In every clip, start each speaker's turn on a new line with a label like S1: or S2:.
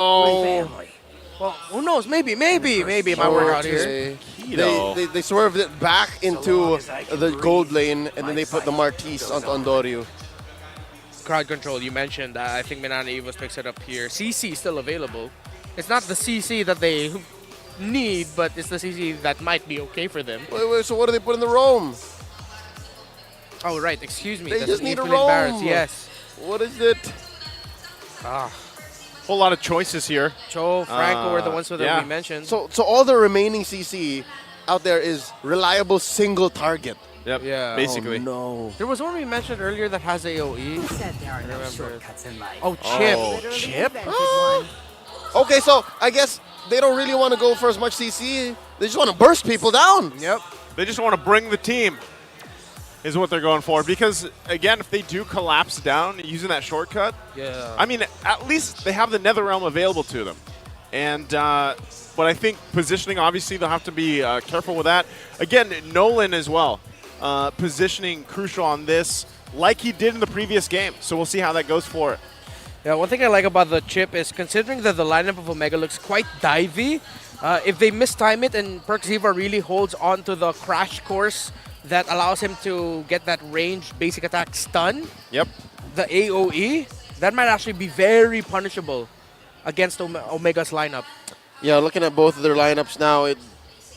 S1: Oh.
S2: Well, who knows? Maybe it might work out here.
S1: They swerved it back into the gold lane, and then they put the Martis on Andoryu.
S2: Crowd control, you mentioned. I think Banana Evos picks it up here. CC still available. It's not the CC that they need, but it's the CC that might be okay for them.
S1: Wait, so what do they put in the roam?
S2: Oh, right. Excuse me.
S1: They
S2: That's
S1: just need a
S2: Infinite Barrels.
S1: roam.
S2: Yes.
S1: What is it?
S3: Whole lot of choices here.
S2: Cho, Franco were the ones that
S3: yeah.
S2: we mentioned.
S1: So all the remaining CC out there is reliable single target.
S3: Yep.
S2: Yeah.
S3: Basically.
S1: Oh, no.
S2: There was one we mentioned earlier that has AoE.
S4: Who said there are no
S2: remember.
S4: shortcuts in life?
S2: Oh, Chip.
S3: Oh, Chip?
S1: Okay, so I guess they don't really want to go for as much CC. They just want to burst people down.
S2: Yep.
S3: They just want to bring the team, is what they're going for. Because, again, if they do collapse down using that shortcut,
S2: Yeah.
S3: I mean, at least they have the Netherrealm available to them. And, but I think positioning, obviously, they'll have to be careful with that. Again, Nolan as well, positioning crucial on this, like he did in the previous game. So we'll see how that goes for it.
S2: Yeah, one thing I like about the chip is considering that the lineup of Omega looks quite divey, if they mistime it and Perkziva really holds on to the crash course that allows him to get that ranged basic attack stun,
S3: Yep.
S2: the AoE, that might actually be very punishable against Omega's lineup.
S1: Yeah, looking at both of their lineups now,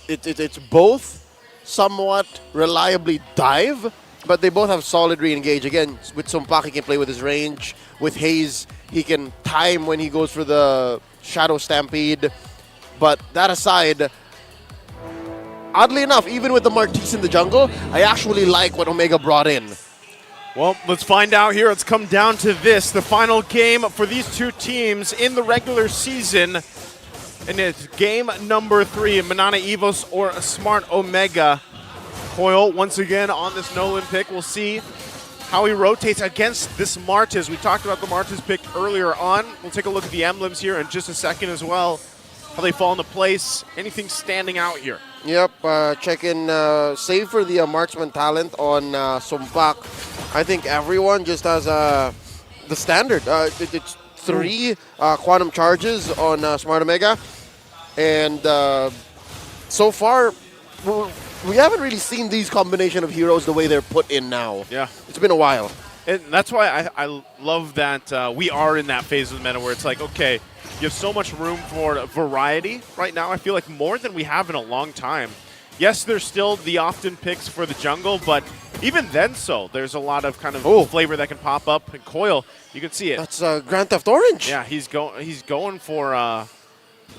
S1: it's both somewhat reliably dive, but they both have solid re-engage. Again, with Sumpak, he can play with his range. With Haze, he can time when he goes for the Shadow Stampede. But that aside, oddly enough, even with the Martis in the jungle, I actually like what Omega brought in.
S3: Well, let's find out here. It's come down to this, the final game for these two teams in the regular season. And it's game number 3, Manana Evos or Smart Omega. Coil, once again, on this Nolan pick. We'll see how he rotates against this Martis. We talked about the Martis pick earlier on. We'll take a look at the emblems here in just a second as well. How they fall into place. Anything standing out here?
S1: Yep, check in, save for the marksman talent on Sumpak. I think everyone just has the standard. It's 3 quantum charges on Smart Omega. And so far, we haven't really seen these combination of heroes the way they're put in now.
S3: Yeah.
S1: It's been a while.
S3: And that's why I love that we are in that phase of the meta where it's like, okay, you have so much room for variety right now. I feel like more than we have in a long time. Yes, there's still the often picks for the jungle, but even then there's a lot of kind of flavor that can pop up. And Coil, you can see it.
S1: That's Grand Theft Orange.
S3: Yeah, he's going for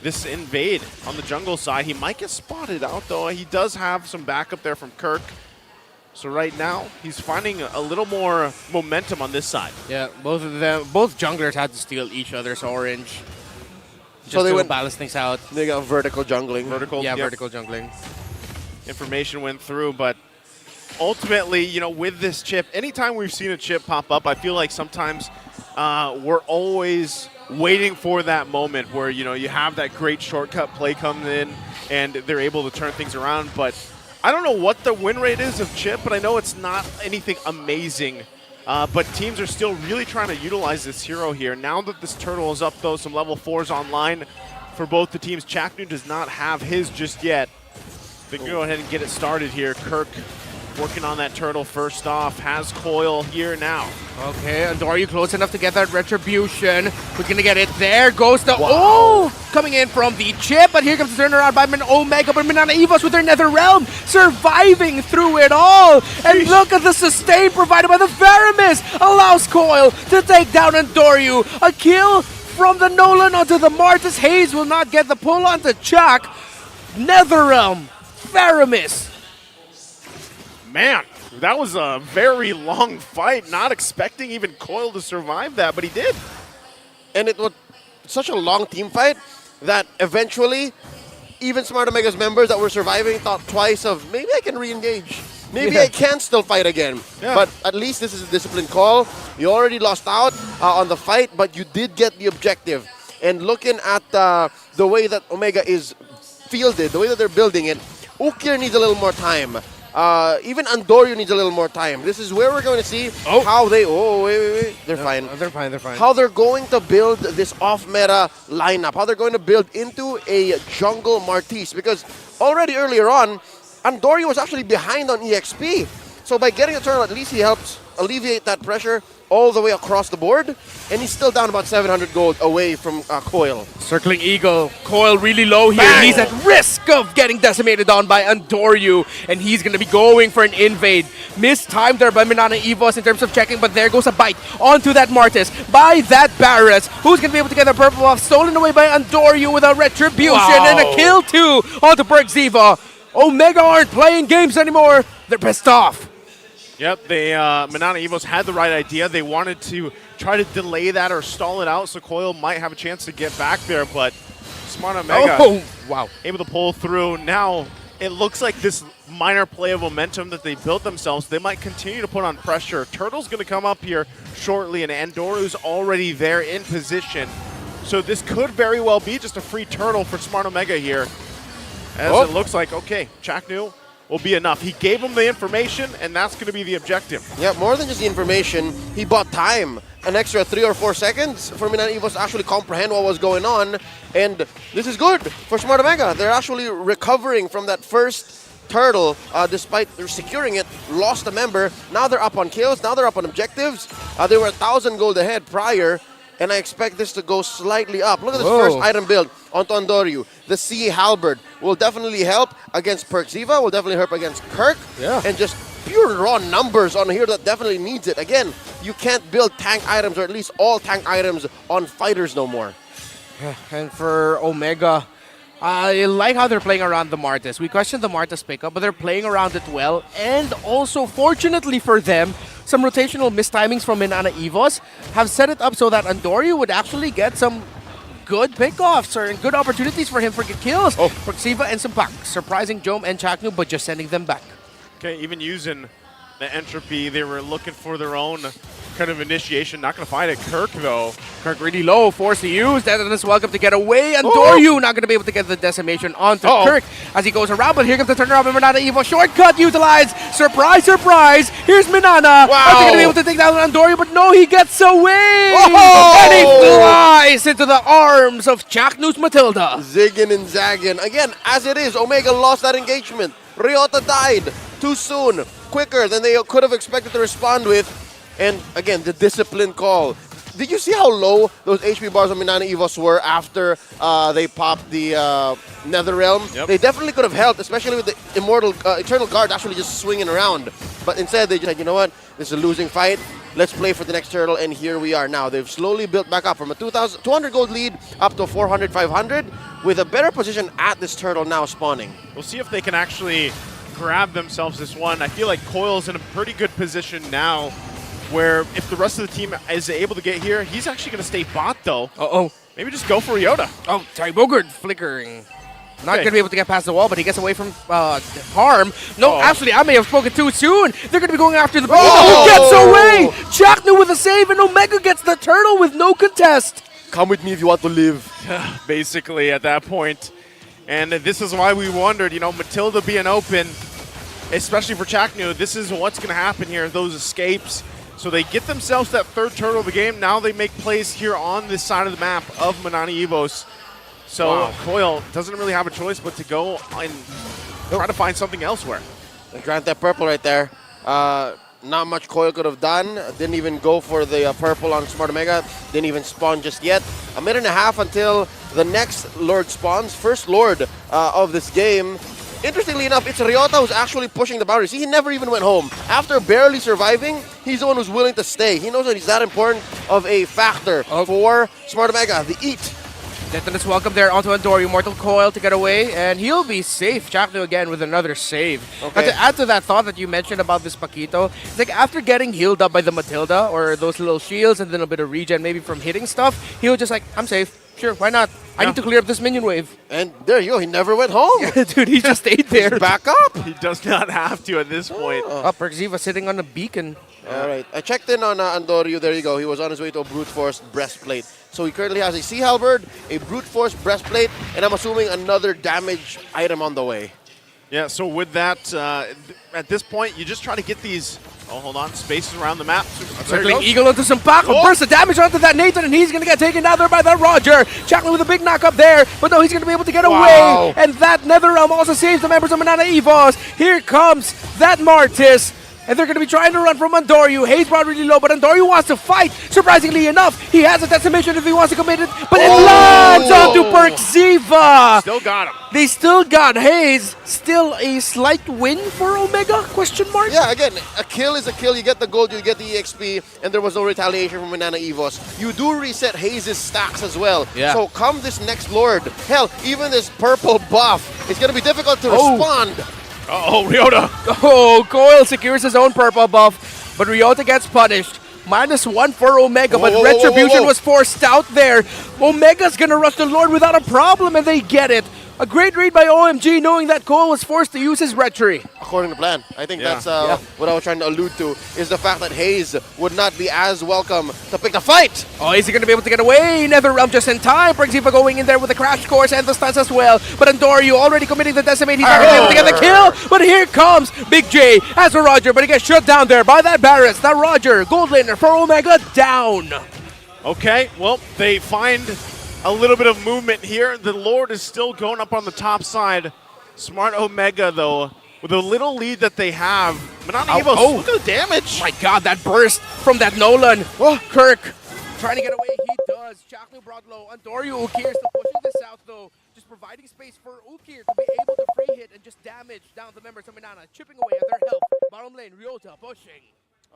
S3: this invade on the jungle side. He might get spotted out, though. He does have some backup there from Kirk. So right now, he's finding a little more momentum on this side.
S2: Yeah, both junglers had to steal each other's orange.
S1: So they went
S2: balance things out.
S1: They got vertical jungling.
S2: Vertical jungling.
S3: Information went through, but ultimately, you know, with this chip, anytime we've seen a chip pop up, I feel like sometimes we're always waiting for that moment where, you know, you have that great shortcut play come in and they're able to turn things around. But I don't know what the win rate is of chip, but I know it's not anything amazing. But teams are still really trying to utilize this hero here. Now that this turtle is up, though, some level 4s online for both the teams. Chaknu does not have his just yet. They can go ahead and get it started here. Kirk working on that turtle first off. Has Coil here now.
S2: Okay, Andoryu close enough to get that retribution. We're gonna get it. There goes the coming in from the chip, but here comes the turnaround by Omega, but Manana Evos with their Netherrealm surviving through it all. And look at the sustain provided by the Veramis. Allows Coil to take down Andoryu. A kill from the Nolan onto the Martis. Hayes will not get the pull onto Chuck. Netherrealm, Veramis.
S3: Man, that was a very long fight. Not expecting even Coil to survive that, but he did.
S1: And it was such a long team fight that eventually, even Smart Omega's members that were surviving thought twice of, maybe I can re-engage. Maybe I can still fight again.
S3: Yeah.
S1: But at least this is a disciplined call. You already lost out on the fight, but you did get the objective. And looking at the way that Omega is fielded, the way that they're building it, Ukir needs a little more time. Even Andorio needs a little more time. This is where we're going to see how they... Oh, wait. They're fine.
S2: They're fine.
S1: How they're going to build this off-meta lineup. How they're going to build into a jungle Martis. Because already earlier on, Andorio was actually behind on EXP. So by getting a turn, at least he helps alleviate that pressure all the way across the board. And he's still down about 700 gold away from Coil.
S2: Circling Eagle. Coil really low here.
S1: Bang!
S2: He's at risk of getting decimated on by Andoryu. And he's going to be going for an invade. Mistimed there by Minana Evos in terms of checking. But there goes a bite onto that Martis by that Barris. Who's going to be able to get the purple buff stolen away by Andoryu with a retribution. And a kill too onto Perkziva. Omega aren't playing games anymore. They're pissed off.
S3: Yep, they Minana Evos had the right idea. They wanted to try to delay that or stall it out so Coil might have a chance to get back there, but Smart Omega able to pull through. Now it looks like this minor play of momentum that they built themselves, they might continue to put on pressure. Turtle's going to come up here shortly, and Andoru's already there in position. So this could very well be just a free turtle for Smart Omega here. As it looks like, okay, Chaknu will be enough. He gave him the information, and that's going to be the objective.
S1: Yeah, more than just the information, he bought time. An extra 3 or 4 seconds for Minana Evos to actually comprehend what was going on. And this is good for Smart Omega. They're actually recovering from that first turtle, despite securing it, lost a member. Now they're up on kills, now they're up on objectives. They were 1,000 gold ahead prior, and I expect this to go slightly up. Look at this first item build onto Andoryu. The Sea Halberd will definitely help against Perkziva, will definitely help against Kirk, and just pure raw numbers on here that definitely needs it. Again, you can't build tank items, or at least all tank items, on fighters no more.
S2: And for Omega, I like how they're playing around the Martis. We questioned the Martis pickup, but they're playing around it well. And also, fortunately for them, some rotational mistimings from Minana Evos have set it up so that Andoryu would actually get some good pickoffs or good opportunities for him for good kills. Perkziva and Simpak surprising Jome and Chaknu, but just sending them back.
S3: Okay, even using the entropy, they were looking for their own kind of initiation. Not going to find it. Kirk, though.
S2: Kirk really low, forced to use. That is welcome to get away. And Doryu not going to be able to get the decimation onto Kirk as he goes around. But here comes the turnaround by Minana Evo. Shortcut utilized. Surprise, surprise. Here's Minana.
S1: Wow.
S2: Are they going to be able to take down Doryu? But no, he gets away. And he flies into the arms of Chaknu's Matilda.
S1: Zigging and zagging. Again, as it is, Omega lost that engagement. Ryota died too soon, quicker than they could have expected to respond with. And again, the discipline call. Did you see how low those HP bars of Minana Evos were after they popped the Nether Realm?
S3: Yep.
S1: They definitely could have helped, especially with the Eternal Guard actually just swinging around. But instead, they just said, you know what? This is a losing fight. Let's play for the next turtle, and here we are now. They've slowly built back up from a 200 gold lead up to 400, 500, with a better position at this turtle now spawning.
S3: We'll see if they can actually grab themselves this one. I feel like Coil's in a pretty good position now, where if the rest of the team is able to get here, he's actually going to stay bot, though. Maybe just go for Ryota.
S2: Oh, sorry, Bogard flickering. Not going to be able to get past the wall, but he gets away from harm. No, actually, I may have spoken too soon. They're going to be going after the Who gets away? Chaknu with a save, and Omega gets the turtle with no contest.
S1: Come with me if you want to live.
S3: Basically, at that point. And this is why we wondered, you know, Matilda being open, especially for Chaknu, this is what's going to happen here, those escapes. So they get themselves that third turtle of the game. Now they make plays here on this side of the map of Minana Evos. So Coil doesn't really have a choice but to go and try to find something elsewhere.
S1: They grant that purple right there. Not much Coil could have done. Didn't even go for the purple on Smart Omega. Didn't even spawn just yet. A minute and a half until the next Lord spawns. First Lord of this game. Interestingly enough, it's Ryota who's actually pushing the boundaries. He never even went home. After barely surviving, he's the one who's willing to stay. He knows that he's that important of a factor for Smart Omega. The eat.
S2: Detonus welcome there onto Andoryu. Mortal Coil to get away, and he'll be safe. Chaknu again with another save.
S1: Okay.
S2: And to add to that thought that you mentioned about this Paquito, it's like after getting healed up by the Matilda, or those little shields and then a bit of regen maybe from hitting stuff, he'll just like, I'm safe. Sure, why not? I need to clear up this minion wave.
S1: And there you go. He never went home.
S2: Dude, he just stayed there.
S1: He's back up.
S3: He does not have to at this point.
S2: Perkziva sitting on a beacon.
S1: All right. I checked in on Andoryu. There you go. He was on his way to a brute force breastplate. So he currently has a Sea Halberd, a brute force breastplate, and I'm assuming another damage item on the way.
S3: Yeah, so with that, at this point, you just try to get these, oh, hold on, spaces around the map. There it
S2: Circling
S3: goes.
S2: Eagle onto some Pac,
S3: Oh.
S2: burst of damage onto that Nathan, and he's going to get taken down there by that Roger. Chaklin with a big knock up there, but no, he's going to be able to get
S1: Wow.
S2: away. And that NetherRealm also saves the members of Manana Evos. Here comes that Martis. And they're going to be trying to run from Andoryu. Hayes brought really low, but Andoryu wants to fight. Surprisingly enough, he has a decimation if he wants to commit it, but it lands onto Perkziva.
S3: Still got him.
S2: They still got Hayes. Still a slight win for Omega? Question mark?
S1: Yeah, again, a kill is a kill. You get the gold, you get the EXP, and there was no retaliation from Manana Evos. You do reset Hayes' stacks as well.
S2: Yeah.
S1: So come this next Lord, hell, even this purple buff, it's going to be difficult to respond.
S3: Uh-oh, Ryota.
S2: Oh, Coil secures his own purple buff, but Ryota gets punished. -1 for Omega, but
S1: Whoa, whoa, whoa,
S2: Retribution
S1: whoa.
S2: was forced out there. Omega's gonna rush the Lord without a problem, and they get it. A great read by OMG, knowing that Cole was forced to use his Retri.
S1: According to plan. I think
S3: Yeah.
S1: that's what I was trying to allude to, is the fact that Hayes would not be as welcome to pick the fight.
S2: Oh, is he going to be able to get away? NetherRealm just in time. Perkziva going in there with the crash course and the stunts as well. But Andoryu already committing the decimate. He's not going to be able to get the kill. But here comes Big J as a Roger, but he gets shut down there by that Barretts. That Roger, gold laner for Omega down.
S3: Okay, well, they find a little bit of movement here. The Lord is still going up on the top side. Smart Omega, though, with a little lead that they have. Manana Evos, look at the damage.
S2: My God, that burst from that Nolan. Oh, Kirk trying to get away. He does. Chaklu brought low. Andoryu, Ukir still pushing this out, though. Just providing space for Ukir to be able to free hit and just damage down the members of Manana, chipping away at their health. Bottom lane, Ryota pushing.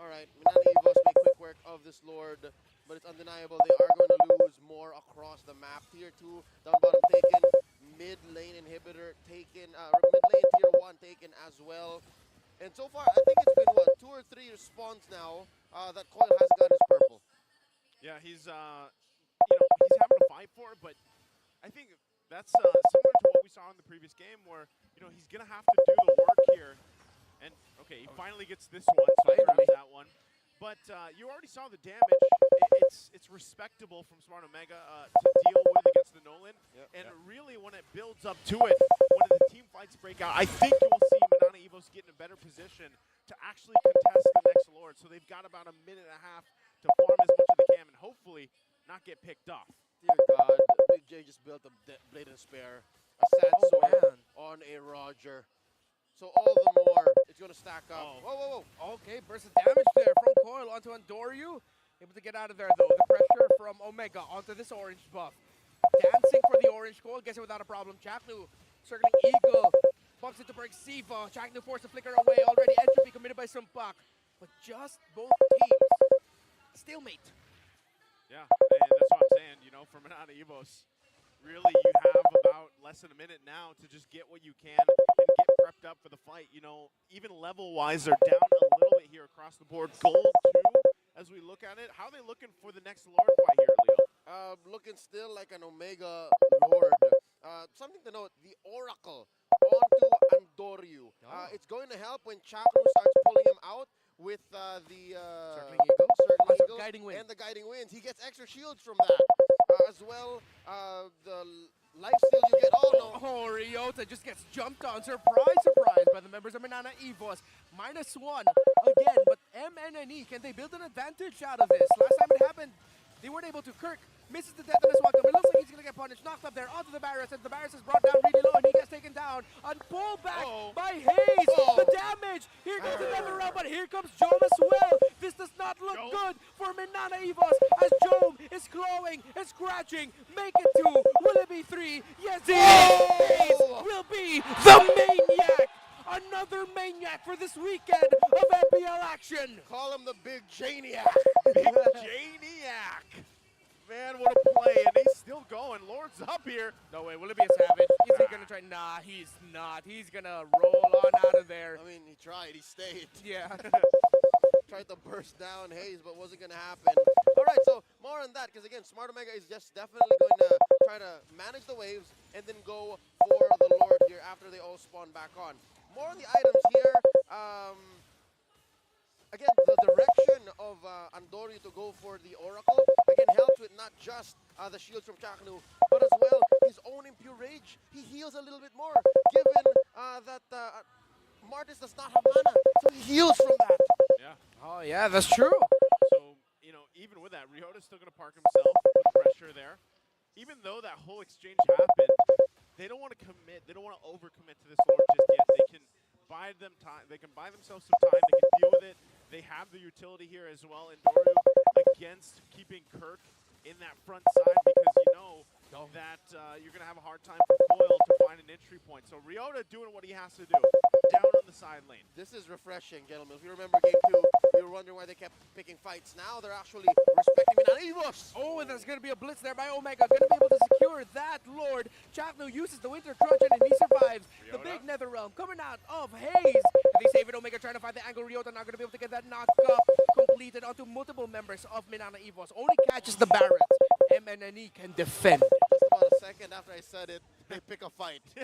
S1: All right, Manana Evos make quick work of this Lord, but it's undeniable they are going to lose more across the map. Tier 2, down bottom taken, mid lane inhibitor taken, mid lane tier 1 taken as well. And so far, I think it's been, what, 2 or 3 spawns now that Coil has got his purple.
S3: Yeah, he's he's having to fight for it, but I think that's similar to what we saw in the previous game, where he's gonna have to do the work here. And okay, he finally gets this one, so he grabs that one. But you already saw the damage. It's respectable from Smart Omega to deal with against the Nolan. And really, when it builds up to it, when the team fights break out, I think you will see Manana Evos get in a better position to actually contest the next Lord. So they've got about a minute and a half to farm as much as they can and hopefully not get picked off.
S1: Dear God, Big J just built a Blade and Spare, a Sad Sword on a Roger. So all the more, it's going to stack up.
S3: Oh.
S1: Whoa, whoa, whoa.
S2: Okay, burst of damage there from Coil onto Andoryu. Able to get out of there, though. The pressure from Omega onto this orange buff. Dancing for the orange Coil, gets it without a problem. Chaklu circling Eagle. Bumps into Perkziva. Chaklu forced to flicker away. Already entropy committed by Sumpak. But just both teams. Stalemate.
S3: Yeah, and that's what I'm saying, for Manana Evos. Really, you have about less than a minute now to just get what you can and get prepped up for the fight. Even level-wise, they're down a little bit here across the board. Gold, too, as we look at it. How are they looking for the next Lord fight here, Leo?
S1: Looking still like an Omega Lord. Something to note, the Oracle onto Andoryu. It's going to help when Chakru starts pulling him out with the
S2: Circling Eagle.
S1: Circling Eagle
S2: Guiding Wind.
S1: and the Guiding Winds. He gets extra shields from that. As well, the lifesteal you get. Oh, no.
S2: Oh, Ryota just gets jumped on. Surprise, surprise by the members of Manana Evos. -1 again, but MNNE, can they build an advantage out of this? Last time it happened, they weren't able to. Kirk misses the death on his welcome. It looks like he's going to get punished. Knocked up there onto the Barretts, and the Barretts is brought down really low, and he gets taken down. And pulled back by Hayes. The damage. Here comes another round, but here comes Jome as well. This does not look good for Manana Evos as Jome is clawing and scratching. Make it 2. Will it be 3? Yes, it is. Hayes will be the maniac. Another maniac for this weekend of MPL action.
S1: Call him the Big Janiac.
S3: Big Janiac. Man, what a play, and he's still going. Lord's up here.
S2: No way, will it be a Savage? Is he gonna try? Nah, he's not. He's gonna roll on out of there.
S1: I mean, he tried. He stayed.
S2: Yeah.
S1: Tried to burst down Hayes, but wasn't going to happen. All right, so more on that, because again, Smart Omega is just definitely going to try to manage the waves and then go for the Lord here after they all spawn back on. More on the items here. Again, the direction of Andoryu to go for the Oracle, again, helps with not just the shields from Chaknu, but as well his own Impure Rage. He heals a little bit more, given that Martis does not have mana, so he heals from that.
S3: Yeah.
S2: Oh, yeah, that's true.
S3: So, even with that, Ryota's still going to park himself, put pressure there. Even though that whole exchange happened, they don't want to commit. They don't want to overcommit to this Lord just yet. They can buy them time. They can buy themselves some time. They can deal with it. They have the utility here as well. And Doru against keeping Kirk in that front side because you know that you're going to have a hard time for Coil to find an entry point. So Ryota doing what he has to do, down on the side lane.
S1: This is refreshing, gentlemen. If you remember Game 2, we were wondering why they kept picking fights. Now they're actually respecting Minana.
S2: Oh, and there's going to be a blitz there by Omega. Going to be able to secure that Lord. Chaknu uses the Winter Trojan and he survives.
S3: Ryota.
S2: The big Nether Realm coming out of Haze. And they save it. Omega trying to find the angle. Ryota not going to be able to get that knock up completed onto multiple members of Minana Evos. Only catches the Barrett. MNNE can defend.
S1: Just about a second after I said it, they pick a fight. I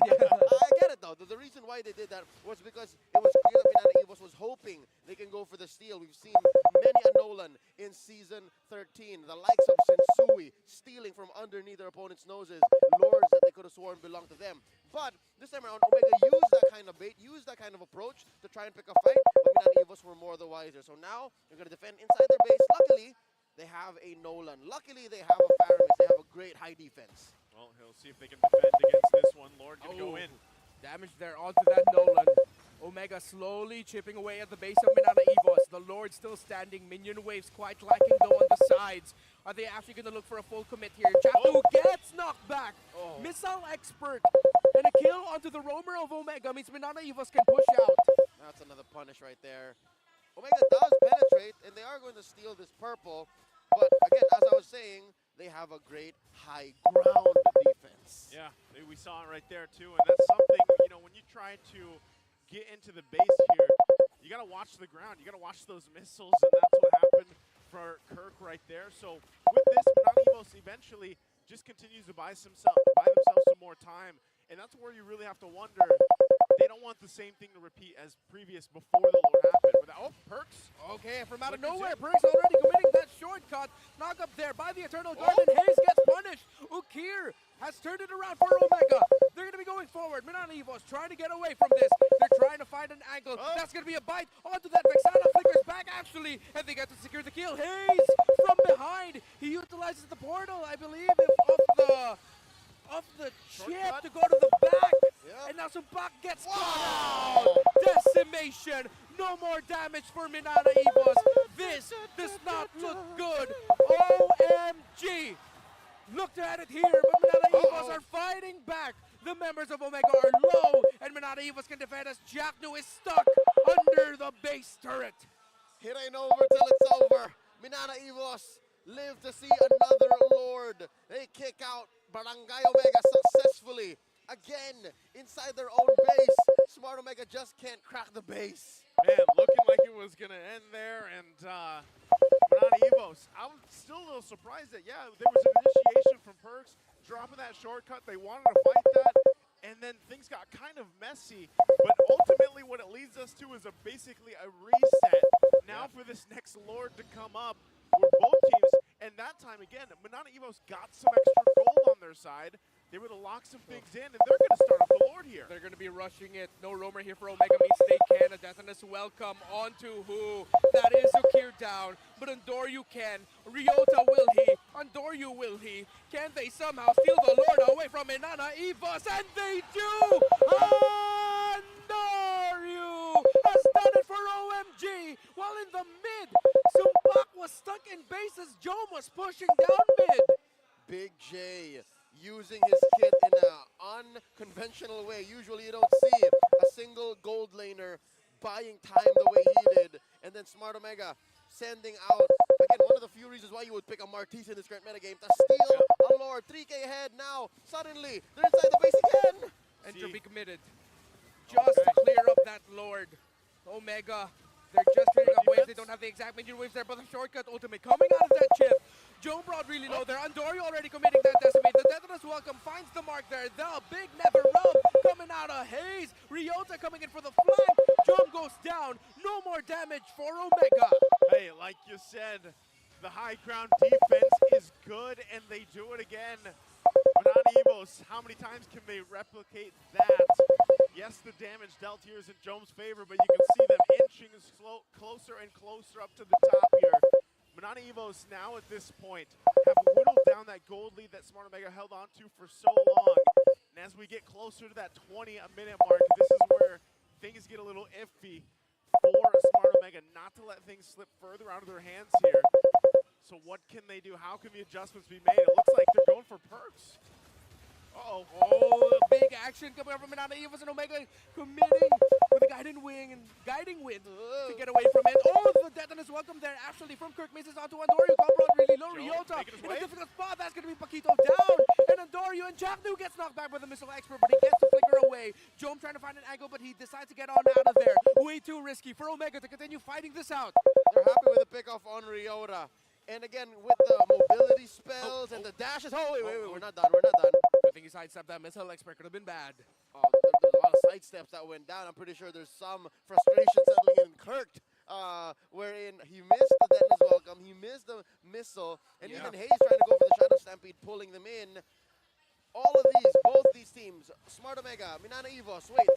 S1: get it though. The reason why they did that was because it was clear that Minana Evos was hoping they can go for the steal. We've seen many a Nolan in Season 13. The likes of Sensui stealing from underneath their opponent's noses, lords that they could have sworn belonged to them. But this time around, Omega used that kind of bait, used that kind of approach to try and pick a fight, but Minana Evos were more the wiser. So now they're going to defend inside their base. Luckily, they have a Nolan. Luckily, they have a Faramis. They have a great high defense.
S3: Well, he'll see if they can defend against this one. Lord going to go in.
S2: Damage there onto that Nolan. Omega slowly chipping away at the base of Minana Evos. The Lord still standing. Minion waves quite lacking though on the sides. Are they actually going to look for a full commit here? Chaknu gets knocked back. Missile expert. And a kill onto the roamer of Omega means Minana Evos can push out.
S1: That's another punish right there. Omega does penetrate, and they are going to steal this purple. But again, as I was saying, they have a great high ground defense.
S3: Yeah, we saw it right there too, and that's something, when you try to get into the base here, you got to watch the ground. You got to watch those missiles, and that's what happened for Kirk right there. So with this, Minana Evos eventually just continues to buy themselves some more time, and that's where you really have to wonder. They don't want the same thing to repeat as previous before the Lord happened. Perks.
S2: Okay, from out of nowhere, Perks already committing that shortcut. Knock up there by the Eternal Garden. Hayes gets punished. Ukir has turned it around for Omega. They're going to be going forward. Minana Evos trying to get away from this. They're trying to find an angle. That's going to be a bite onto that. Vexana flickers back, actually, and they get to secure the kill. Hayes from behind. He utilizes the portal, I believe, of the chip to go to the back.
S1: Yep.
S2: And now Sumpak gets caught out. Decimation. No more damage for Minana Evos. This does not look good. OMG. Looked at it here, but Minana Evos are fighting back. The members of Omega are low, and Minana Evos can defend as Chaknu is stuck under the base turret.
S1: It ain't over till it's over. Minana Evos live to see another Lord. They kick out Barangay Omega successfully. Again, inside their own base. Smart Omega just can't crack the base.
S3: Man, looking like it was going to end there, and Minana Evos, I'm still a little surprised that, there was an initiation from Perks, dropping that shortcut. They wanted to fight that, and then things got kind of messy. But ultimately, what it leads us to is basically a reset. Now for this next Lord to come up for both teams, and that time, again, Minana Evos got some extra gold on their side. They were to lock some things in, and they're going to start off the Lord here.
S2: They're going to be rushing it. No roamer here for Omega means they can. A Deathness welcome onto who? That is Ukir down. But Andoryu can. Ryota will he. Andoryu will he. Can they somehow steal the Lord away from Minana Evos? And they do! Andoryu has done it for OMG. While in the mid, Sumpak was stuck in base as Jome was pushing down mid.
S1: Big J using his kit in an unconventional way. Usually you don't see a single gold laner buying time the way he did. And then Smart Omega sending out, again, one of the few reasons why you would pick a Martis in this current metagame, to steal a Lord. 3K ahead now. Suddenly, they're inside the base again.
S2: Entropy committed. Just to clear up that Lord. Omega, they're just clearing up waves. They don't have the exact minion waves there, but the shortcut ultimate coming out of that chip. Jome Broad really low there. Andoryu already committing that decimate. The Deathness welcome finds the mark there. The big Nether Realm coming out of Haze. Ryota coming in for the flank. Jome goes down. No more damage for Omega.
S3: Hey, like you said, the high ground defense is good, and they do it again. Minana Evos, how many times can they replicate that? Yes, the damage dealt here is in Jome's favor, but you can see them inching closer and closer up to the top here. Manana Evos now at this point have whittled down that gold lead that Smart Omega held on to for so long. And as we get closer to that 20-minute mark, this is where things get a little iffy for Smart Omega not to let things slip further out of their hands here. So what can they do? How can the adjustments be made? It looks like they're going for perks. Uh-oh.
S2: Oh, big action coming up from Manana Evos, and Omega committing with a guiding wind to get away from it. Oh, the detonus welcome there actually from Kirk misses onto Andorio. Cobra really low. Ryota
S3: making his
S2: in
S3: way.
S2: a difficult spot. That's going to be Paquito down. And Andorio and Jack New gets knocked back by the missile expert, but he gets to flicker away. Jome trying to find an angle, but he decides to get on out of there. Way too risky for Omega to continue fighting this out.
S1: They're happy with the pickoff on Ryota. And again, with the mobility spells and the dashes. Oh, wait, we're not done. We're not done.
S2: Good thing he sidestepped that missile expert. Could have been bad.
S1: Oh, there's a lot of side steps that went down. I'm pretty sure there's some frustration settling in Kirk, wherein he missed the detonus welcome, he missed the missile, and even Hayes trying to go for the Shadow Stampede, pulling them in. All of these, both these teams, Smart Omega, Manana Evos, wait.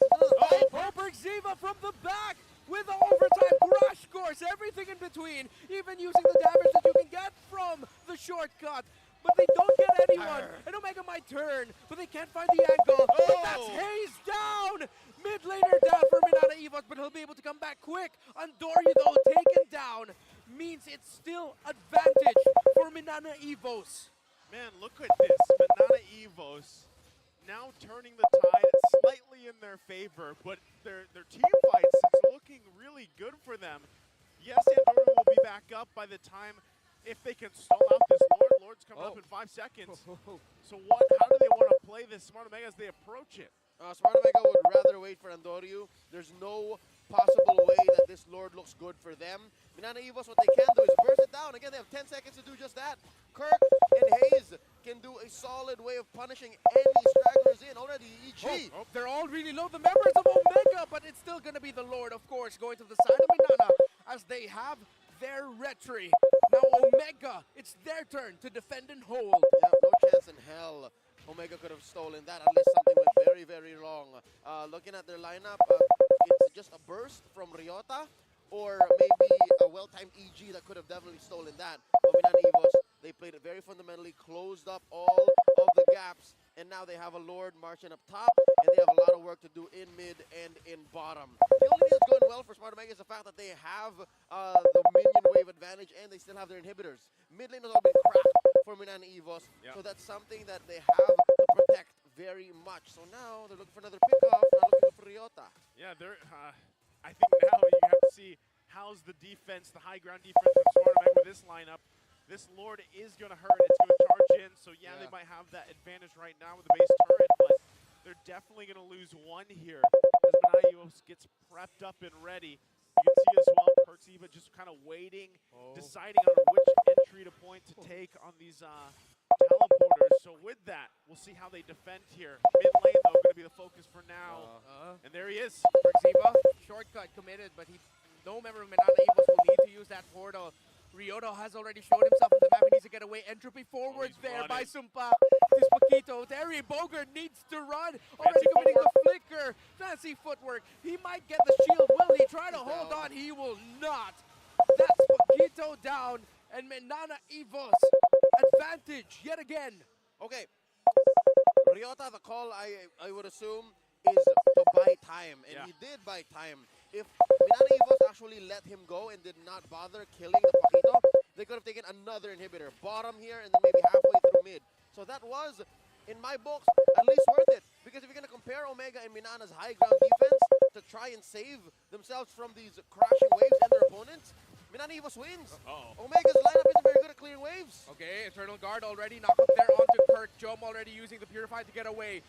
S2: Poper Ziva from the back with the overtime crash course, everything in between, even using the damage that you can get from the shortcut. But they don't get anyone, and Omega might turn, but they can't find the angle. But that's Hayes down! Mid laner down for Manana Evos, but he'll be able to come back quick. Andorio, though, taken down, means it's still advantage for Manana Evos.
S3: Man, look at this. Manana Evos now turning the tide slightly in their favor, but their team fights is looking really good for them. Yes, Andorio will be back up by the time if they can stall out this Lord. Lord's coming up in 5 seconds. So how do they want to play this Smart Omega as they approach it?
S1: Smart Omega would rather wait for Andorio. There's no possible way that this Lord looks good for them. Manana Evos, what they can do is burst it down. Again, they have 10 seconds to do just that. Kirk and Hayes can do a solid way of punishing any stragglers in. Already, EG.
S2: They're all really low, the members of Omega, but it's still going to be the Lord, of course, going to the side of Manana as they have their retry. Now Omega, it's their turn to defend and hold.
S1: Yeah, no chance in hell Omega could have stolen that unless something went very, very wrong. Looking at their lineup, it's just a burst from Ryota or maybe a well-timed EG that could have definitely stolen that. But Manana Evos, they played it very fundamentally, closed up all of the gaps, and now they have a Lord marching up top, and they have a lot of work to do in mid and in bottom. The only thing that's going well for Smart Omega is the fact that they have the minion wave advantage, and they still have their inhibitors. Mid lane has all been cracked for Manana Evos, so that's something that they have to protect very much. So now they're looking for another pickoff, not looking for Ryota.
S3: Yeah, I think now you have to see how's the defense, the high ground defense from Smart Omega with this lineup. This Lord is going to hurt. It's going to charge in. So, yeah, they might have that advantage right now with the base turret, but they're definitely going to lose one here as Manana Evos gets prepped up and ready. You can see as well, Pertsiva just kind of waiting, deciding on which entry to point to take on these teleporters. So with that, we'll see how they defend here. Mid lane, though, going to be the focus for now. And there he is.
S2: Ziva, shortcut committed, but no member of Manana Evos will need to use that portal. Ryota has already showed himself in the map. He needs to get away. Entropy forwards there by Sumpa. This Paquito. Terry Bogart needs to run. Already committing the flicker. Fancy footwork. He might get the shield. Will he try to hold on? He will not. That's Paquito down. And Manana Evos advantage yet again.
S1: Okay. Ryota, the call I would assume is to buy time, and he did buy time. If Manana Evos actually let him go and did not bother killing the Paquito, they could have taken another inhibitor. Bottom here and then maybe halfway through mid. So that was, in my books, at least worth it. Because if you're going to compare Omega and Manana's high ground defense to try and save themselves from these crashing waves and their opponents, Manana Evos wins. Omega's lineup isn't very good at clearing waves.
S2: Okay, Eternal Guard already knocked up there onto Kirk. Jome already using the Purify to get away.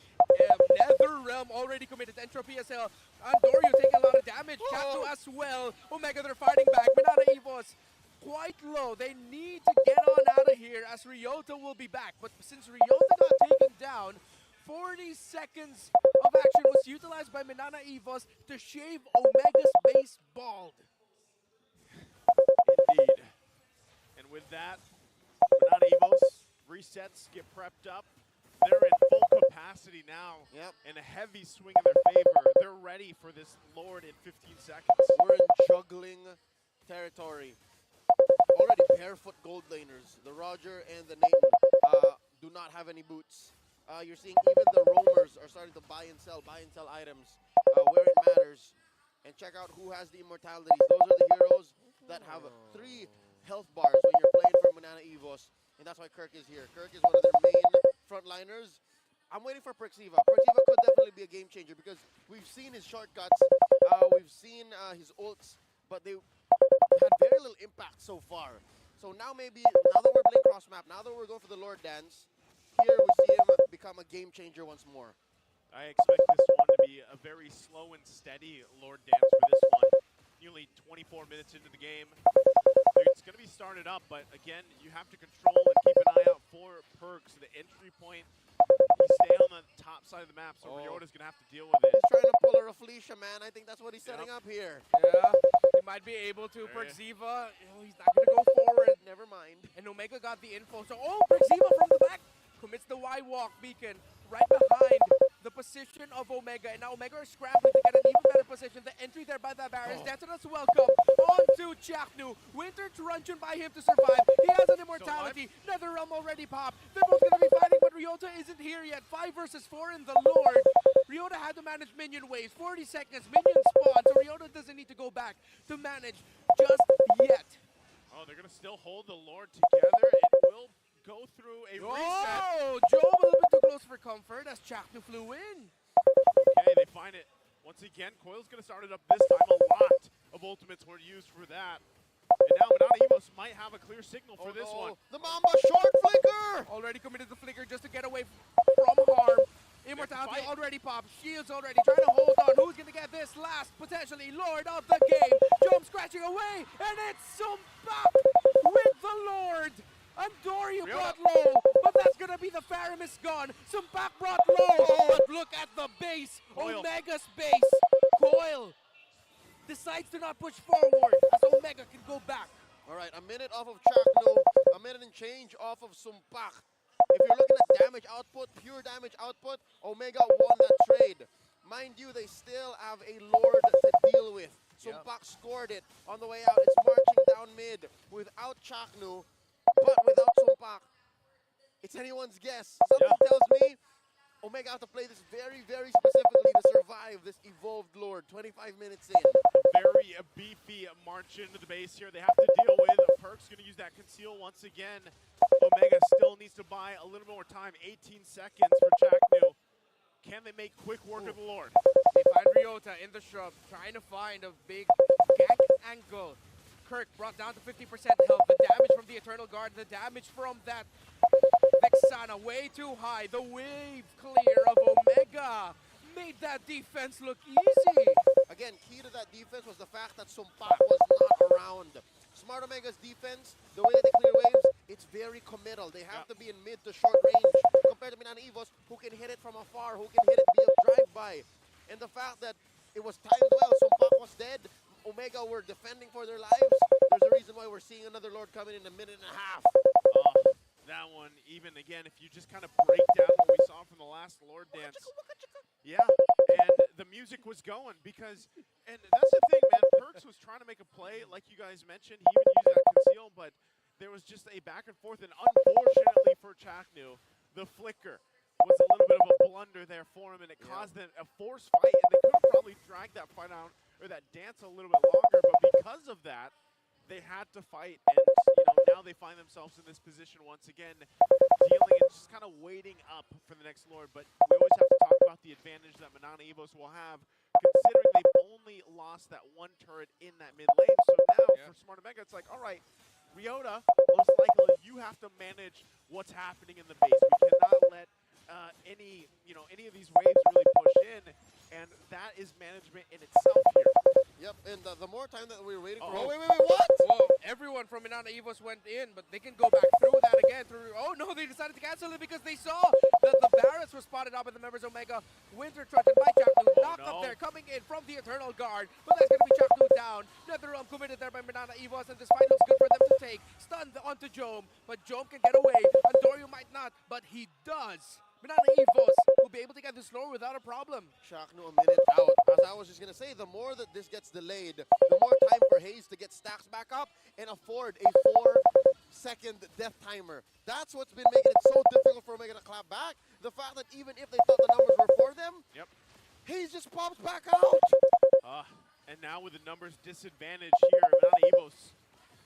S2: Nether Realm already committed. Entropy SL. Andorio taking a lot of damage. Kato as well. Omega, they're fighting back. Manana Evos quite low. They need to get on out of here as Ryota will be back. But since Ryota got taken down, 40 seconds of action was utilized by Manana Evos to shave Omega's base bald.
S3: Indeed. And with that, Manana Evos resets, get prepped up. They're in full capacity now.
S1: Yeah, Yep.
S3: and a heavy swing in their favor. They're ready for this Lord in 15 seconds.
S1: We're in juggling territory. Already barefoot gold laners. The Roger and the Nathan do not have any boots. You're seeing even the roamers are starting to buy and sell items where it matters. And check out who has the immortalities. Those are the heroes that have 3 health bars when you're playing for Manana Evos. And that's why Kirk is here. Kirk is one of their main frontliners. I'm waiting for Perxiva. Perxiva could definitely be a game changer because we've seen his shortcuts, we've seen his ults, but they had very little impact so far. So now maybe, now that we're playing cross map, now that we're going for the Lord Dance, here we see him become a game changer once more.
S3: I expect this one to be a very slow and steady Lord Dance for this one. Nearly 24 minutes into the game. It's going to be started up, but again, you have to control and keep an eye out for perks. The entry point, you stay on the top side of the map, so Ryota's going to have to deal with it.
S1: He's trying to pull a Rafflesia, man. I think that's what he's setting up here.
S2: Yeah, he might be able to. Perxiva, he's not going to go forward.
S1: Never mind.
S2: And Omega got the info. So, Perxiva from the back commits the Y-walk beacon right behind the position of Omega. And now Omega are scrambling to get an even better position. The entry there by the Barons. Dantonus welcome onto Chaknu. Winter truncheon by him to survive. He has an immortality. NetherRealm already popped. They're both going to be fighting, but Ryota isn't here yet. 5 versus 4 in the Lord. Ryota had to manage minion waves. 40 seconds, minion spawn. So Ryota doesn't need to go back to manage just yet.
S3: Oh, they're going to still hold the Lord together. It will go through a reset.
S2: Oh, Joe a little bit too close for comfort as Chaknu flew in.
S3: Okay, they find it. Once again, Coil's going to start it up this time. A lot of ultimates were used for that. And now Manana Evos might have a clear signal for this one.
S1: The Mamba short flicker!
S2: Already committed the flicker just to get away from harm. Immortality already popped. Shields already trying to hold on. Who's going to get this last, potentially, Lord of the game? Jump scratching away, and it's Sumpak with the Lord. And Dorio brought low, but that's going to be the Faramis gone. Sumpak brought low, but look at the base.
S3: Coil.
S2: Omega's base. Coil decides to not push forward as Omega can go back.
S1: All right, a minute off of Chakno, a minute and change off of Sumpak. If you're looking at damage output, pure damage output, Omega won that trade. Mind you, they still have a Lord to deal with. Sumpak scored it on the way out. It's marching down mid without Chaknu, but without Sumpak. It's anyone's guess. Something tells me Omega have to play this very, very specifically to survive this evolved Lord 25 minutes in.
S3: Very beefy march into the base here. They have to deal with. Perk's going to use that conceal once again. Omega still needs to buy a little more time. 18 seconds for Chaknu. Can they make quick work of the Lord?
S2: They find Ryota in the shrub, trying to find a big gank angle. Kirk brought down to 50% health. The damage from the Eternal Guard, the damage from that Vexana way too high. The wave clear of Omega made that defense look easy.
S1: Again, key to that defense was the fact that Sumpak was not around. Smart Omega's defense, the way they clear waves, it's very committal. They have to be in mid to short range compared to Manana Evos, who can hit it from afar, who can hit it via drive-by. And the fact that it was timed well, Sumpak was dead, Omega were defending for their lives. There's a reason why we're seeing another Lord coming in a minute and a half.
S3: That one, even again, if you just kind of break down what we saw from the last Lord Dance. Yeah, and the music was going because, and that's the thing, man, Perks was trying to make a play, like you guys mentioned. He even used that conceal, but there was just a back and forth, and unfortunately for Chaknu, the flicker was a little bit of a blunder there for him, and it caused them a forced fight, and they could have probably dragged that fight out, or that dance a little bit longer, but because of that, they had to fight, and now they find themselves in this position once again, dealing and just kind of waiting up for the next Lord. But we always have to talk about the advantage that Manana Evos will have, considering they've only lost that one turret in that mid lane. So now for Smart Omega, it's like, all right, Ryota, most likely you have to manage what's happening in the base. We cannot let any of these waves really push in, and that is management in itself here.
S1: Yep, and the more time that we were waiting for...
S3: Oh,
S1: wait, what?
S2: Whoa, everyone from Manana Evos went in, but they can go back through that again. Oh no, they decided to cancel it because they saw that the Barrets were spotted up in the members of Omega. Winter truncheon by Chaknu, knocked up there, coming in from the Eternal Guard, but that's going to be Chaknu down. NetherRealm committed there by Manana Evos, and this fight looks good for them to take. Stunned onto Jome, but Jome can get away, and Dorio might not, but he does. Manana Evos will be able to get this floor without a problem.
S1: Shaknu a minute out. As I was just going to say, the more that this gets delayed, the more time for Hayes to get stacks back up and afford a 4-second death timer. That's what's been making it so difficult for Omega to clap back. The fact that even if they thought the numbers were for them, Hayes just pops back out.
S3: And now with the numbers disadvantage here, Manana Evos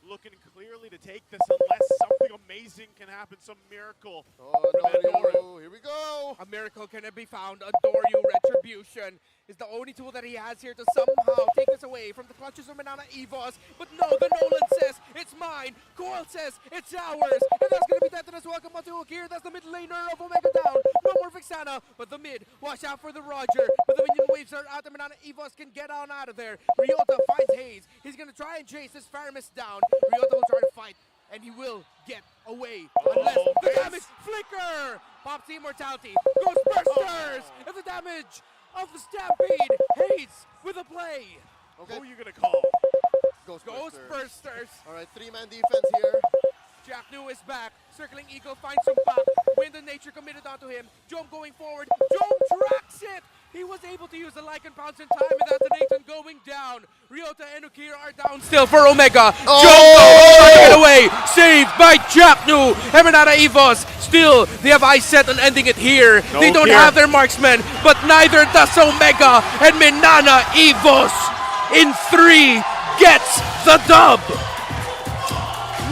S3: looking clearly to take this unless something amazing can happen, some miracle.
S1: Oh, here we go.
S2: A miracle can be found. Adoryu Retribution is the only tool that he has here to somehow take this away from the clutches of Manana Evos. But no, the Nolan says, it's mine. Coil says, it's ours. And that's going to be Tetanus. Welcome on to Hook here. That's the mid laner of Omega down. No more Vixana, but the mid. Watch out for the Roger. But the minion waves are out. The Manana Evos can get on out of there. Ryota finds Hayes. He's going to try and chase this Faramis down. Ryota will try to fight, and he will get away. Unless the damage flicker! Pops the immortality. Ghostbusters! And the damage of the Stampede. Hayes with a play.
S1: Okay.
S3: Who are you going to call?
S2: Ghostbusters.
S1: All right, 3-man defense here.
S2: Jack New is back. Circling Eagle finds Sumpak. Wind and Nature committed onto him. Jom going forward. Jom tracks it. He was able to use the Lycan Pounce in time, and that's Nathan going down. Ryota and Ukira are down still for Omega. Jom trying to get away. Saved by Jack New. Emanada Evos. Still, they have eyes set on ending it here. They don't have their marksman, but neither does Omega. And Manana Evos in 3 gets the dub.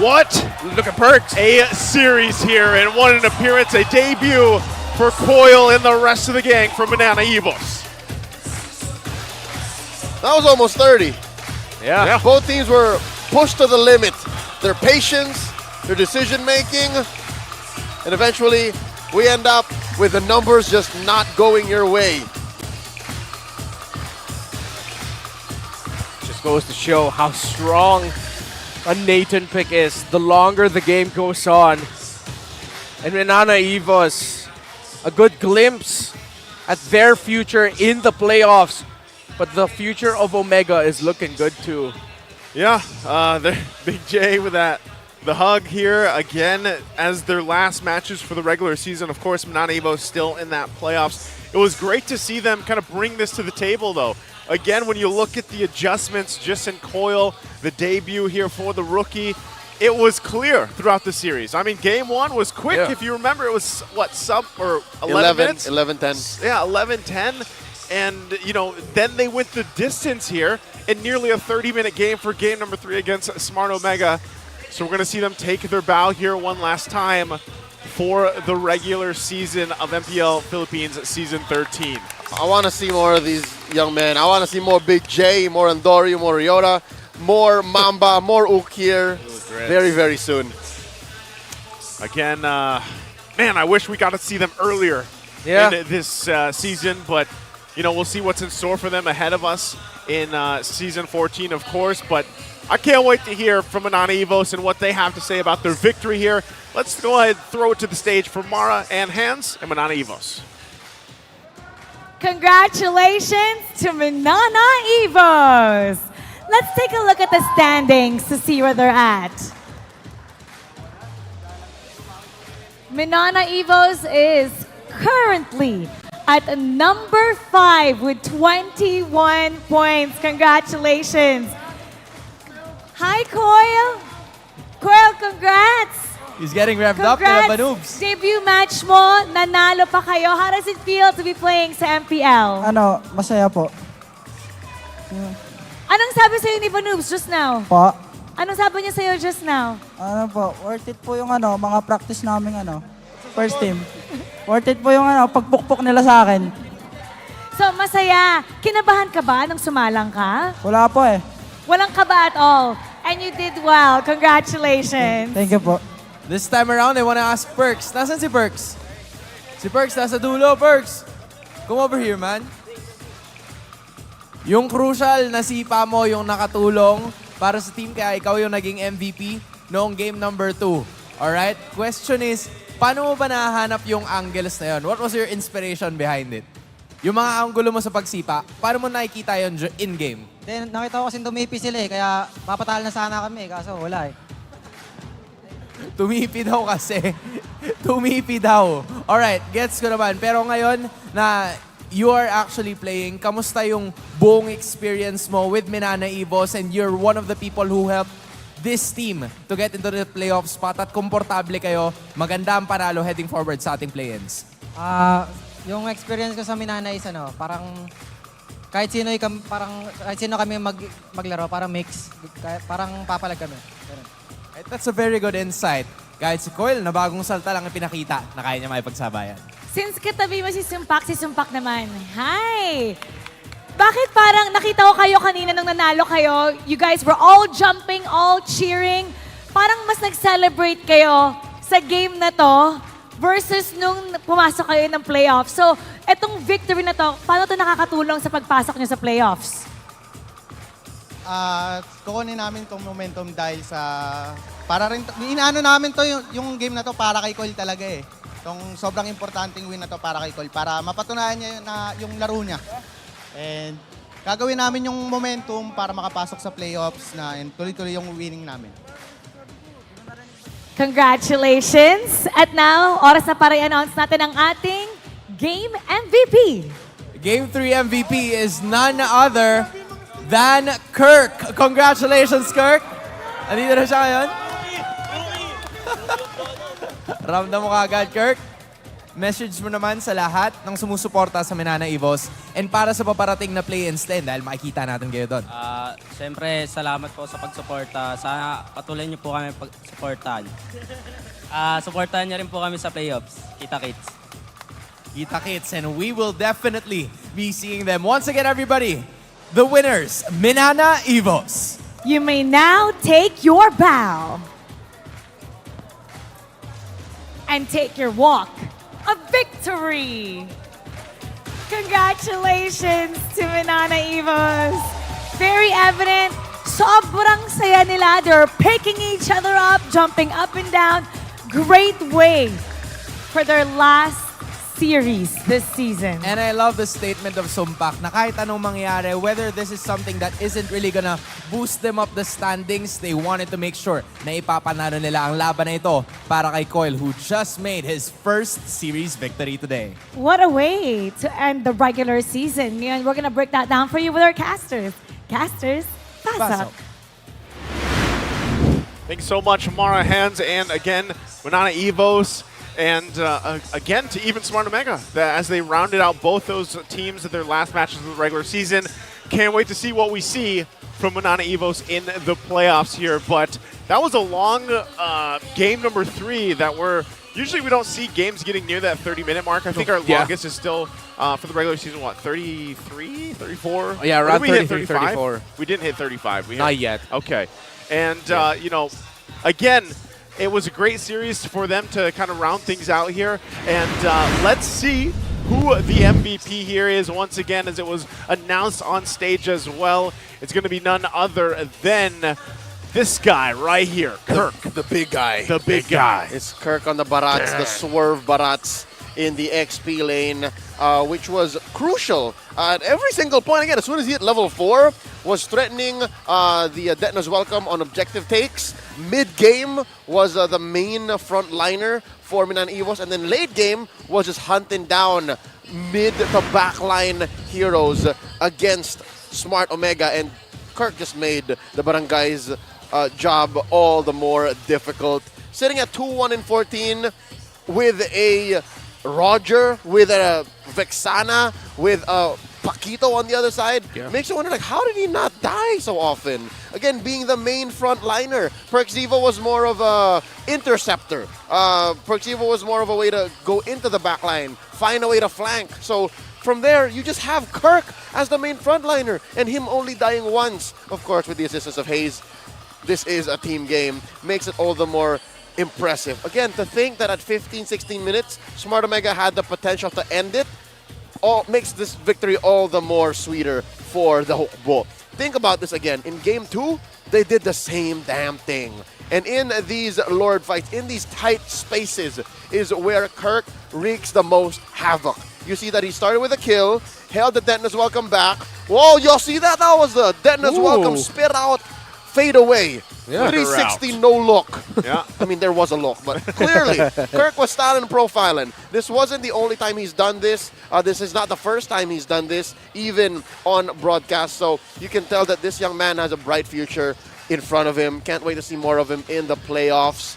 S3: What?
S2: Look at Perks.
S3: A series here, and what an appearance, a debut for Coil and the rest of the gang from Manana Evos.
S1: That was almost 30.
S3: Yeah.
S1: Both teams were pushed to the limit. Their patience, their decision making, and eventually we end up with the numbers just not going your way.
S2: Just goes to show how strong a Nathan pick is the longer the game goes on. And Manana Evos, a good glimpse at their future in the playoffs. But the future of Omega is looking good too.
S3: Yeah, Big J with that. The hug here again as their last matches for the regular season. Of course, Manana Evos still in that playoffs. It was great to see them kind of bring this to the table though. Again, when you look at the adjustments just in Coil, the debut here for the rookie, it was clear throughout the series. I mean, game 1 was quick.
S2: Yeah.
S3: If you remember, it was, what, sub or 11 minutes?
S1: 11-10.
S3: Yeah, 11-10. And, you know, then they went the distance here in nearly a 30-minute game for game number 3 against Smart Omega. So we're going to see them take their bow here one last time for the regular season of MPL Philippines Season 13.
S1: I want to see more of these young men. I want to see more Big J, more Andoryu, more Ryota, more Mamba, more Ukir. Very, very soon.
S3: Again, man, I wish we got to see them earlier in this season, but you know, we'll see what's in store for them ahead of us in Season 14, of course. But I can't wait to hear from Manana Evos and what they have to say about their victory here. Let's go ahead and throw it to the stage for Mara and Hans and Manana Evos.
S4: Congratulations to Manana Evos. Let's take a look at the standings to see where they're at. Manana Evos is currently at number 5 with 21 points. Congratulations. Hi, Coil. Coil, congrats.
S5: He's getting revved up to the Banoobs.
S4: Debut match mo, nanalo pa kayo. How does it feel to be playing sa MPL?
S6: Masaya po.
S4: Anong sabi sa'yo ni Banoobs just now?
S6: Po.
S4: Anong sabi niya sa'yo just now?
S6: Worth it po yung mga practice namin first team. Worth it po yung pagpukpok nila sa akin.
S4: So, masaya. Kinabahan ka ba nung sumalang ka?
S6: Wala po eh.
S4: Walang kaba at all. And you did well. Congratulations.
S6: Thank you po.
S5: This time around, I want to ask Perks. Nasaan si Perks? Si Perks, nasa dulo. Perks, come over here, man. Yung crucial na sipa mo, yung nakatulong para sa team, kaya ikaw yung naging MVP noong game number 2. Alright? Question is, paano mo ba nahanap yung angles na yun? What was your inspiration behind it? Yung mga anggulo mo sa pagsipa, paano mo nakikita yun in-game?
S6: Then, nakita ko kasi tumipi sila kaya papatalo na sana kami kaso wala
S5: Tumipi daw kasi. Tumipi daw. Alright, gets ko naman. Pero ngayon na you are actually playing. Kamusta yung buong experience mo with Minana Evos, and you're one of the people who helped this team to get into the playoff spot at komportable kayo, maganda ang panalo heading forward sa ating play-ins?
S7: Yung experience ko sa Minana is parang kahit sino kami maglaro, parang mix, parang papalag kami. Ganun.
S5: Right, that's a very good insight. Kahit si Coil, na bagong salta lang ang pinakita na kaya niya makipagsabayan.
S4: Since katabi mo si Sumpak naman. Hi! Bakit parang nakita ko kayo kanina nung nanalo kayo, you guys were all jumping, all cheering. Parang mas nag-celebrate kayo sa game na to versus nung pumasok kayo ng playoffs. So, etong victory na to, paano to nakakatulong sa pagpasok nyo sa playoffs?
S8: Kukunin namin tong momentum dahil sa... Para rin, inaano namin to yung game na to para kay Cole talaga eh. Itong sobrang importanteng win na to para kay Cole. Para mapatunayan niya yung laro niya. And gagawin namin yung momentum para makapasok sa playoffs na and tuloy-tuloy yung winning namin.
S4: Congratulations! At now, oras na para i-announce natin ang ating Game MVP.
S5: Game 3 MVP is none other than Kirk. Congratulations, Kirk! Andito na siya ngayon. Ramdam mo kagad, Kirk. Message mo naman sa lahat ng sumusuporta sa Minana Evos and para sa paparating na play-ins din dahil makikita natin kayo doon.
S9: Siyempre, salamat po sa pagsuporta. Sana patuloy niyo po kami pagsuportahan. Suportahan niyo rin po kami sa playoffs. Kita-kits.
S5: Kita-kits, and we will definitely be seeing them. Once again, everybody, the winners, Minana Evos.
S4: You may now take your bow and take your walk of victory. Congratulations to Minana Evos. Very evident, sobrang saya nila. They're picking each other up, jumping up and down. Great way for their last series this season.
S5: And I love the statement of Sumpak na kahit anong mangyari, whether this is something that isn't really gonna boost them up the standings, they wanted to make sure na ipapanalo nila ang laban na ito para kay Coil, who just made his first series victory today.
S4: What a way to end the regular season. And we're gonna break that down for you with our casters. Casters, pasok.
S3: Thanks so much, Mara Hands, and again, Minana Evos. And again, to even Smart Omega, as they rounded out both those teams at their last matches of the regular season. Can't wait to see what we see from Minana Evos in the playoffs here. But that was a long game number 3 that usually we don't see games getting near that 30-minute mark. I think our longest is still, for the regular season, what, 33, 34?
S2: Oh, yeah, around
S3: 33,
S2: 34.
S3: We didn't hit 35.
S2: Not yet.
S3: Okay. And, you know, again, it was a great series for them to kind of round things out here. And let's see who the MVP here is once again, as it was announced on stage as well. It's going to be none other than this guy right here, Kirk.
S1: The big guy.
S3: The big guy.
S1: It's Kirk on the Barats, the swerve Barats in the XP lane, which was crucial at every single point. Again, as soon as he hit level 4, was threatening the Detna's welcome on objective takes. Mid-game was the main frontliner for Minana Evos, and then late game was just hunting down mid to backline heroes against Smart Omega, and Kirk just made the Barangay's job all the more difficult. Sitting at 2-1 in 14 with a Roger, with a Vexana, with a Paquito on the other side, makes you wonder, like, how did he not die so often? Again, being the main frontliner, Perkzivo was more of a interceptor. Perkzivo was more of a way to go into the backline, find a way to flank. So from there, you just have Kirk as the main frontliner, and him only dying once, of course, with the assistance of Hayes. This is a team game, makes it all the more impressive. Again, to think that at 15, 16 minutes, Smart Omega had the potential to end it, makes this victory all the more sweeter for the Hokbo. Think about this again. In Game 2, they did the same damn thing. And in these Lord fights, in these tight spaces, is where Kirk wreaks the most havoc. You see that he started with a kill, held the Detna's welcome back. Whoa, y'all see that? That was the Detna's welcome spit out, fade away. 360 no look.
S3: Yeah.
S1: I mean, there was a look, but clearly, Kirk was styling and profiling. This wasn't the only time he's done this. This is not the first time he's done this, even on broadcast. So you can tell that this young man has a bright future in front of him. Can't wait to see more of him in the playoffs,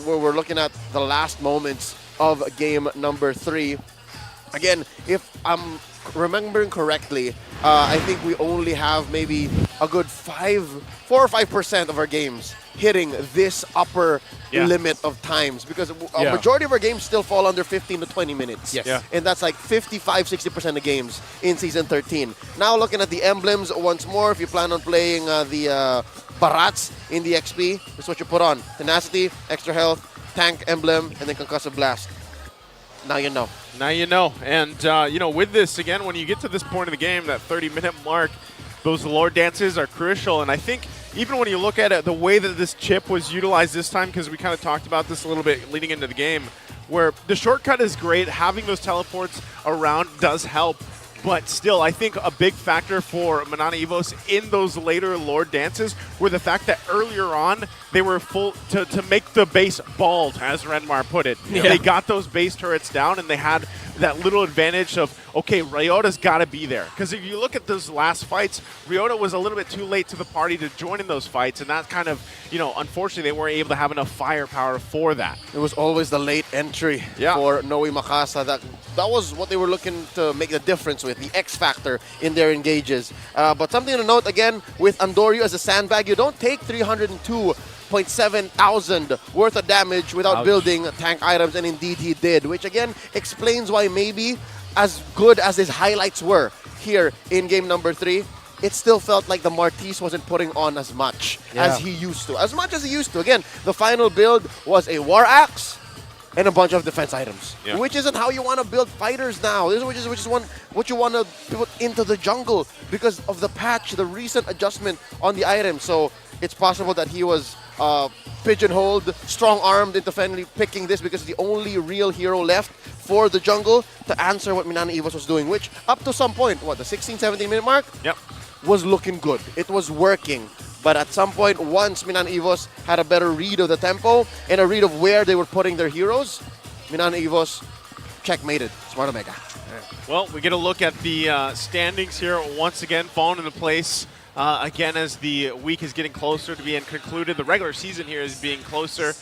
S1: where we're looking at the last moments of game number 3. Again, if I'm remembering correctly, I think we only have maybe a good 4 or 5% of our games hitting this upper limit of times, because a majority of our games still fall under 15 to 20 minutes.
S2: Yes.
S3: Yeah.
S1: And that's like 55-60% of games in Season 13. Now looking at the emblems once more, if you plan on playing the Barats in the XP, this is what you put on. Tenacity, Extra Health, Tank Emblem, and then Concussive Blast. Now you know.
S3: Now you know. And, with this, again, when you get to this point of the game, that 30-minute mark, those lore dances are crucial. And I think even when you look at it, the way that this chip was utilized this time, because we kind of talked about this a little bit leading into the game, where the shortcut is great. Having those teleports around does help. But still, I think a big factor for Manana Evos in those later Lord dances were the fact that earlier on, they were full to make the base bald, as Renmar put it.
S2: Yeah.
S3: They got those base turrets down, and they had that little advantage of, okay, Ryota's got to be there. Because if you look at those last fights, Ryota was a little bit too late to the party to join in those fights, and that kind of, unfortunately, they weren't able to have enough firepower for that.
S1: It was always the late entry
S3: Yeah.
S1: for Noe Makasa. That was what they were looking to make the difference with, the X factor in their engages. But something to note again, with Andoryu as a sandbag, you don't take 302.7 thousand worth of damage without building tank items, and indeed he did, which again explains why maybe as good as his highlights were here in game number 3, it still felt like the Martis wasn't putting on as much as he used to. As much as he used to. Again, the final build was a War Axe and a bunch of defense items, which isn't how you want to build fighters now. This is what you want to put into the jungle because of the patch, the recent adjustment on the item. So it's possible that he was pigeonholed, strong-armed into finally picking this because it's the only real hero left for the jungle to answer what Manana Evos was doing, which up to some point, the 16, 17-minute mark?
S3: Yep.
S1: Was looking good. It was working. But at some point, once Manana Evos had a better read of the tempo and a read of where they were putting their heroes, Manana Evos checkmated Smart Omega.
S3: Well, we get a look at the standings here once again, falling into place. Again, as the week is getting closer to being concluded, the regular season here is being closer.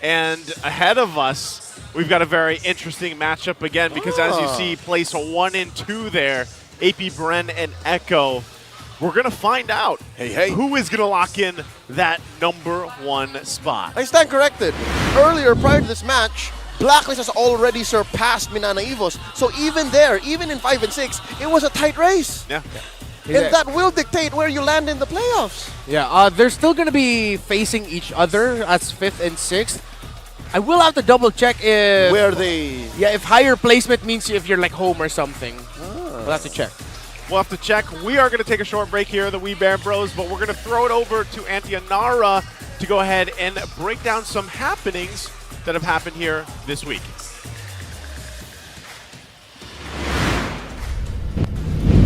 S3: And ahead of us, we've got a very interesting matchup again because as you see, place 1 and 2 there, AP Bren and Echo. We're going to find out who is going to lock in that number 1 spot.
S1: I stand corrected. Earlier, prior to this match, Blacklist has already surpassed Manana Evos. So even there, even in 5 and 6, it was a tight race.
S3: Yeah.
S1: And that will dictate where you land in the playoffs.
S2: Yeah, they're still going to be facing each other as 5th and 6th. I will have to double check if...
S1: Where they...
S2: Yeah, if higher placement means if you're like home or something. We'll have to check.
S3: We'll have to check. We are going to take a short break here, the Wee Bear Bros, but we're going to throw it over to Antianara to go ahead and break down some happenings that have happened here this week.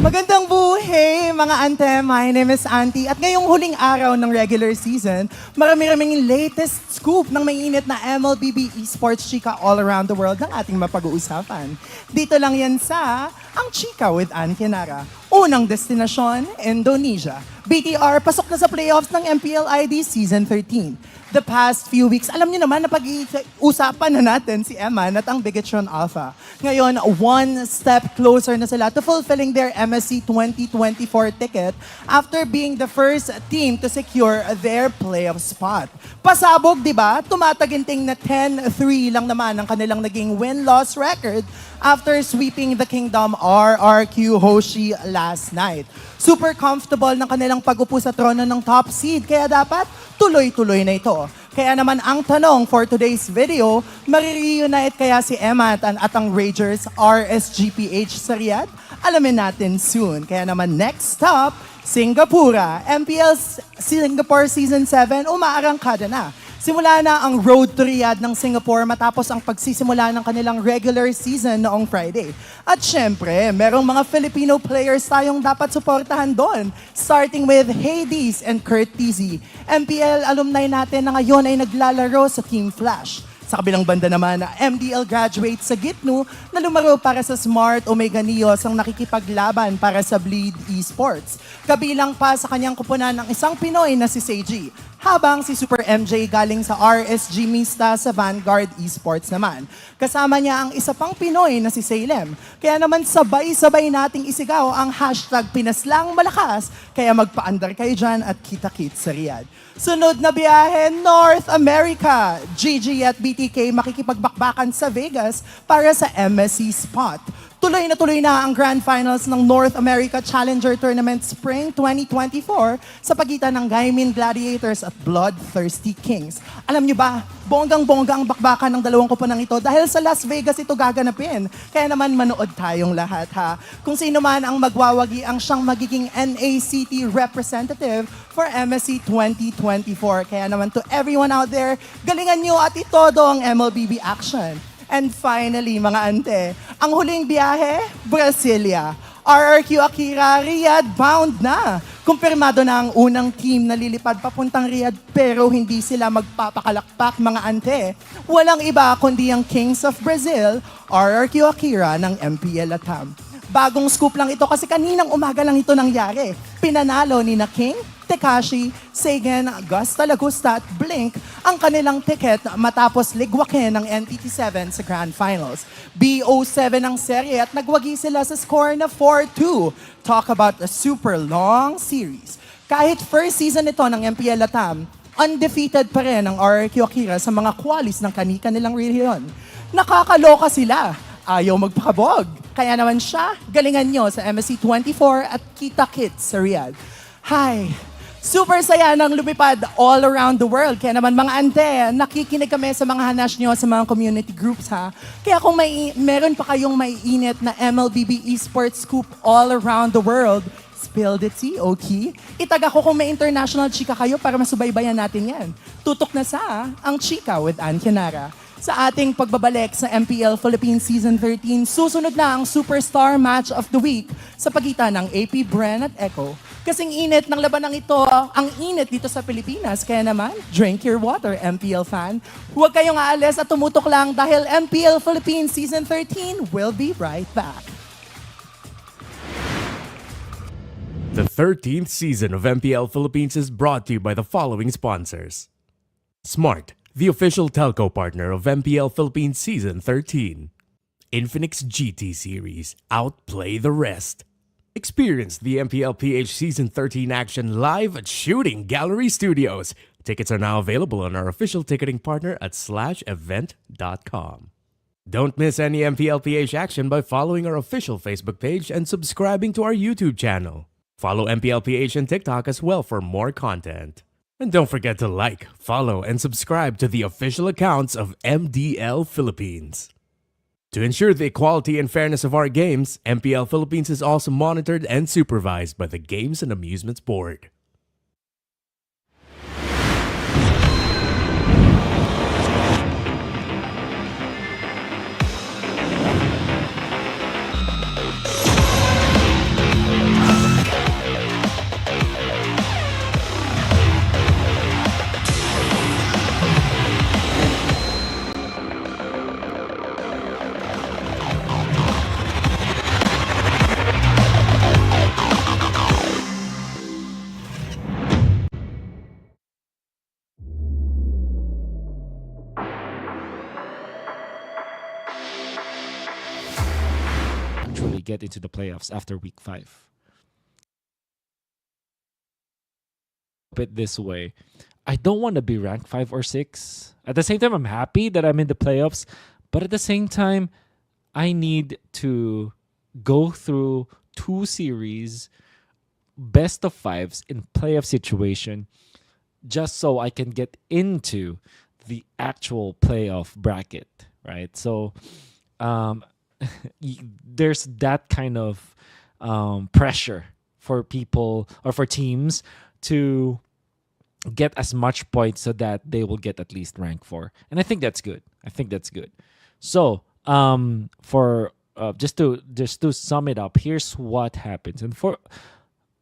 S10: Magandang buhay mga ante, my name is Auntie at ngayong huling araw ng regular season, marami-raming latest scoop ng mainit na MLBB esports chika all around the world ng ating mapag-uusapan. Dito lang yan sa Ang Chika with Antianara. Unang destinasyon, Indonesia. BTR, pasok na sa playoffs ng MPL ID Season 13. The past few weeks, alam niyo naman na pag-uusapan na natin si Eman at ang Bigatron Alpha. Ngayon, one step closer na sila to fulfilling their MSC 2024 ticket after being the first team to secure their playoff spot. Pasabog, di ba? Tumataginting na 10-3 lang naman ang kanilang naging win-loss record after sweeping the Kingdom RRQ Hoshi last night. Super comfortable ng kanilang pag-upo sa trono ng top seed, kaya dapat tuloy-tuloy na ito. Kaya naman ang tanong for today's video, marireunite kaya si Emat at ang Ragers RSGPH sa Riyadh? Alamin natin soon. Kaya naman next stop, Singapore. MPL Singapore Season 7 umaarangkada na. Simula na ang road to Riyadh ng Singapore matapos ang pagsisimula ng kanilang regular season noong Friday. At syempre, merong mga Filipino players tayong dapat suportahan doon. Starting with Hades and Kurt Tizzy, MPL alumni natin na ngayon ay naglalaro sa Team Flash. Sa kabilang banda naman, MDL graduate sa Gitno na lumaro para sa Smart Omega Neos ang nakikipaglaban para sa Bleed Esports. Kabilang pa sa kanyang kupunan ng isang Pinoy na si Seiji. Habang si Super MJ galing sa RSG Mista sa Vanguard Esports naman. Kasama niya ang isa pang Pinoy na si Salem. Kaya naman sabay-sabay nating isigaw ang hashtag Pinaslang Malakas. Kaya magpaandar kayo dyan at kita-kits sa Riyadh. Sunod na biyahe, North America. GG at BTK makikipagbakbakan sa Vegas para sa MSC Spot. Tuloy na ang Grand Finals ng North America Challenger Tournament Spring 2024 sa pagitan ng Gaimin Gladiators at Bloodthirsty Kings. Alam nyo ba, bonggang-bongga ang bakbakan ng dalawang koponan ito dahil sa Las Vegas ito gaganapin. Kaya naman manood tayong lahat ha. Kung sino man ang magwawagi ang siyang magiging NACT representative for MSC 2024. Kaya naman to everyone out there, galingan nyo at itodo ang MLBB action. And finally, mga ante, ang huling biyahe, Brasilia. RRQ Akira, Riyadh bound na. Kumpirmado na ang unang team na lilipad papuntang Riyadh pero hindi sila magpapakalakpak, mga ante. Walang iba kundi ang Kings of Brazil, RRQ Akira ng MPL Latam. Bagong scoop lang ito kasi kaninang umaga lang ito nangyari. Pinanalo ni na King, Tekashi, Sagan, Gusta Lagusta at Blink ang kanilang ticket matapos ligwakin ng NTT7 sa Grand Finals. BO7 ang serye at nagwagi sila sa score na 4-2. Talk about a super long series. Kahit first season ito ng MPL Latam, undefeated pa rin ang RRQ Akira sa mga qualis ng kani-kanilang region. Nakakaloka sila. Ayaw magpakabog. Kaya naman siya, galingan nyo sa MSC 24 at Kita Kits sa Riyadh. Hi! Super saya ng lumipad all around the world. Kaya naman mga ante, nakikinig kami sa mga hanas nyo sa mga community groups ha. Kaya kung meron pa kayong maiinit na MLBB esports scoop all around the world, spill the tea, okay? Itag ako kung may international chika kayo para masubaybayan natin yan. Tutok na sa ang chika with Ann Canara. Sa ating pagbabalik sa MPL Philippines Season 13, susunod na ang Superstar Match of the Week sa pagitan ng AP Bren at Echo. Kasing init ng labanang ito, ang init dito sa Pilipinas. Kaya naman, drink your water, MPL fan. Huwag kayong aalis at tumutok lang dahil MPL Philippines Season 13 will be right back.
S11: The 13th season of MPL Philippines is brought to you by the following sponsors. Smart, the official telco partner of MPL Philippines Season 13. Infinix GT Series, outplay the rest. Experience the MPL PH Season 13 action live at Shooting Gallery Studios. Tickets are now available on our official ticketing partner at /event.com. Don't miss any MPL PH action by following our official Facebook page and subscribing to our YouTube channel. Follow MPL PH on TikTok as well for more content. And don't forget to like, follow, and subscribe to the official accounts of MDL Philippines. To ensure the equality and fairness of our games, MPL Philippines is also monitored and supervised by the Games and Amusements Board.
S12: Actually get into the playoffs after week 5. Put it this way, I don't want to be ranked 5 or 6. At the same time, I'm happy that I'm in the playoffs, but at the same time, I need to go through 2 series, best of 5s in playoff situation, just so I can get into the actual playoff bracket, right? So, there's that kind of pressure for people or for teams to get as much points so that they will get at least rank 4. And I think that's good. So, for just to sum it up, here's what happens. And for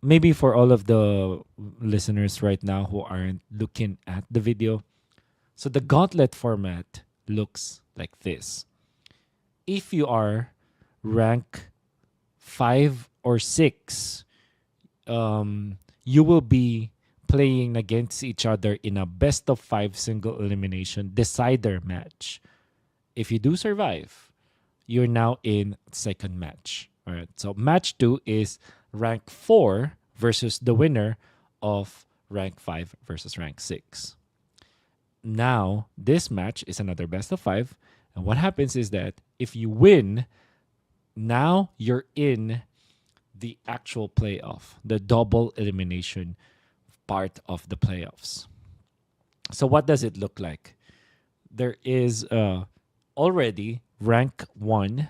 S12: maybe for all of the listeners right now who aren't looking at the video, so the gauntlet format looks like this. If you are rank 5 or 6, you will be playing against each other in a best of 5 single elimination decider match. If you do survive, you're now in second match. All right. So match 2 is rank 4 versus the winner of rank 5 versus rank 6. Now, this match is another best of 5. And what happens is that if you win, now you're in the actual playoff, the double elimination part of the playoffs. So what does it look like? There is already rank 1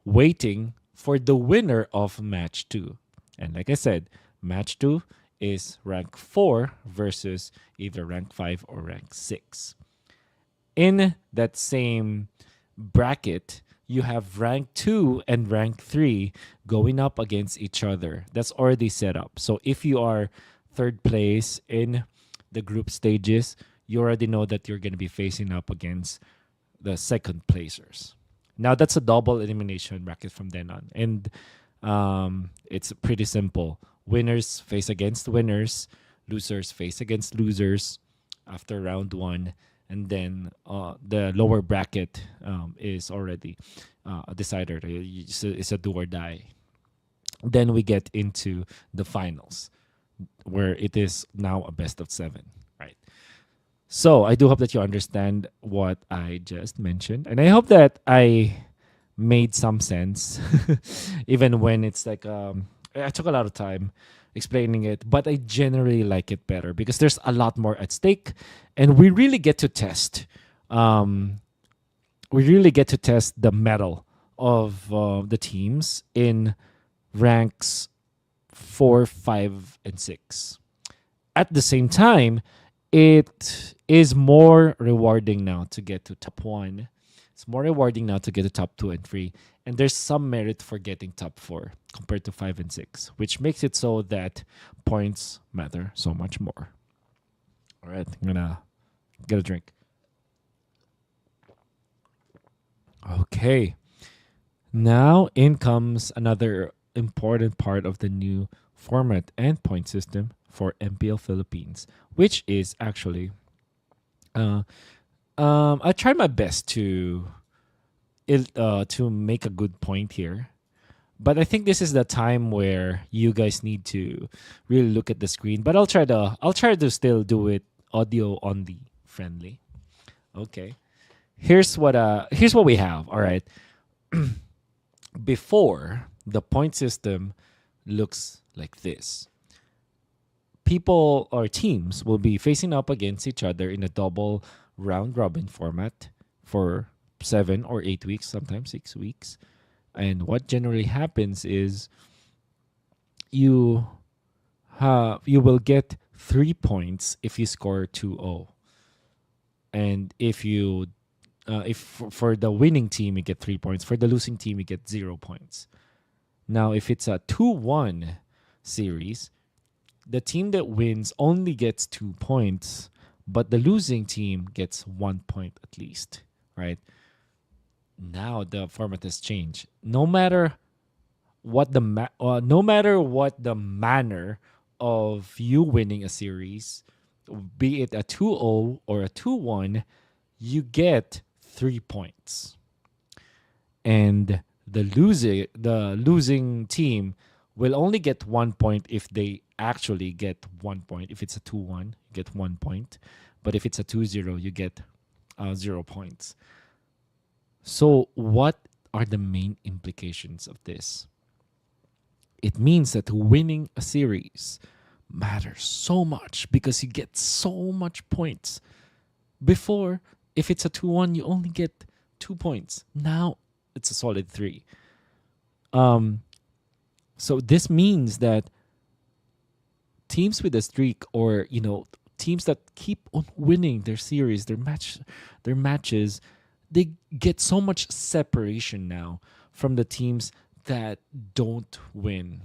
S12: waiting for the winner of match 2. And like I said, match 2 is rank 4 versus either rank 5 or rank 6. In that same bracket, you have rank 2 and rank 3 going up against each other. That's already set up. So if you are third place in the group stages, you already know that you're going to be facing up against the second placers. Now that's a double elimination bracket from then on. And it's pretty simple. Winners face against winners, losers face against losers after round 1. And then the lower bracket is already a decider. It's a do or die. Then we get into the finals, where it is now a best of 7. Right. So I do hope that you understand what I just mentioned. And I hope that I made some sense, even when it's like, I took a lot of time explaining it, but I generally like it better because there's a lot more at stake, and we really get to test. The mettle of the teams in ranks 4, 5, and 6. At the same time, it is more rewarding now to get to top 1. It's more rewarding now to get to top 2 and 3. And there's some merit for getting top 4 compared to 5 and 6, which makes it so that points matter so much more. All right, I'm going to get a drink. Okay. Now in comes another important part of the new format and point system for MPL Philippines, which is actually I try my best to make a good point here, but I think this is the time where you guys need to really look at the screen. But I'll try to still do it audio only friendly. Okay, here's what we have. All right, before the point system looks like this. People or teams will be facing up against each other in a double round robin format for 7 or 8 weeks, sometimes 6 weeks. And what generally happens is you will get 3 points if you score 2-0. And if for the winning team you get 3 points, for the losing team you get 0 points. Now if it's a 2-1 series, the team that wins only gets 2 points, but the losing team gets 1 point at least, right? Now the format has changed. No matter what the manner of you winning a series, be it a 2-0 or a 2-1, you get 3 points. And the losing team will only get 1 point if they actually get 1 point. If it's a 2-1, you get 1 point. But if it's a 2-0, you get 0 points. So what are the main implications of this? It means that winning a series matters so much because you get so much points. Before, if it's a 2-1, you only get 2 points. Now, it's a solid 3. So this means that teams with a streak or, teams that keep on winning their series, their matches, they get so much separation now from the teams that don't win.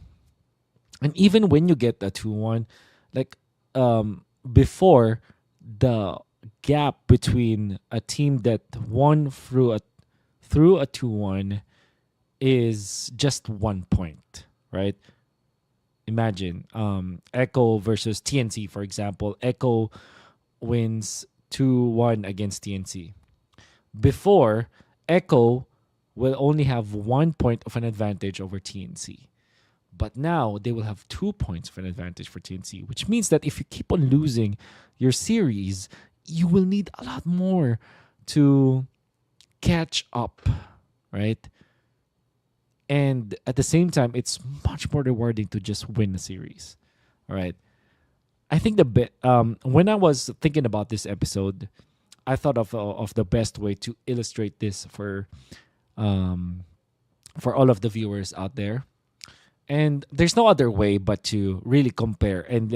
S12: And even when you get a 2-1, like before, the gap between a team that won through a 2-1 is just 1 point, right? Imagine Echo versus TNC, for example. Echo wins 2-1 against TNC. Before, Echo will only have 1 point of an advantage over TNC. But now they will have 2 points of an advantage for TNC, which means that if you keep on losing your series, you will need a lot more to catch up, right? And at the same time, it's much more rewarding to just win a series, all right? I think when I was thinking about this episode, I thought of the best way to illustrate this for all of the viewers out there. And there's no other way but to really compare and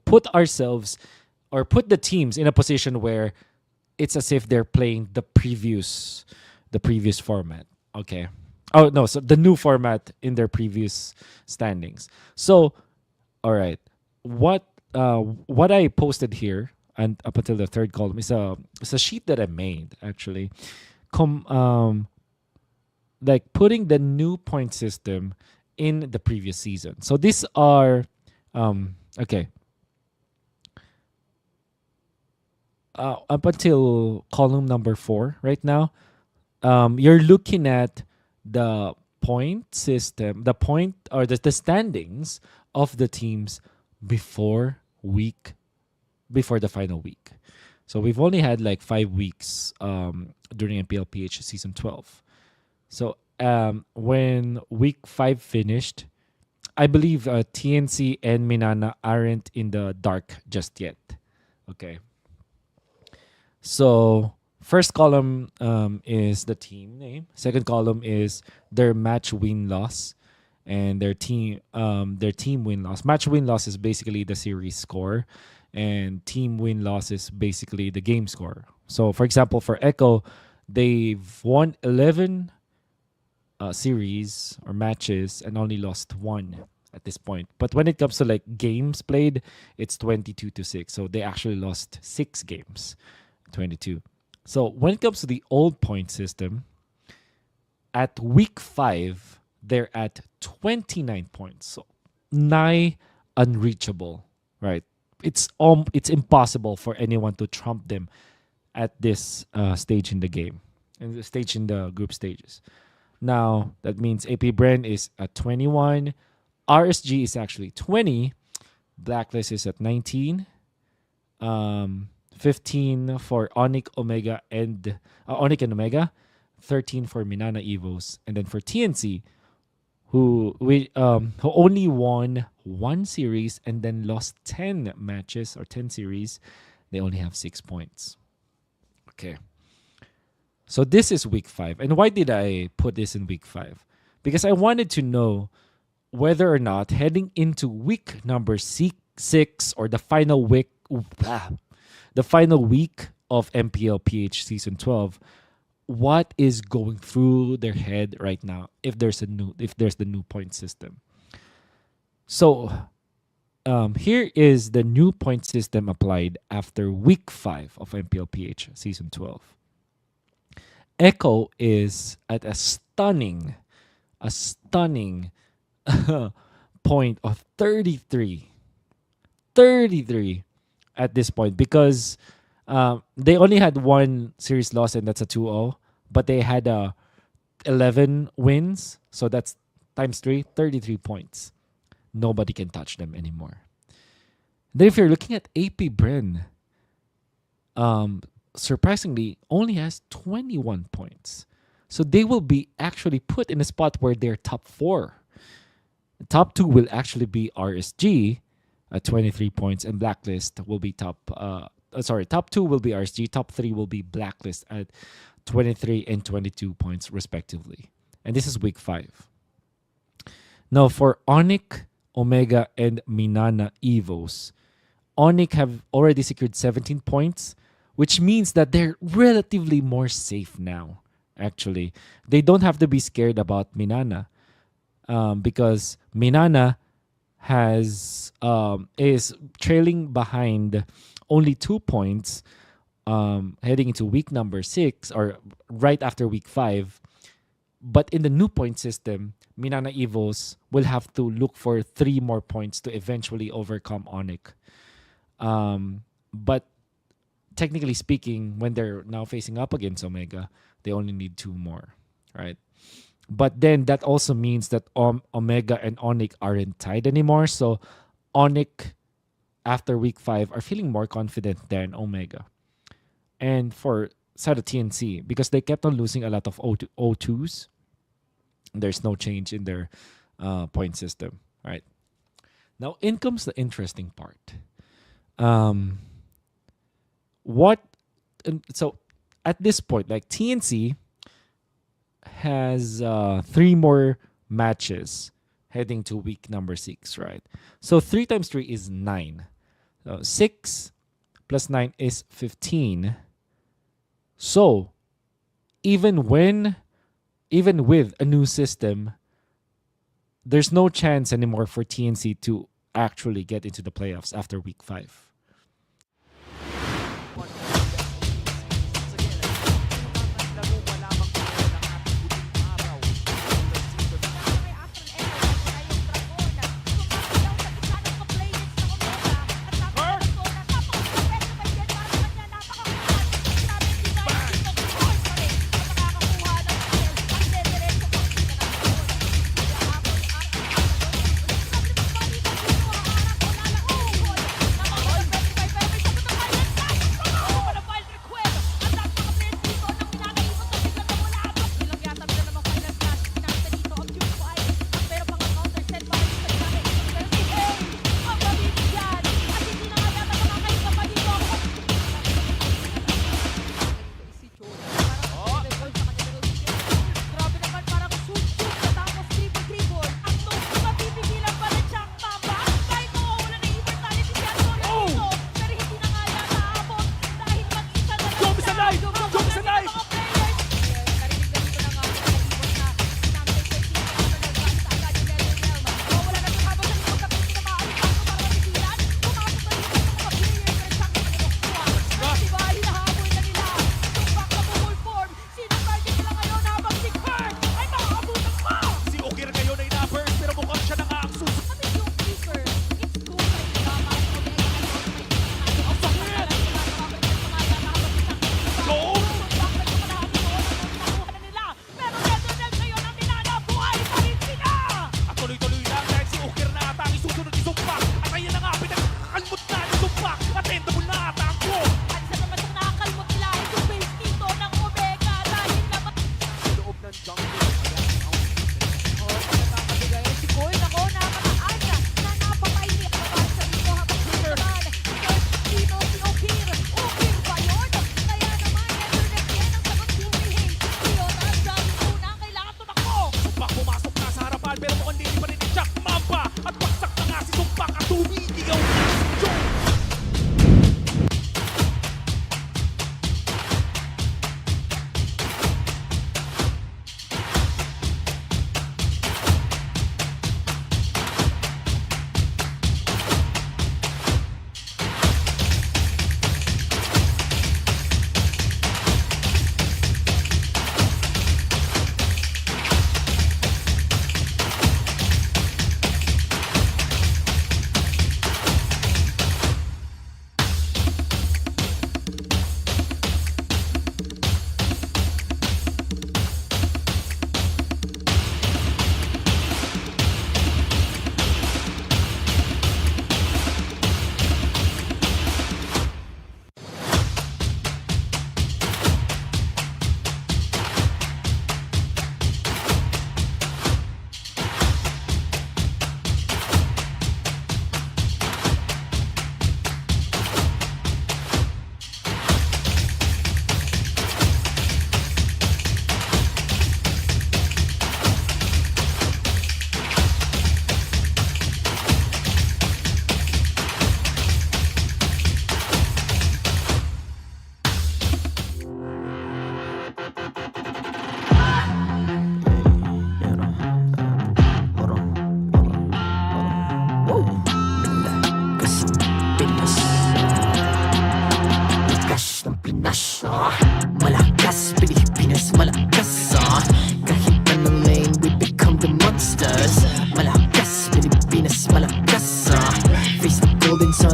S12: put ourselves or put the teams in a position where it's as if they're playing the previous format. Okay. Oh no, so the new format in their previous standings. So, all right, what I posted here and up until the third column is a sheet that I made actually, like putting the new point system in the previous season. So these are okay. Up until column number 4 right now, you're looking at the point system, the point or the standings of the teams before the final week. So we've only had like 5 weeks during MPL PH season 12. So when week 5 finished, I believe TNC and Minana aren't in the dark just yet. Okay. So first column is the team name. Second column is their match win-loss and their team win-loss. Match win-loss is basically the series score, and team win-loss is basically the game score. So for example, for Echo, they've won 11 series or matches and only lost 1 at this point. But when it comes to like games played, it's 22-6. So they actually lost 6 games, 22. So when it comes to the old point system, at week 5, they're at 29 points. So nigh unreachable, right? It's impossible for anyone to trump them at this stage in the game, and the stage in the group stages. Now, that means AP Bren is at 21. RSG is actually 20. Blacklist is at 19. 15 for Onyx Omega and Onyx and Omega. 13 for Minana Evos. And then for TNC, who only won 1 series and then lost 10 matches or 10 series, they only have 6 points. Okay. So this is week 5. And why did I put this in week 5? Because I wanted to know whether or not heading into week number 6 or the final week of MPL PH season 12, what is going through their head right now if there's the new point system. So here is the new point system applied after week 5 of MPL PH season 12. Echo is at a stunning point of 33 at this point, because they only had 1 series loss, and that's a 2-0, but they had 11 wins, so that's times 3, 33 points. Nobody can touch them anymore. Then if you're looking at AP Bren, surprisingly only has 21 points. So they will be actually put in a spot where they're top 4. The top 2 will actually be RSG at 23 points, and Blacklist will be top 2 will be RSG, top 3 will be Blacklist at 23 and 22 points respectively. And this is week 5. Now for Onyx, Omega, and Minana Evos, Onyx have already secured 17 points, which means that they're relatively more safe now. Actually, they don't have to be scared about Minana, because Minana is trailing behind only 2 points, heading into week number 6 or right after week 5. But in the new point system, Minana Evos will have to look for 3 more points to eventually overcome Onyx. But technically speaking, when they're now facing up against Omega, they only need 2 more, right? But then that also means that Omega and Onyx aren't tied anymore. So Onyx, after week 5, are feeling more confident than Omega. And for side of TNC, because they kept on losing a lot of O2s, there's no change in their point system, right? Now, in comes the interesting part. So at this point, like TNC has 3 more matches heading to week number 6, right? So 3 times 3 is 9. So 6 plus 9 is 15. So even with a new system, there's no chance anymore for TNC to actually get into the playoffs after week 5.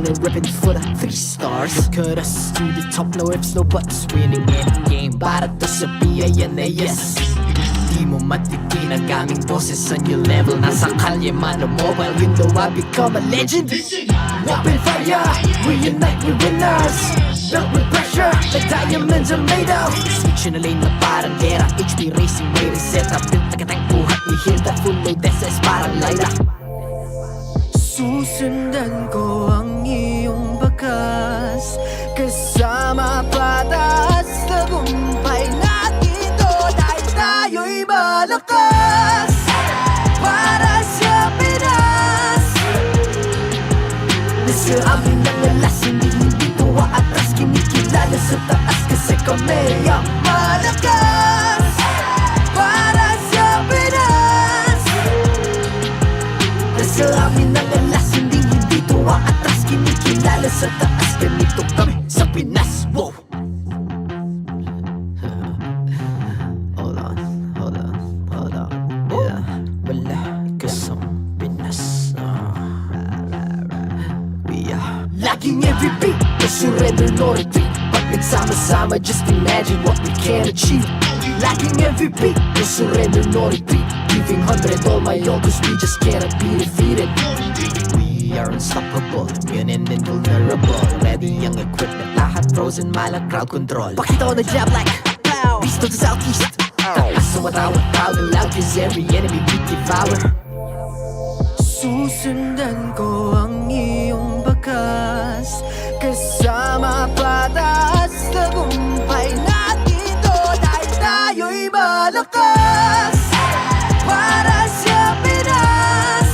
S13: we're ripping for the 3 stars. Look at us to the top, no ifs, no buts. Winning any game, para to sa PAN na yes. Di mo matitin ang aming boses sa new level. Nasa kalye man o mobile, you know I become a legend. Open fire, we unite, we winners. Built with pressure, like diamonds are made of. Switch in a lane na parang gera. HP racing, way reset up. Built like a tank, buhat, we hear that full load. SS parang Lyra. Susundan ko ang iyong bakas, kasama patas. Tagumpay natin to dahil tayo'y malakas. Para sa Pinas, nasa amin ang alas. Hindi tuwa atras, kinikilala sa taas. Kasi kami ang malakas. Para sa Pinas, nasa amin ang alas. Hindi tuwa atras, kinikilala sa taas. Ganito kami sa Pinas. Wow! Laging every beat, no surrender nor retreat. Pag nagsama-sama, just imagine what we can achieve. Laging every beat, no surrender nor retreat. Giving 100 all my all, cause we just cannot be defeated. We are unstoppable, immune and invulnerable. Ready ang equipment, lahat frozen, malang crowd control. Pakita ko na jab like pow, beast of the southeast. Kaso matawag proud and loud, cause every enemy we devour. Susundan ko ang iyong bakas, kasama patas. Tagumpay natin to dahil tayo'y malakas. Para sa Pinas,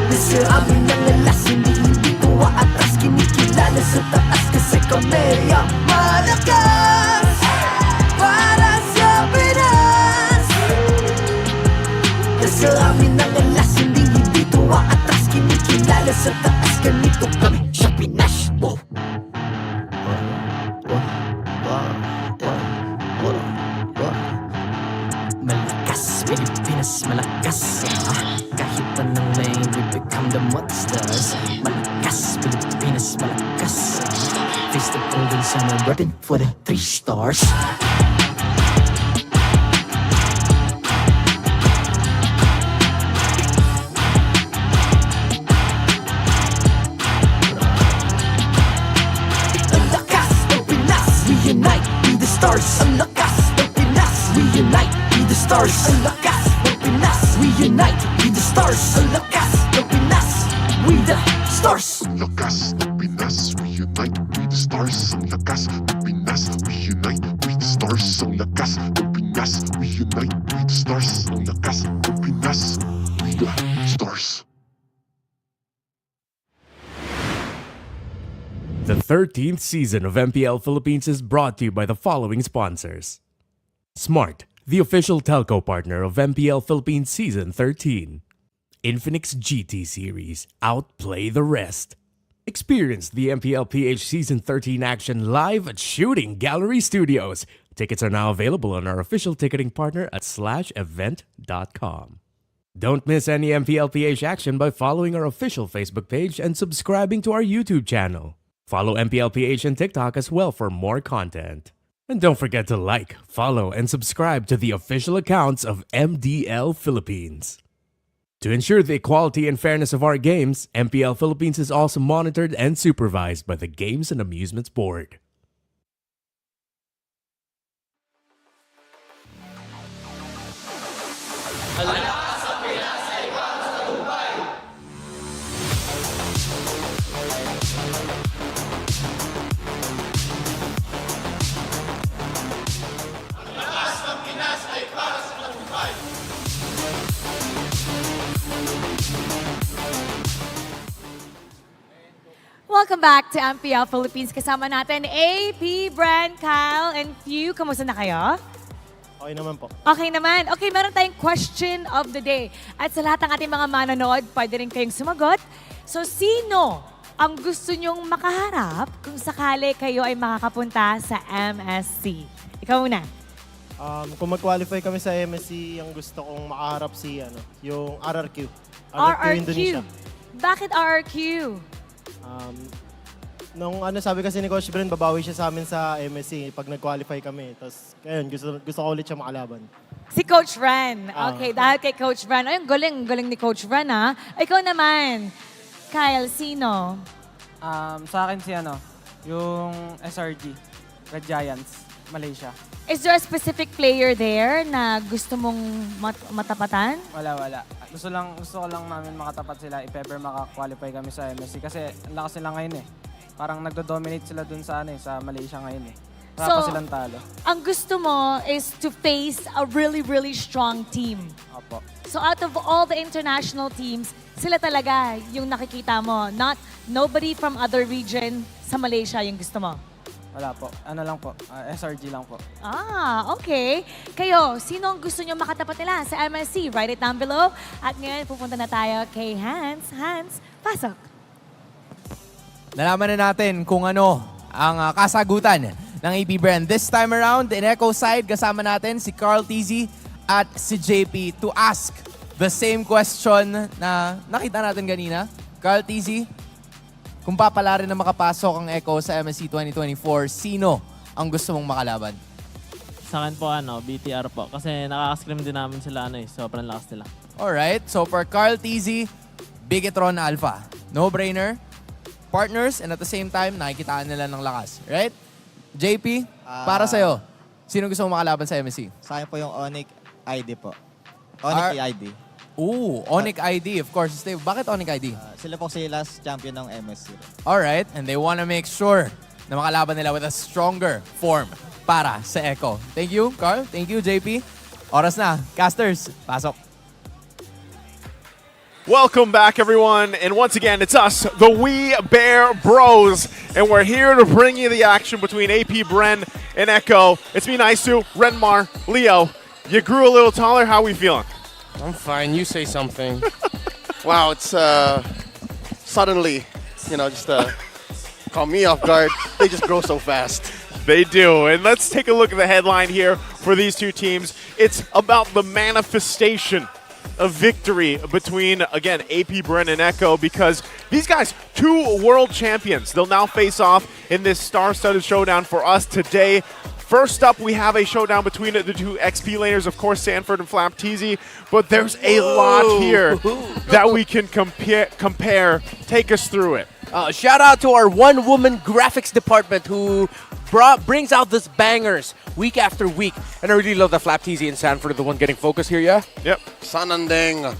S13: nasa amin ang alas. Hindi tuwa atras, kinikilala sa taas. Kasi kami ang malakas. Para sa Pinas, nasa amin ang alas. Hindi tuwa atras, kinikilala sa taas. Ganito kami sa Pinas. Wow! Malakas, Pilipinas, malakas. Kahit anong lane, we become the monsters. Malakas, Pilipinas, malakas. Face the golden sun, I'm repping for the 3 stars. Unite, be the stars. Ang lakas ng Pinas, we unite, be the stars. Ang lakas ng Pinas, we unite, be the stars. Ang lakas ng Pinas, we the stars.
S14: Ang lakas ng Pinas, we unite, we the stars. Ang lakas ng Pinas, we unite, we the stars. Ang lakas ng Pinas, we unite, we the stars. Ang lakas ng Pinas, we the stars.
S11: The 13th season of MPL Philippines is brought to you by the following sponsors. Smart, the official telco partner of MPL Philippines Season 13. Infinix GT Series, outplay the rest. Experience the MPL PH Season 13 action live at Shooting Gallery Studios. Tickets are now available on our official ticketing partner at /event.com. Don't miss any MPL PH action by following our official Facebook page and subscribing to our YouTube channel. Follow MPL PH on TikTok as well for more content. And don't forget to like, follow, and subscribe to the official accounts of MDL Philippines. To ensure the equality and fairness of our games, MPL Philippines is also monitored and supervised by the Games and Amusements Board.
S4: Welcome back to MPL Philippines. Kasama natin AP, Bran, Kyle, and Few. Kamusta na kayo?
S15: Okay naman po.
S4: Okay naman. Okay, meron tayong question of the day. At sa lahat ng ating mga manonood, pwede rin kayong sumagot. So, sino ang gusto nyong makaharap kung sakali kayo ay makakapunta sa MSC? Ikaw muna.
S15: Kung mag-qualify kami sa MSC, ang gusto kong makaharap si yung RRQ.
S4: RRQ.
S15: Indonesia.
S4: Bakit RRQ?
S15: Nung sabi kasi ni Coach Bren, babawi siya sa amin sa MSC pag nag-qualify kami. Tapos, ayun, gusto ko ulit siya makalaban.
S4: Si Coach Ran. Okay, dahil kay Coach Ran. Ay, ang galing ni Coach Ran, ha? Ikaw naman, Kyle, sino?
S16: Sa akin yung SRG, Red Giants, Malaysia.
S4: Is there a specific player there na gusto mong matapatan?
S16: Wala. Gusto ko lang namin makatapat sila if ever maka-qualify kami sa MSC kasi ang lakas nila ngayon eh. Parang nagdo-dominate sila dun sa sa Malaysia ngayon eh. Wala pa silang talo.
S4: Ang gusto mo is to face a really, really strong team.
S16: Opo.
S4: So out of all the international teams, sila talaga yung nakikita mo. Nobody from other region sa Malaysia yung gusto mo.
S16: Wala po. Lang po. SRG lang po.
S4: Okay. Kayo, sino ang gusto nyo makatapat nila sa MSC? Write it down below. At ngayon, pupunta na tayo kay Hans. Hans, pasok.
S5: Nalaman na natin kung ano ang kasagutan ng AP Brand. This time around, in Echo side, kasama natin si Carl TZ at si JP to ask the same question na nakita natin kanina. Carl TZ, kung papala rin na makapasok ang Echo sa MSC 2024, sino ang gusto mong makalaban?
S17: Sa akin po, BTR po. Kasi nakaka-scrim din namin sila, sobrang lakas nila.
S5: Alright, so for Carl TZ, Bigetron Alpha. No-brainer. Partners, and at the same time, nakikitaan nila ng lakas. Right? JP, para sa'yo, sino gusto mong makalaban sa MSC?
S18: Sa akin po yung Onyx ID po. Onyx ID.
S5: Onyx ID, of course. Bakit Onyx ID?
S18: Sila po si last champion ng MSC.
S5: Alright, and they wanna make sure na makalaban nila with a stronger form para sa Echo. Thank you, Carl. Thank you, JP. Oras na. Casters, pasok.
S3: Welcome back, everyone. And once again, it's us, the We Bear Bros. And we're here to bring you the action between AP Bren and Echo. It's me, Naisu, Renmar, Leo. You grew a little taller. How we feeling?
S1: I'm fine. You say something. Wow, it's suddenly, just caught me off guard. They just grow so fast.
S3: They do. And let's take a look at the headline here for these two teams. It's about the manifestation of victory between, again, AP Bren and Echo, because these guys, two world champions. They'll now face off in this star-studded showdown for us today. First up, we have a showdown between the two XP laners, of course, Sanford and Flap TZ, but there's a lot here that we can compare. Take us through it.
S19: Shout out to our one-woman graphics department who brings out these bangers week after week. And I really love that Flap TZ and Sanford are the one getting focused here, yeah?
S3: Yep.
S1: Sanandeng.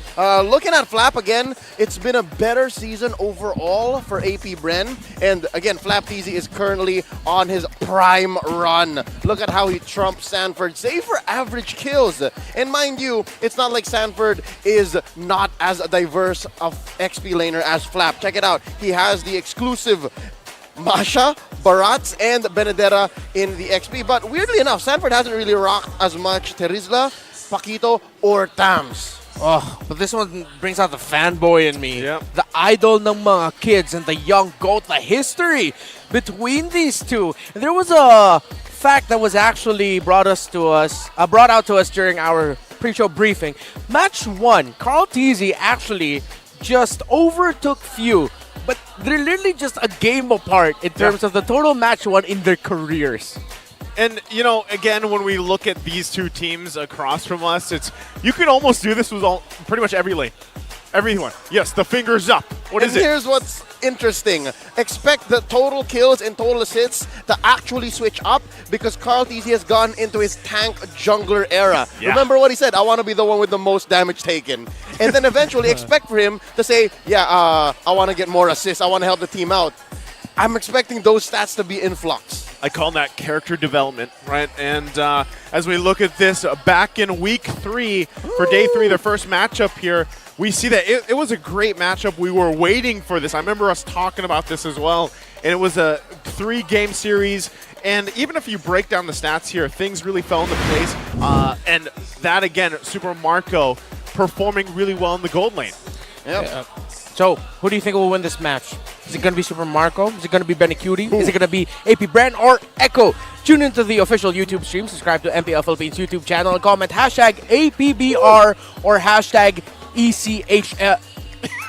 S1: Looking at Flap again, it's been a better season overall for AP Bren. And again, Flap TZ is currently on his prime run. Look at how he trumps Sanford, save for average kills. And mind you, it's not like Sanford is not as diverse of XP laner as Flap. Check it out. He has the exclusive Masha, Barats, and Benedetta in the XP. But weirdly enough, Sanford hasn't really rocked as much Terizla, Paquito, or Tams.
S19: Oh, but this one brings out the fanboy in me.
S3: Yep.
S19: The idol ng mga kids and the young GOAT, the history between these two. And there was a fact that was actually brought out to us during our pre-show briefing. Match 1, Carl TZ actually just overtook Few. But they're literally just a game apart in terms of the total match 1 in their careers.
S3: And, again, when we look at these two teams across from us, you can almost do this with pretty much every lane. Everyone. Yes, the fingers up. What is it?
S1: Here's what's interesting. Expect the total kills and total assists to actually switch up because Carl TZ has gone into his tank jungler era.
S3: Yeah.
S1: Remember what he said? I want to be the one with the most damage taken. And then eventually expect for him to say, I want to get more assists. I want to help the team out. I'm expecting those stats to be in flux.
S3: I call that character development, right? And as we look at this back in week 3 for day 3, the first matchup here, we see that it was a great matchup. We were waiting for this. I remember us talking about this as well. And it was a 3-game series. And even if you break down the stats here, things really fell into place. And that, again, Super Marco performing really well in the gold lane.
S19: Yep. So, who do you think will win this match? Is it going to be Super Marco? Is it going to be Benny Cutie? Is it going to be AP Bren or Echo? Tune into the official YouTube stream, subscribe to MPL Philippines YouTube channel, and comment hashtag APBR or hashtag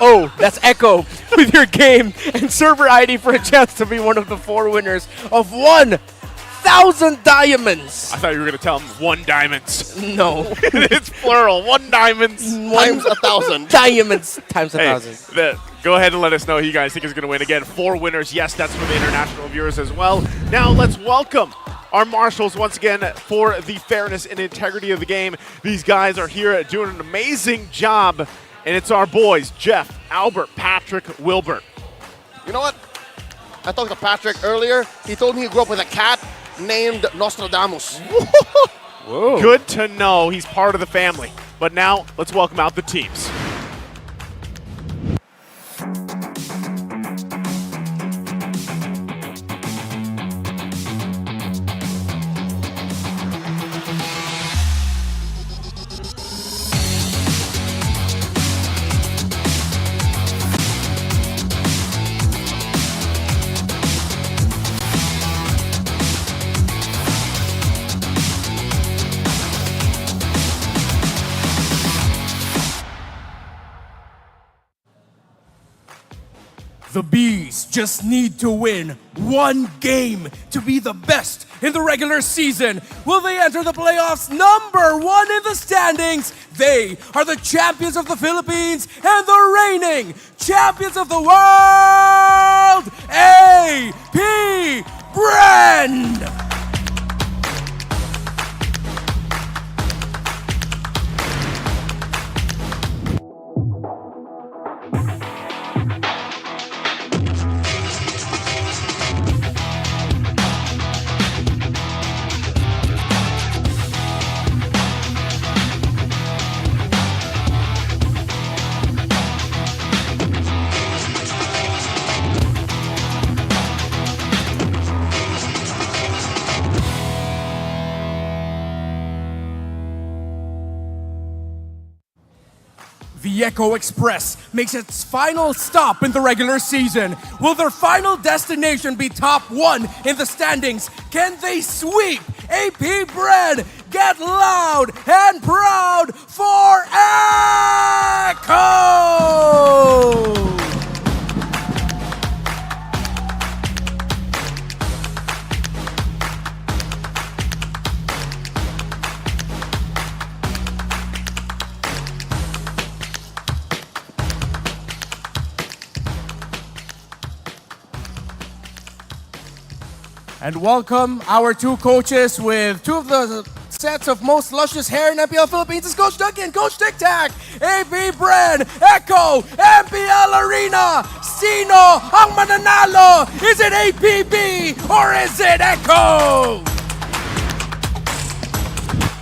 S19: Oh, that's Echo with your game and server ID for a chance to be one of the 4 winners of 1,000 diamonds.
S3: I thought you were going to tell him 1 diamonds.
S19: No.
S3: It's plural. 1 diamonds.
S1: Times 1,000.
S19: Diamonds times
S3: Hey,
S19: 1,000.
S3: go ahead and let us know who you guys think is going to win. Again, 4 winners. Yes, that's for the international viewers as well. Now let's welcome our marshals once again for the fairness and integrity of the game. These guys are here doing an amazing job, and it's our boys, Jeff, Albert, Patrick, Wilbert.
S1: You know what? I talked to Patrick earlier. He told me he grew up with a cat named Nostradamus.
S3: Whoa. Good to know he's part of the family. But now, let's welcome out the teams.
S11: The Bees just need to win 1 game to be the best in the regular season. Will they enter the playoffs #1 in the standings? They are the champions of the Philippines and the reigning champions of the world, AP Brand! The Echo Express makes its final stop in the regular season. Will their final destination be top 1 in the standings? Can they sweep AP Bread? Get loud and proud for Echo! And welcome our 2 coaches with 2 of the sets of most luscious hair in MPL Philippines. It's Coach Duncan, Coach Tic Tac, AP Bren, Echo, MPL Arena. Sino ang mananalo? Is it APB or is it Echo?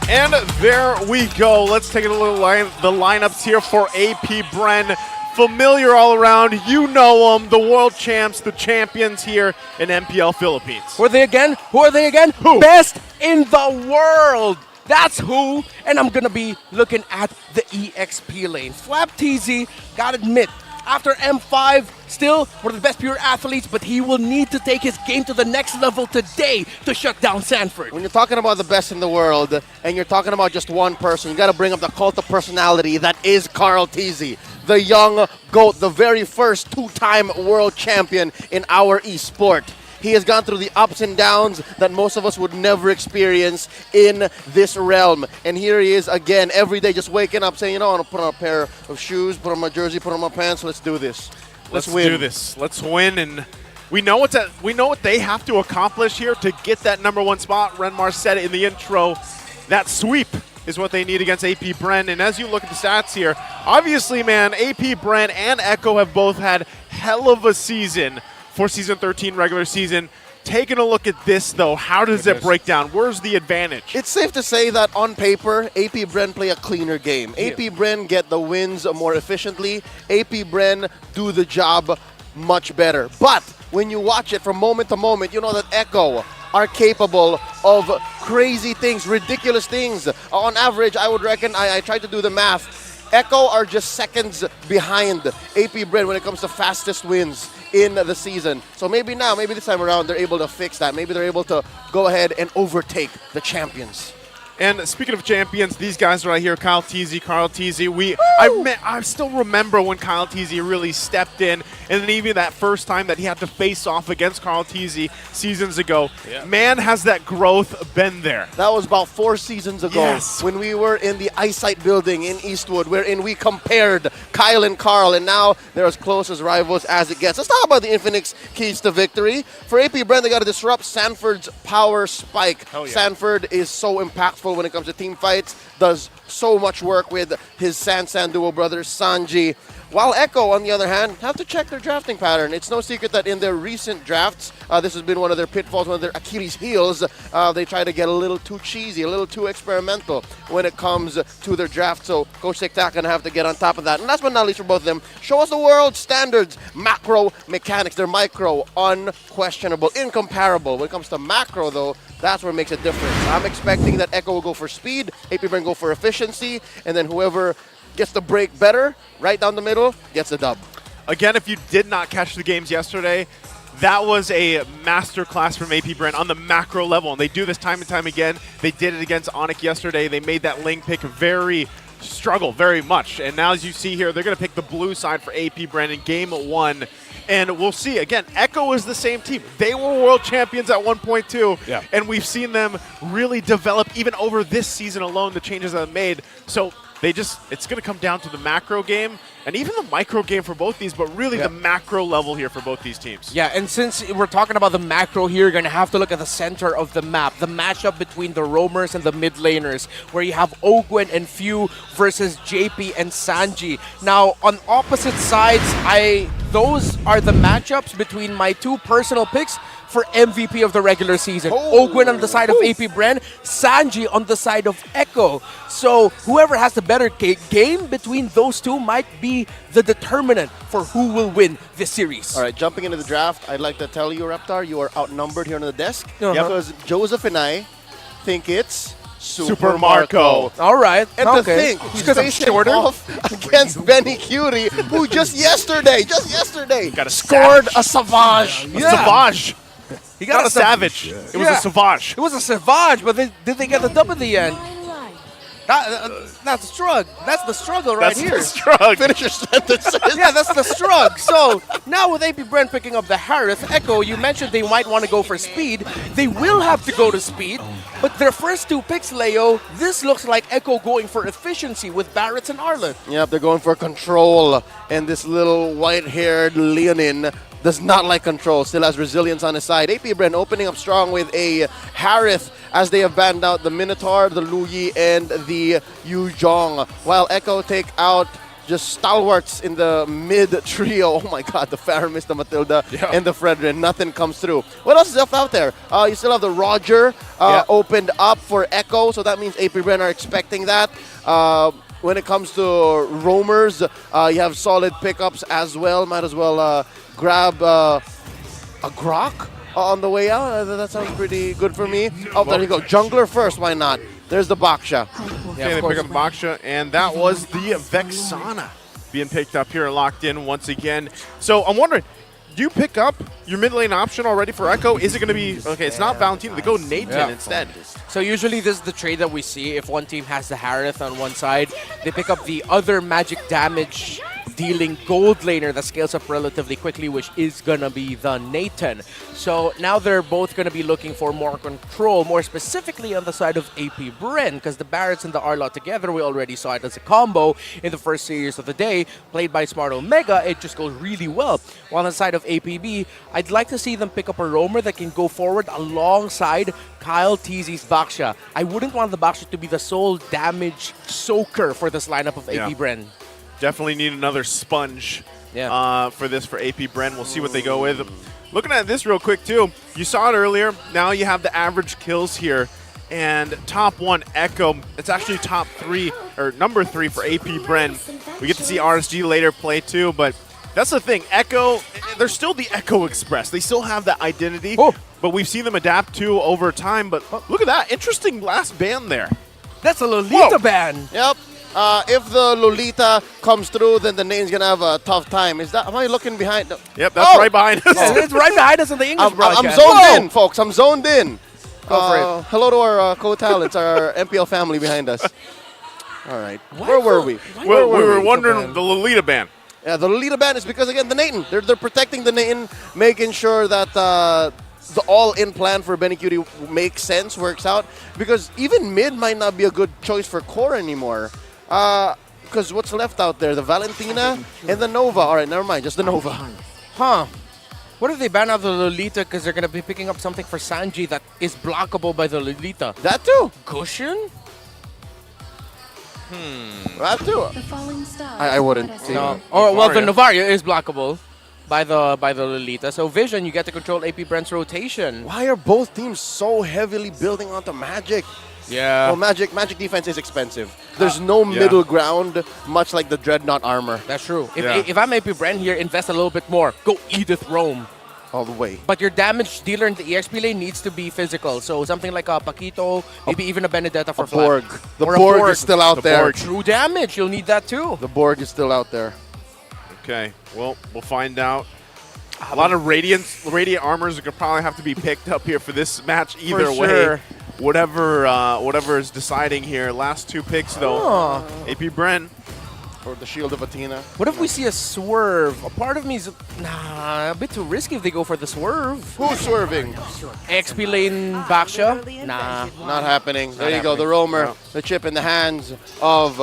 S3: And there we go. Let's take a little the lineups here for AP Bren. Familiar all around. You know them, the world champs, the champions here in MPL Philippines.
S19: Who are they again? Who are they again?
S3: Who?
S19: Best in the world. That's who. And I'm going to be looking at the EXP lane. Flap TZ, gotta admit, after M5, still one of the best pure athletes, but he will need to take his game to the next level today to shut down Sanford.
S1: When you're talking about the best in the world and you're talking about just one person, you got to bring up the cult of personality that is Carl Tizzy, the young GOAT, the very first 2-time world champion in our esport. He has gone through the ups and downs that most of us would never experience in this realm. And here he is again, every day just waking up saying, you know, I want to put on a pair of shoes, put on my jersey, put on my pants, let's do this.
S3: Let's
S1: win.
S3: do this. Let's win. And we know what they have to accomplish here to get that #1 spot. Renmar said it in the intro. That sweep is what they need against AP Bren. And as you look at the stats here, obviously, man, AP Bren and Echo have both had hell of a season for Season 13 regular season. Taking a look at this, though, how does it break down? Where's the advantage?
S1: It's safe to say that on paper, AP Bren play a cleaner game. AP Bren get the wins more efficiently. AP Bren do the job much better. But when you watch it from moment to moment, you know that Echo are capable of crazy things, ridiculous things. On average, I would reckon, I tried to do the math, Echo are just seconds behind AP Bren when it comes to fastest wins in the season. So maybe now, maybe this time around, they're able to fix that. Maybe they're able to go ahead and overtake the champions.
S3: And speaking of champions, these guys right here, Kyle Teasy, Carl Teasy, I still remember when Kyle Teasy really stepped in, and then even that first time that he had to face off against Carl Teasy seasons ago. Yeah. Man, has that growth been there.
S1: That was about 4 seasons ago,
S3: yes,
S1: when we were in the Eyesight building in Eastwood, wherein we compared Kyle and Carl, and now they're as close as rivals as it gets. Let's talk about the Infinix keys to victory. For AP Brand, they got to disrupt Sanford's power spike.
S3: Oh, yeah.
S1: Sanford is so impactful when it comes to team fights, does so much work with his San duo brothers, Sanji. While Echo, on the other hand, have to check their drafting pattern. It's no secret that in their recent drafts, this has been one of their pitfalls, one of their Achilles heels. They try to get a little too cheesy, a little too experimental when it comes to their draft. So Coach TikTok going to have to get on top of that. And last but not least for both of them, show us the world standards, macro mechanics. They're micro, unquestionable, incomparable. When it comes to macro, though, that's what makes a difference. I'm expecting that Echo will go for speed, AP Brand go for efficiency, and then whoever gets the break better, right down the middle, gets the dub.
S3: Again, if you did not catch the games yesterday, that was a masterclass from AP Brand on the macro level, and they do this time and time again. They did it against Onyx yesterday. They made that lane pick struggle very much, and now as you see here, they're going to pick the blue side for AP Brand in game 1. And we'll see. Again, Echo is the same team. They were world champions at 1.2, and we've seen them really develop even over this season alone, the changes that they've made. So it's going to come down to the macro game and even the micro game for both these, but really the macro level here for both these teams.
S19: Yeah, and since we're talking about the macro here, you're going to have to look at the center of the map, the matchup between the roamers and the mid laners, where you have Ogwen and Few versus JP and Sanji. Now, on opposite sides, those are the matchups between my 2 personal picks for MVP of the regular season. Ogwen on the side of AP Brand, Sanji on the side of Echo. So whoever has the better game between those two might be the determinant for who will win this series.
S1: All right, jumping into the draft, I'd like to tell you, Reptar, you are outnumbered here on the desk. Because Joseph and I think it's Super Marco.
S19: All right.
S1: And to think, he's facing off against Benny Curie, who just yesterday, scored a Savage.
S3: A Savage. He got a Savage. It was a Savage.
S19: It was a Savage, but did they get the dub at the end? That's the struggle. That's the struggle right here.
S3: That's the struggle.
S1: Finish your sentences.
S19: Yeah, that's the struggle. So now with AP Brand picking up the Harith, Echo, you mentioned they might want to go for speed. They will have to go to speed, but their first 2 picks, Leo, this looks like Echo going for efficiency with Barretts and Arlen.
S1: Yep, they're going for control, and this little white-haired Leonin does not like control, still has resilience on his side. AP Brand opening up strong with a Harith as they have banned out the Minotaur, the Luyi, and the Yu Zhong, while Echo take out just stalwarts in the mid trio. Oh my god, the Faramis, the Matilda, and the Fredrin. Nothing comes through. What else is left out there? You still have the Roger opened up for Echo, so that means AP Brand are expecting that. When it comes to roamers, you have solid pickups as well. Might as well grab a Grok on the way out. That sounds pretty good for me. Oh, there you go. Jungler first, why not? There's the Baksha.
S3: Okay, they pick up Baksha, and that was the Vexana being picked up here, locked in once again. So I'm wondering, do you pick up your mid lane option already for Echo? Is it going to be, okay, it's not Valentino, they go Nathan instead.
S19: So usually this is the trade that we see. If one team has the Harith on one side, they pick up the other magic damage dealing gold laner that scales up relatively quickly, which is going to be the Nathan. So now they're both going to be looking for more control, more specifically on the side of AP Brand, because the Barretts and the Arlot together, we already saw it as a combo in the first series of the day, played by Smart Omega. It just goes really well. While on the side of APB, I'd like to see them pick up a roamer that can go forward alongside Kyle Teasy's Baksha. I wouldn't want the Baksha to be the sole damage soaker for this lineup of AP Brand.
S3: Definitely need another sponge for this for AP Brand. We'll see what they go with. Looking at this real quick, too. You saw it earlier. Now you have the average kills here. And top 1, Echo. It's actually top 3, or number 3 for AP Brand. We get to see RSG later play, too. But that's the thing. Echo, they're still the Echo Express. They still have that identity. But we've seen them adapt, too, over time. But look at that. Interesting last ban there.
S19: That's a Lolita ban.
S1: Yep. If the Lolita comes through, then the name's going to have a tough time. Am I looking behind?
S3: Yep, that's right behind us.
S19: It's right behind us in the English broadcast.
S1: I'm zoned in, folks. I'm zoned in.
S19: Go for it.
S1: Hello to our co-talents, our MPL family behind us. All right. Where were we?
S3: Well, we were wondering the Lolita ban.
S1: Yeah, the Lolita ban is because, again, the Nathan. They're protecting the Nathan, making sure that the all-in plan for Benny Cutie makes sense, works out. Because even mid might not be a good choice for core anymore. Because what's left out there? The Valentina and the Nova. All right, never mind. Just the Nova.
S19: Huh. What if they ban out the Lolita because they're going to be picking up something for Sanji that is blockable by the Lolita?
S1: That too.
S19: Cushion?
S1: That too. I wouldn't.
S19: No. Or well, the Novaria is blockable by the Lolita. So Vision, you get to control AP Brent's rotation.
S1: Why are both teams so heavily building onto Magic?
S19: Yeah.
S1: Well, Magic defense is expensive. There's no middle ground, much like the Dreadnought armor.
S19: That's true. If I'm AP Brent here, invest a little bit more. Go Edith Rome.
S1: All the way.
S19: But your damage dealer in the EXP lane needs to be physical. So something like a Paquito, maybe even a Benedetta for flat.
S1: Borg. The
S19: Or a
S1: Borg is still out there.
S19: True damage. You'll need that too.
S1: The Borg is still out there.
S3: Okay, well, we'll find out. A lot of radiant armors are gonna probably have to be picked up here for this match either way.
S19: Sure.
S3: Whatever is deciding here. Last two picks though. AP Bren.
S1: Or the Shield of Athena.
S19: What if we see a swerve? A part of me is, a bit too risky if they go for the swerve.
S1: Who's swerving?
S19: XP lane Baksha? Nah.
S1: Not happening. There you go,
S19: happening.
S1: the Roamer.
S19: No.
S1: The chip in the hands of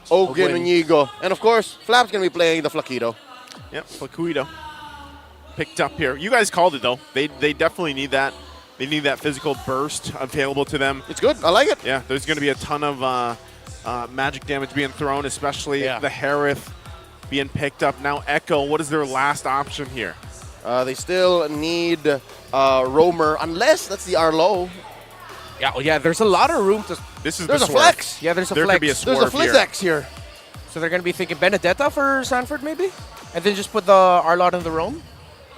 S1: Ogun Inigo. And of course, Flap's going to be playing the Flaquito.
S3: Yep, Flaquito. Picked up here. You guys called it though. They definitely need that. They need that physical burst available to them.
S1: It's good. I like it.
S3: Yeah, there's going to be a ton of magic damage being thrown, especially the Harith being picked up. Now Echo, what is their last option here?
S1: They still need Roamer, unless that's the Arlo.
S19: Yeah, there's a lot of room to...
S3: There's
S1: a flex.
S19: Yeah, there's a
S3: there
S19: flex.
S3: Could be a
S1: There's a Flizzex here.
S19: So they're going to be thinking Benedetta for Sanford, maybe? And then just put the Arlot in the Rome?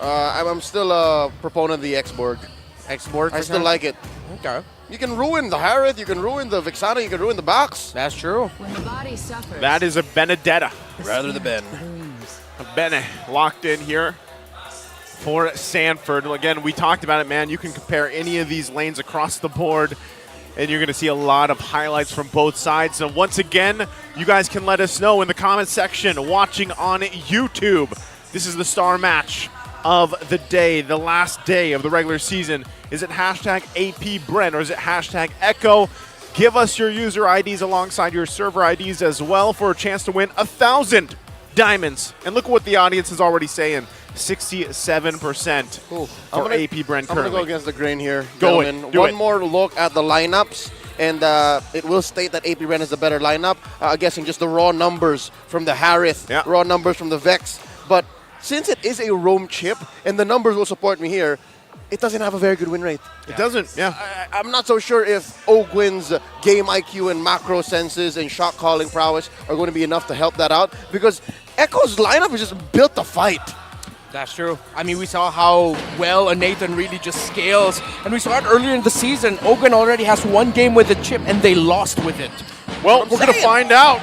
S1: I'm still a proponent of the X-Borg.
S19: X-Borg?
S1: I still like it.
S19: Okay.
S1: You can ruin the Harith, you can ruin the Vixana, you can ruin the box.
S19: That's true.
S20: When the body suffers.
S3: That is a Benedetta.
S1: Rather the Ben.
S3: Bene locked in here for Sanford. Again, we talked about it, man. You can compare any of these lanes across the board, and you're going to see a lot of highlights from both sides. So once again, you guys can let us know in the comment section watching on YouTube. This is the star match of the day, the last day of the regular season. Is it hashtag AP Brent or is it hashtag Echo? Give us your user IDs alongside your server IDs as well for a chance to win 1,000 diamonds. And look what the audience is already saying. 67% for AP Brent currently.
S1: I'm going to go against the grain here.
S3: Go
S1: gentlemen.
S3: it. Do
S1: One
S3: it.
S1: more look at the lineups, and it will state that AP Brent is the better lineup. Guessing just the raw numbers from the Harith, raw numbers from the Vex. But since it is a roam chip, and the numbers will support me here, it doesn't have a very good win rate.
S3: It doesn't, yeah.
S1: I'm not so sure if Ogwin's game IQ and macro senses and shot calling prowess are going to be enough to help that out, because Echo's lineup is just built to fight.
S19: That's true. I mean, we saw how well a Nathan really just scales. And we saw it earlier in the season. Ogwen already has one game with the chip, and they lost with it.
S3: Well, we're going to find out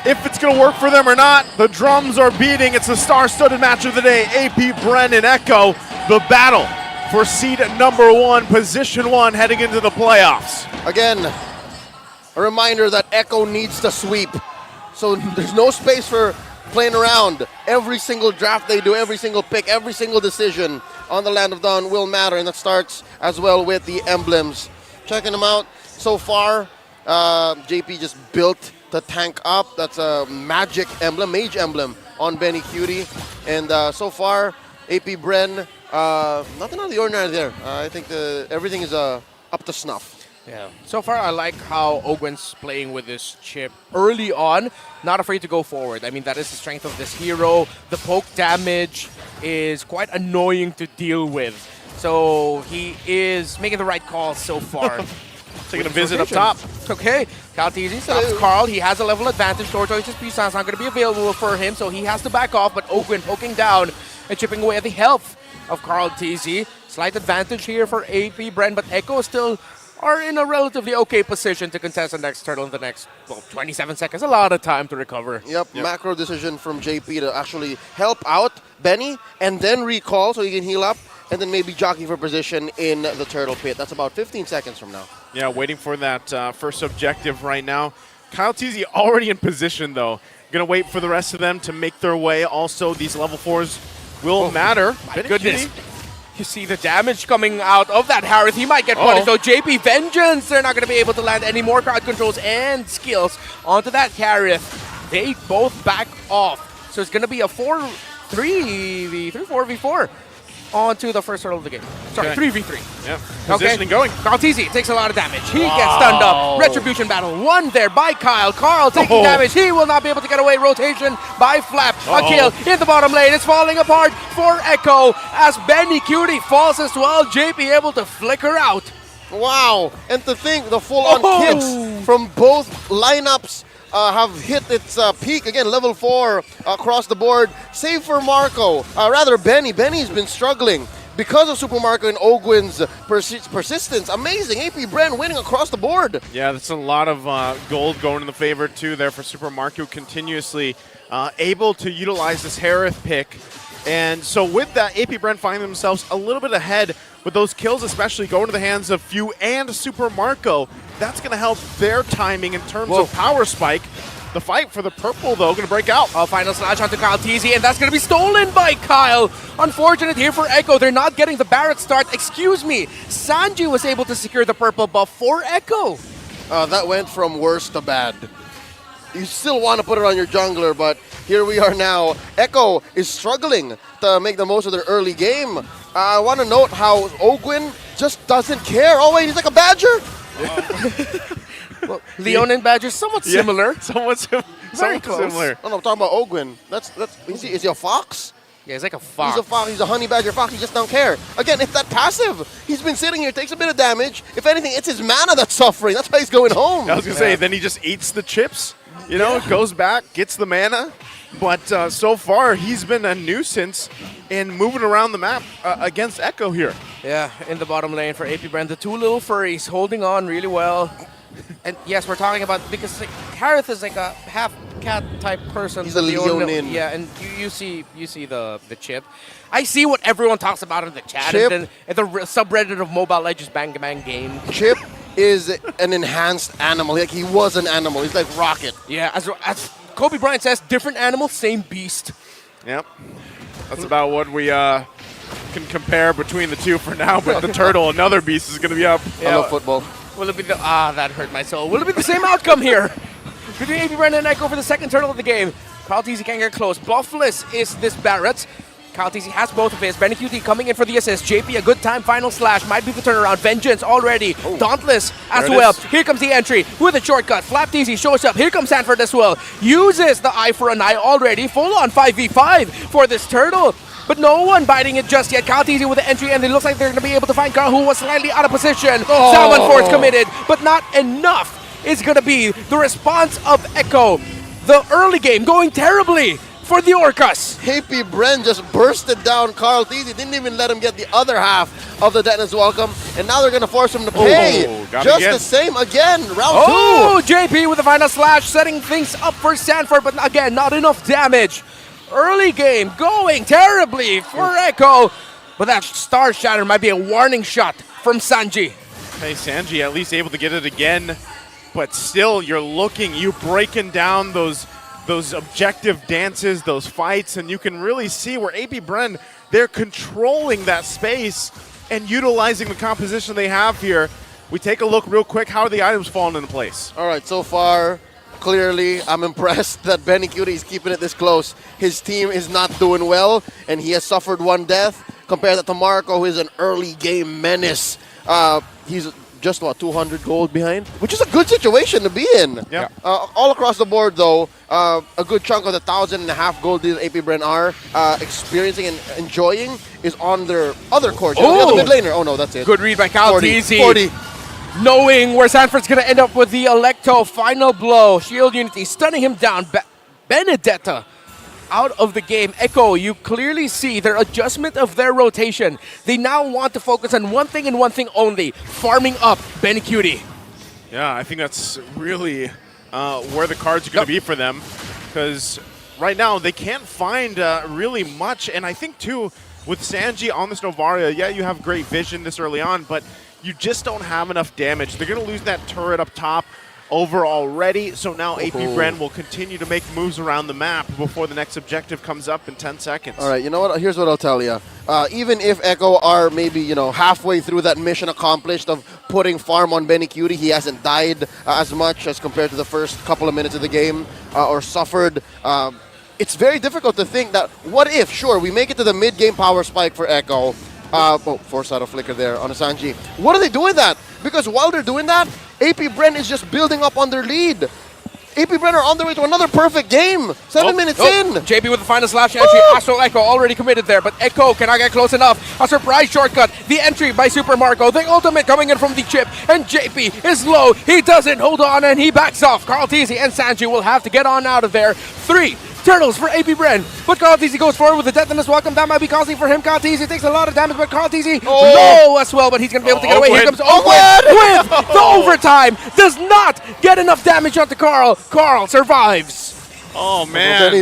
S3: if it's going to work for them or not. The drums are beating. It's the star-studded match of the day. AP Bren and Echo, the battle for seed number 1, position 1, heading into the playoffs.
S1: Again, a reminder that Echo needs to sweep. So there's no space for playing around. Every single draft they do, every single pick, every single decision on the Land of Dawn will matter, and that starts as well with the emblems. Checking them out so far, JP just built the tank up. That's a magic emblem, mage emblem on Benny Cutie, and so far, AP Bren, nothing out of the ordinary there. I think everything is up to snuff.
S19: Yeah. So far, I like how Ogwen's playing with this chip early on. Not afraid to go forward. I mean, that is the strength of this hero. The poke damage is quite annoying to deal with. So he is making the right calls so far.
S3: Taking a visit up top.
S19: Okay. Caltesi stops Carl. He has a level advantage. Tortoise's Puissance not going to be available for him, so he has to back off. But Ogwen poking down and chipping away at the health of Carl TZ. Slight advantage here for AP Bren, but Echo still are in a relatively okay position to contest the next turtle in the next 27 seconds. A lot of time to recover.
S1: Yep, macro decision from JP to actually help out Benny and then recall so he can heal up and then maybe jockey for position in the turtle pit. That's about 15 seconds from now.
S3: Yeah, waiting for that first objective right now. Kyle Teasy already in position, though. Going to wait for the rest of them to make their way. Also, these level 4s will matter.
S19: My goodness. You see the damage coming out of that Harith. He might get punished. So JP Vengeance, they're not going to be able to land any more crowd controls and skills onto that Harith. They both back off. So it's going to be a 4v4 onto the first hurdle of the game. Sorry, 3v3.
S3: Yep. Positioning going.
S19: Kaltizi takes a lot of damage. He gets stunned up. Retribution battle won there by Kyle. Carl taking damage. He will not be able to get away. Rotation by Flap. A kill in the bottom lane. It's falling apart for Echo as Benny Cutie falls as well. JP able to flicker out.
S1: Wow. And to think, the full-on kits from both lineups have hit its peak. Again, level 4 across the board. Save for Marco. Rather, Benny. Benny's been struggling because of Super Marco and Ogwin's persistence. Amazing. AP Bren winning across the board.
S3: Yeah, that's a lot of gold going in the favor, too, there for Super Marco. Continuously able to utilize this Harith pick. And so with that, AP Bren finding themselves a little bit ahead with those kills, especially going to the hands of Few and Super Marco. That's going to help their timing in terms of power spike. The fight for the purple, though, going to break out.
S19: Final slash onto Kyle Teasy, and that's going to be stolen by Kyle. Unfortunate here for Echo. They're not getting the Barrett start. Excuse me. Sanji was able to secure the purple buff for Echo.
S1: That went from worse to bad. You still want to put it on your jungler, but here we are now. Echo is struggling to make the most of their early game. I want to note how Ogwin just doesn't care. Oh, wait, he's like a badger?
S19: Well, Leon and Badger somewhat similar.
S3: Somewhat
S1: Very close.
S3: similar.
S1: Oh, no, I'm talking about Ogwin. Is he a fox?
S19: Yeah, he's like a fox.
S1: He's a fox. He's a honey badger fox. He just don't care. Again, it's that passive. He's been sitting here, takes a bit of damage. If anything, it's his mana that's suffering. That's why he's going home.
S3: I was going to say, then he just eats the chips, you know, goes back, gets the mana. But so far, he's been a nuisance in moving around the map against Echo here.
S19: Yeah, in the bottom lane for AP Brand. The two little furries holding on really well. And yes, we're talking about, because like, Harith is like a half cat type person.
S1: He's a Leonin.
S19: Yeah, and you see the chip. I see what everyone talks about in the chat.
S1: Chip.
S19: And the subreddit of Mobile Legends Bang Bang game.
S1: Chip is an enhanced animal. Like, he was an animal. He's like Rocket.
S19: Yeah, as Kobe Bryant says, different animal, same beast.
S3: Yep. That's about what we can compare between the two for now. But the turtle, another beast, is going to be up.
S1: I love football.
S19: Will it be the... that hurt my soul. Will it be the same outcome here? Between AP Brennan and Echo for the second turtle of the game. Kyle Teasy can't get close. Buffless is this Barrett. Kyle Teasy has both of his. Benny QT coming in for the assist. JP, a good time. Final slash. Might be the turnaround. Vengeance already. Dauntless as well. Here comes the entry with a shortcut. Flap Teasy shows up. Here comes Sanford as well. Uses the eye for an eye already. Full on 5v5 for this turtle. But no one biting it just yet. Kyle Teasy with the entry, and it looks like they're going to be able to find Carl, who was slightly out of position. Salmon Force committed, but not enough is going to be the response of Echo. The early game going terribly for the Orcas.
S1: AP Bren just bursted down Carl Teasy. Didn't even let him get the other half of the Dennis Welcome. And now they're going to force him to pay. Just the same again. Round 2.
S19: JP with the final slash, setting things up for Sanford, but again, not enough damage. Early game going terribly for Echo, but that Star Shatter might be a warning shot from Sanji.
S3: Hey, Sanji at least able to get it again, but still you breaking down those objective dances, those fights, and you can really see where AP Bren, they're controlling that space and utilizing the composition they have here. We take a look real quick. How are the items falling into place?
S1: All right, so far, clearly, I'm impressed that Benny Cutie is keeping it this close. His team is not doing well, and he has suffered one death. Compare that to Marco, who is an early game menace. He's just, 200 gold behind, which is a good situation to be in.
S3: Yeah.
S1: All across the board, though, a good chunk of the 1,500 gold deals AP Bren are experiencing and enjoying is on their other core. Oh, the mid laner. Oh, no, that's it.
S19: Good read by Kyle
S1: 40.
S19: 40. Knowing where Sanford's going to end up with the Electo final blow. Shield Unity stunning him down. Benedetta out of the game. Echo, you clearly see their adjustment of their rotation. They now want to focus on one thing and one thing only, farming up Benny Cutie.
S3: Yeah, I think that's really where the cards are going to be for them, because right now they can't find really much, and I think too, with Sanji on this Novaria, yeah, you have great vision this early on, but you just don't have enough damage. They're going to lose that turret up top over already, so now AP Bren will continue to make moves around the map before the next objective comes up in 10 seconds.
S1: All right, you know what? Here's what I'll tell you. Even if Echo are maybe, halfway through that mission accomplished of putting farm on Benny Cutie, he hasn't died as much as compared to the first couple of minutes of the game or suffered. It's very difficult to think that, what if, sure, we make it to the mid-game power spike for Echo. Force out a flicker there on Asanji. What are they doing that? Because while they're doing that, AP Bren is just building up on their lead. AP Bren are on their way to another perfect game. 7 minutes in.
S19: JB with the final slash entry. Astral Echo already committed there, but Echo cannot get close enough. A surprise shortcut. The entry by Super Marco. The ultimate coming in from the chip. And JP is low. He doesn't hold on and he backs off. Carl Teasy and Sanji will have to get on out of there. 3 turtles for AP Bren. But Carl Teasy goes forward with the deathless welcome. That might be costly for him. Carl Teasy takes a lot of damage, but Carl Teasy low as well, but he's going to be able to get away. Here comes Ogwin with the overtime. Does not get enough damage onto Carl. Carl survives.
S3: Oh, man.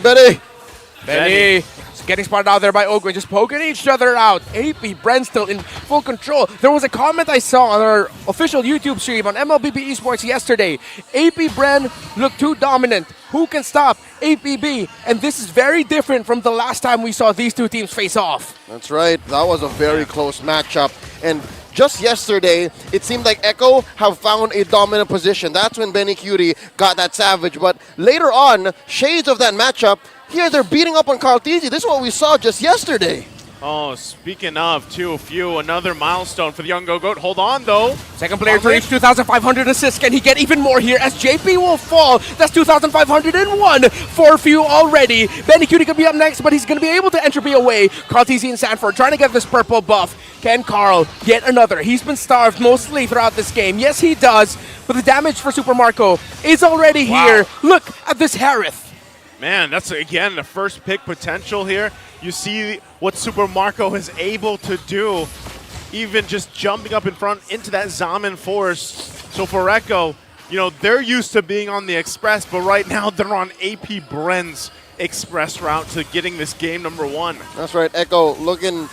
S19: Benny. Getting spotted out there by Ogwin, just poking each other out. AP Bren still in full control. There was a comment I saw on our official YouTube stream on MLBB Esports yesterday. AP Bren looked too dominant. Who can stop APB? And this is very different from the last time we saw these two teams face off.
S1: That's right. That was a very close matchup. And just yesterday, it seemed like Echo have found a dominant position. That's when Benny Cutie got that savage. But later on, shades of that matchup, here they're beating up on Carl Teasy. This is what we saw just yesterday.
S3: Oh, speaking of, another milestone for the young Go-Goat. Hold on, though.
S19: Second player to reach 2,500 assists. Can he get even more here as JP will fall? That's 2,501 for Few already. Benny Cutie could be up next, but he's going to be able to entropy away. Carl Teasy and Sanford trying to get this purple buff. Can Carl get another? He's been starved mostly throughout this game. Yes, he does, but the damage for Super Marco is already here. Look at this Harith.
S3: Man, that's, again, the first pick potential here. You see what Super Marco is able to do, even just jumping up in front into that Zaman force. So for Echo, they're used to being on the Express, but right now they're on AP Bren's Express route to getting this game number 1.
S1: That's right, Echo looking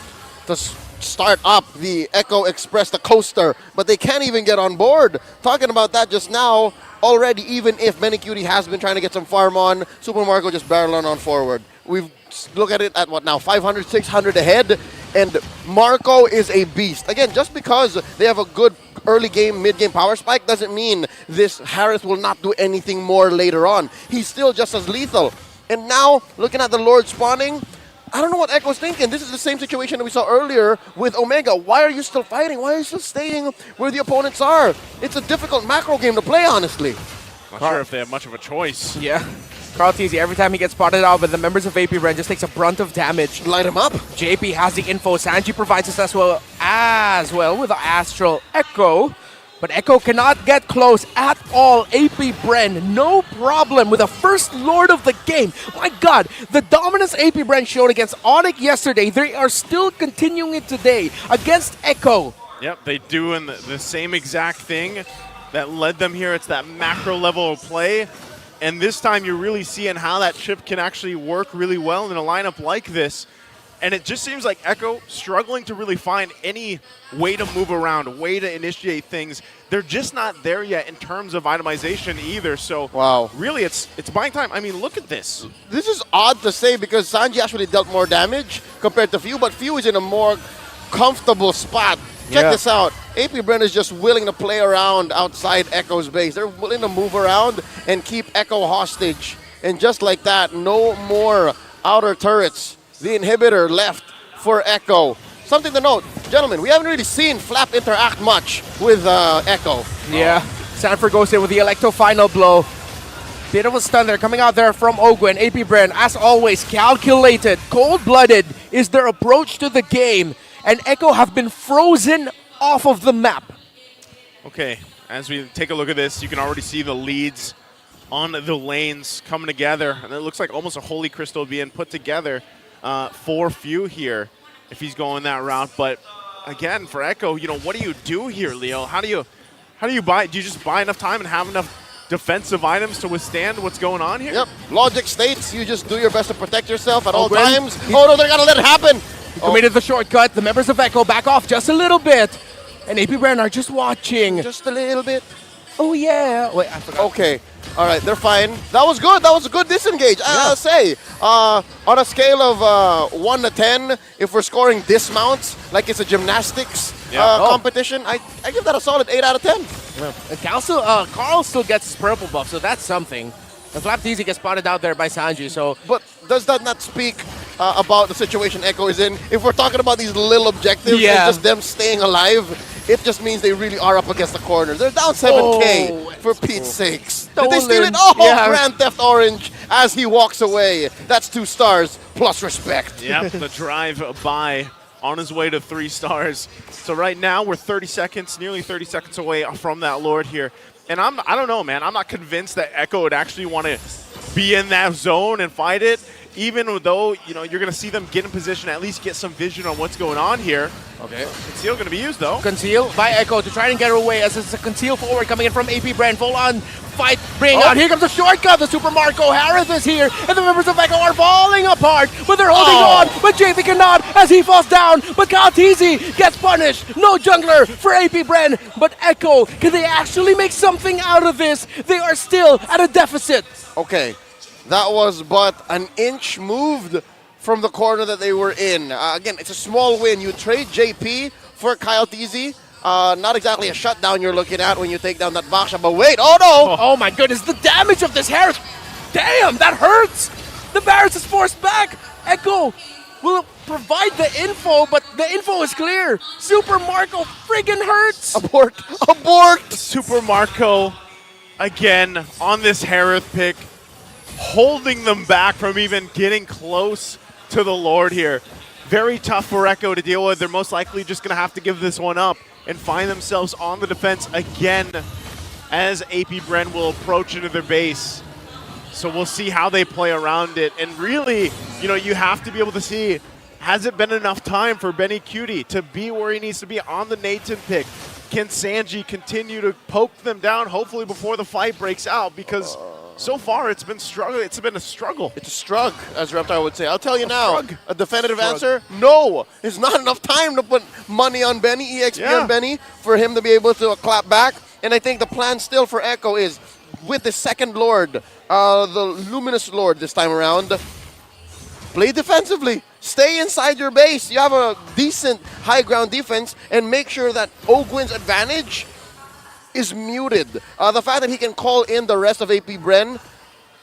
S1: to start up the Echo Express, the coaster, but they can't even get on board. Talking about that just now, already, even if Benny Cutie has been trying to get some farm on, Super Marco just barreling on forward. We've look at it at what now, 500, 600 ahead, and Marco is a beast. Again, just because they have a good early game, mid-game power spike doesn't mean this Harris will not do anything more later on. He's still just as lethal. And now, looking at the Lord spawning, I don't know what Echo's thinking. This is the same situation that we saw earlier with Omega. Why are you still fighting? Why are you still staying where the opponents are? It's a difficult macro game to play, honestly.
S3: Not sure if they have much of a choice.
S19: Yeah. Carl Teasy, every time he gets spotted out with the members of AP Bren, just takes a brunt of damage.
S1: Light him up.
S19: JP has the info. Sanji provides us as well with the Astral Echo. But Echo cannot get close at all. AP Bren, no problem with the first Lord of the game. My God, the dominance AP Bren showed against Onyx yesterday, they are still continuing it today against Echo.
S3: Yep, they do the same exact thing that led them here. It's that macro level of play. And this time you're really seeing how that chip can actually work really well in a lineup like this. And it just seems like Echo struggling to really find any way to move around, way to initiate things. They're just not there yet in terms of itemization either. So really it's buying time. I mean, look at this.
S1: This is odd to say because Sanji actually dealt more damage compared to Few, but Few is in a more comfortable spot. Check this out. AP Bren is just willing to play around outside Echo's base. They're willing to move around and keep Echo hostage. And just like that, no more outer turrets. The inhibitor left for Echo. Something to note, gentlemen, we haven't really seen Flap interact much with Echo.
S19: Yeah, Sanford goes in with the Electro final blow. Bit of a stun there coming out there from Ogwin. AP Bren, as always, calculated, cold-blooded is their approach to the game. And Echo have been frozen off of the map.
S3: Okay, as we take a look at this, you can already see the leads on the lanes coming together. And it looks like almost a Holy Crystal being put together for Few here if he's going that route. But again, for Echo, what do you do here, Leo? How do you buy? Do you just buy enough time and have enough defensive items to withstand what's going on here?
S1: Yep. Logic states you just do your best to protect yourself at all times. Oh no, they're gonna let it happen.
S19: Committed the shortcut. The members of Echo back off just a little bit. And AP Bren are just watching.
S1: Just a little bit.
S19: Oh, yeah. Wait, I forgot.
S1: Okay. All right, they're fine. That was good. That was a good disengage. I'll say, on a scale of 1 to 10, if we're scoring dismounts like it's a gymnastics competition, I give that a solid 8 out of 10.
S19: Yeah. And Carl still gets his purple buff, so that's something. And Flapteasy gets spotted out there by Sanji, so...
S1: But does that not speak about the situation Echo is in? If we're talking about these little objectives and just them staying alive, it just means they really are up against the corner. They're down 7K, for Pete's sakes. Did they steal it? Oh, Grand Theft Orange as he walks away. That's 2 stars plus respect.
S3: Yep, the drive by on his way to 3 stars. So right now we're 30 seconds, nearly 30 seconds away from that Lord here. And I don't know, man. I'm not convinced that Echo would actually want to be in that zone and fight it, even though, you know, you're going to see them get in position, at least get some vision on what's going on here.
S19: Okay.
S3: Conceal going to be used, though.
S19: Conceal by Echo to try and get her away as it's a conceal forward coming in from AP Brand. Full on fight, bring out. Here comes the shortcut. The Super Marco Harris is here, and the members of Echo are falling apart, but they're holding on. But JP cannot as he falls down. But Kaltizi gets punished. No jungler for AP Brand. But Echo, can they actually make something out of this? They are still at a deficit.
S1: Okay, that was but an inch moved from the corner that they were in. Again, it's a small win. You trade JP for Kyle Teasy. Not exactly a shutdown you're looking at when you take down that Baksha, but wait, oh no!
S19: Oh my goodness, the damage of this Harris. Damn, that hurts! The Varus is forced back. Echo will provide the info, but the info is clear. Super Marco friggin' hurts.
S1: Abort, abort!
S3: Super Marco, again, on this Harith pick, holding them back from even getting close to the Lord here. Very tough for Echo to deal with. They're most likely just going to have to give this one up and find themselves on the defense again as AP Bren will approach into their base. So we'll see how they play around it. And really, you know, you have to be able to see, has it been enough time for Benny Cutie to be where he needs to be on the Nathan pick? Can Sanji continue to poke them down, hopefully before the fight breaks out? Because so far it's been struggle. It's been a struggle.
S1: It's a strug, as Reptile would say. I'll tell you now, a definitive answer, no. It's not enough time to put money on Benny, EXP on Benny, for him to be able to clap back. And I think the plan still for Echo is, with the second Lord, the Luminous Lord this time around, play defensively. Stay inside your base. You have a decent high ground defense, and make sure that Ogwin's advantage is muted. The fact that he can call in the rest of AP Bren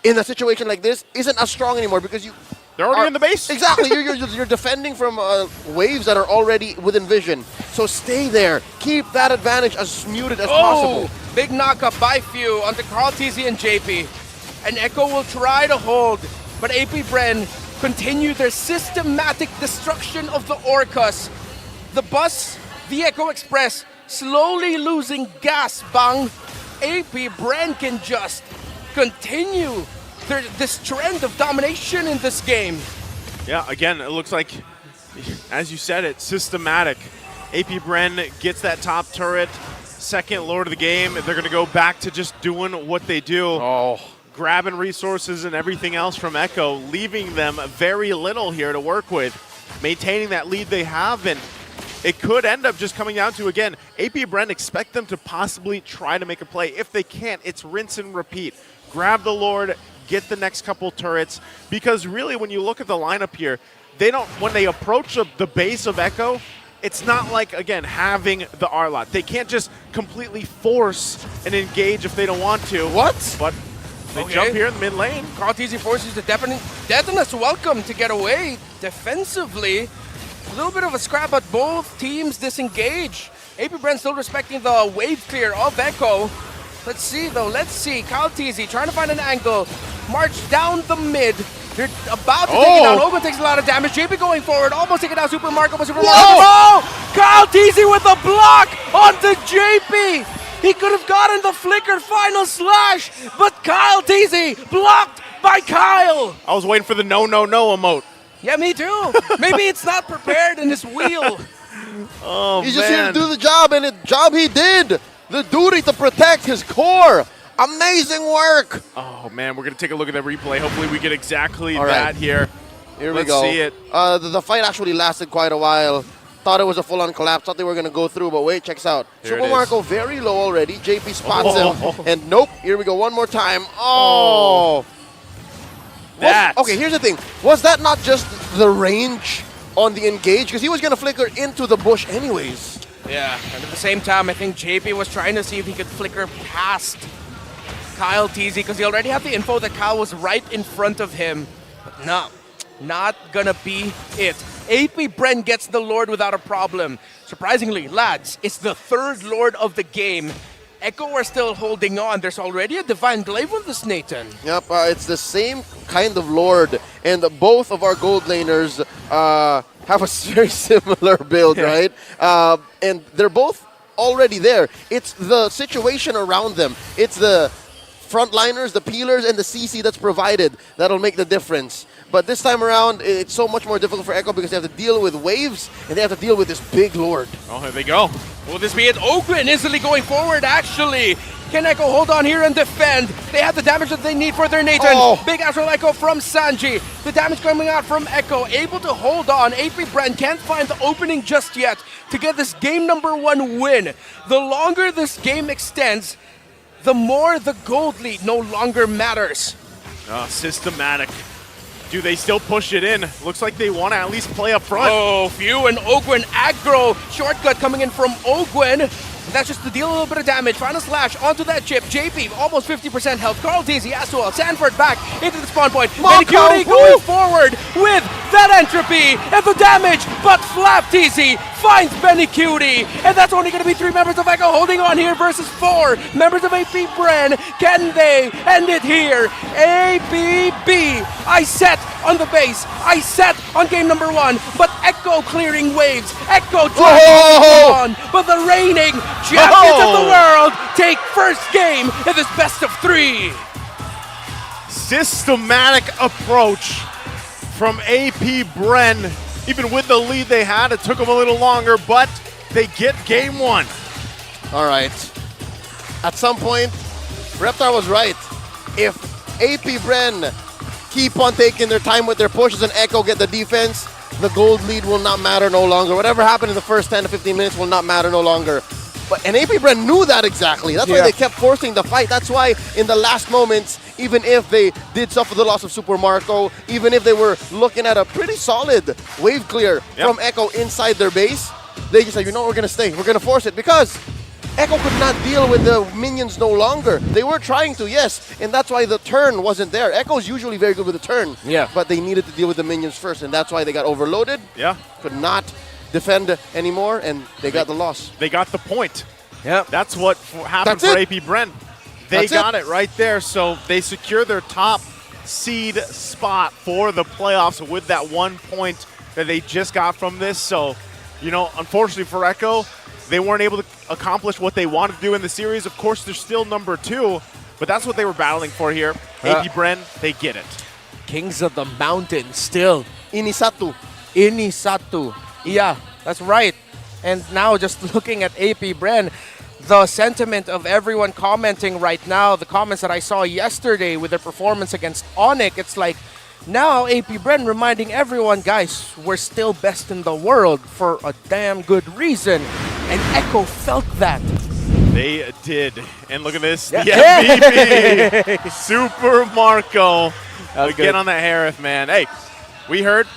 S1: in a situation like this isn't as strong anymore because
S3: they're already in the base.
S1: Exactly. you're defending from waves that are already within vision. So stay there. Keep that advantage as muted as possible.
S19: Big knockup by Few onto Carl TZ and JP. And Echo will try to hold, but AP Bren continue their systematic destruction of the Orcas. The bus, the Echo Express, slowly losing gas, bang. AP Bren can just continue this trend of domination in this game.
S3: Yeah, again, it looks like, as you said it, systematic. AP Bren gets that top turret, second Lord of the game. They're going to go back to just doing what they do. Grabbing resources and everything else from Echo, leaving them very little here to work with. Maintaining that lead they have, and it could end up just coming down to, again, AP Bren expect them to possibly try to make a play. If they can't, it's rinse and repeat. Grab the Lord, get the next couple turrets, because really when you look at the lineup here, they don't, when they approach the base of Echo, it's not like, again, having the R-Lot. They can't just completely force and engage if they don't want to.
S19: What?
S3: But they jump here in the mid lane.
S19: Carl TZ forces the Detonus welcome to get away defensively. A little bit of a scrap, but both teams disengage. AP Bren still respecting the wave clear of Echo. Let's see, though. Let's see. Kyle TZ trying to find an angle. March down the mid. They're about to take it down. Ogun takes a lot of damage. JP going forward. Almost taking down Super Marco. But Super Marco. Oh! Kyle TZ with a block onto JP. He could have gotten the flickered final slash, but Kyle TZ blocked by Kyle.
S3: I was waiting for the no emote.
S19: Yeah, me too. Maybe it's not prepared in his wheel.
S3: Oh,
S1: He's just here to do the job, and the job he did. The duty to protect his core. Amazing work.
S3: Oh, man, we're going to take a look at that replay. Hopefully we get exactly that here.
S1: Here we
S3: Let's
S1: go.
S3: see it.
S1: The fight actually lasted quite a while. Thought it was a full-on collapse. Thought they were going to go through, but wait, checks out.
S3: Here
S1: Super
S3: it is.
S1: Marco very low already. JP spots
S3: Oh.
S1: him. And nope. Here we go. One more time. Oh. Okay, here's the thing. Was that not just the range on the engage? Because he was going to flicker into the bush anyways.
S19: Yeah, and at the same time, I think JP was trying to see if he could flicker past Kyle TZ because he already had the info that Kyle was right in front of him. But no, not gonna be it. AP Bren gets the Lord without a problem. Surprisingly, lads, it's the third Lord of the game. Echo are still holding on. There's already a Divine Glaive with this, Nathan.
S1: Yep, it's the same kind of Lord. And both of our gold laners have a very similar build, right? And they're both already there. It's the situation around them. It's the frontliners, the peelers, and the CC that's provided that'll make the difference. But this time around, it's so much more difficult for Echo because they have to deal with waves and they have to deal with this big Lord.
S3: Oh, here they go.
S19: Will this be it? Oakland instantly going forward, actually. Can Echo hold on here and defend? They have the damage that they need for their Nathan.
S1: Oh.
S19: Big Astral Echo from Sanji. The damage coming out from Echo. Able to hold on. AP Brand can't find the opening just yet to get this game number 1 win. The longer this game extends, the more the gold lead no longer matters.
S3: Systematic. Do they still push it in? Looks like they want to at least play up front.
S19: Oh, Few and Ogwen aggro. Shortcut coming in from Ogwen. That's just to deal a little bit of damage. Final slash onto that chip. JP, almost 50% health. Carl DZ as well. Sanford back into the spawn point. Cutie going forward with that entropy and the damage. But Flap TZ finds Benny Cutie. And that's only going to be 3 members of Echo holding on here versus 4 members of AP Bren. Can they end it here? ABB. I set on the base. I set on game number 1. But Echo clearing waves. Echo dragging on. But the reigning champions of the world take first game in this best of 3.
S3: Systematic approach from AP Bren. Even with the lead they had, it took them a little longer, but they get game 1.
S1: All right. At some point, Reptar was right. If AP Bren keep on taking their time with their pushes and Echo get the defense, the gold lead will not matter no longer. Whatever happened in the first 10 to 15 minutes will not matter no longer. And AP Bren knew that exactly. That's why they kept forcing the fight. That's why in the last moments, even if they did suffer the loss of Super Marco, even if they were looking at a pretty solid wave clear from Echo inside their base, they just said, you know what, we're going to stay. We're going to force it because Echo could not deal with the minions no longer. They were trying to, yes, and that's why the turn wasn't there. Echo's usually very good with the turn, but they needed to deal with the minions first, and that's why they got overloaded. Could not defend anymore, and they got the loss.
S3: They got the point.
S1: Yeah,
S3: that's what happened for AP Bren. They got it right there, so they secure their top seed spot for the playoffs with that 1 point that they just got from this. So, you know, unfortunately for Echo, they weren't able to accomplish what they wanted to do in the series. Of course, they're still number 2, but that's what they were battling for here. AP Bren, they get it.
S19: Kings of the Mountain still.
S1: Inisatu.
S19: Yeah, that's right. And now just looking at AP Bren, the sentiment of everyone commenting right now, the comments that I saw yesterday with their performance against Onyx, it's like now AP Bren reminding everyone, guys, we're still best in the world for a damn good reason. And Echo felt that.
S3: They did. And look at this, the MVP, Super Marco. Get on that Harith, man. Hey, we heard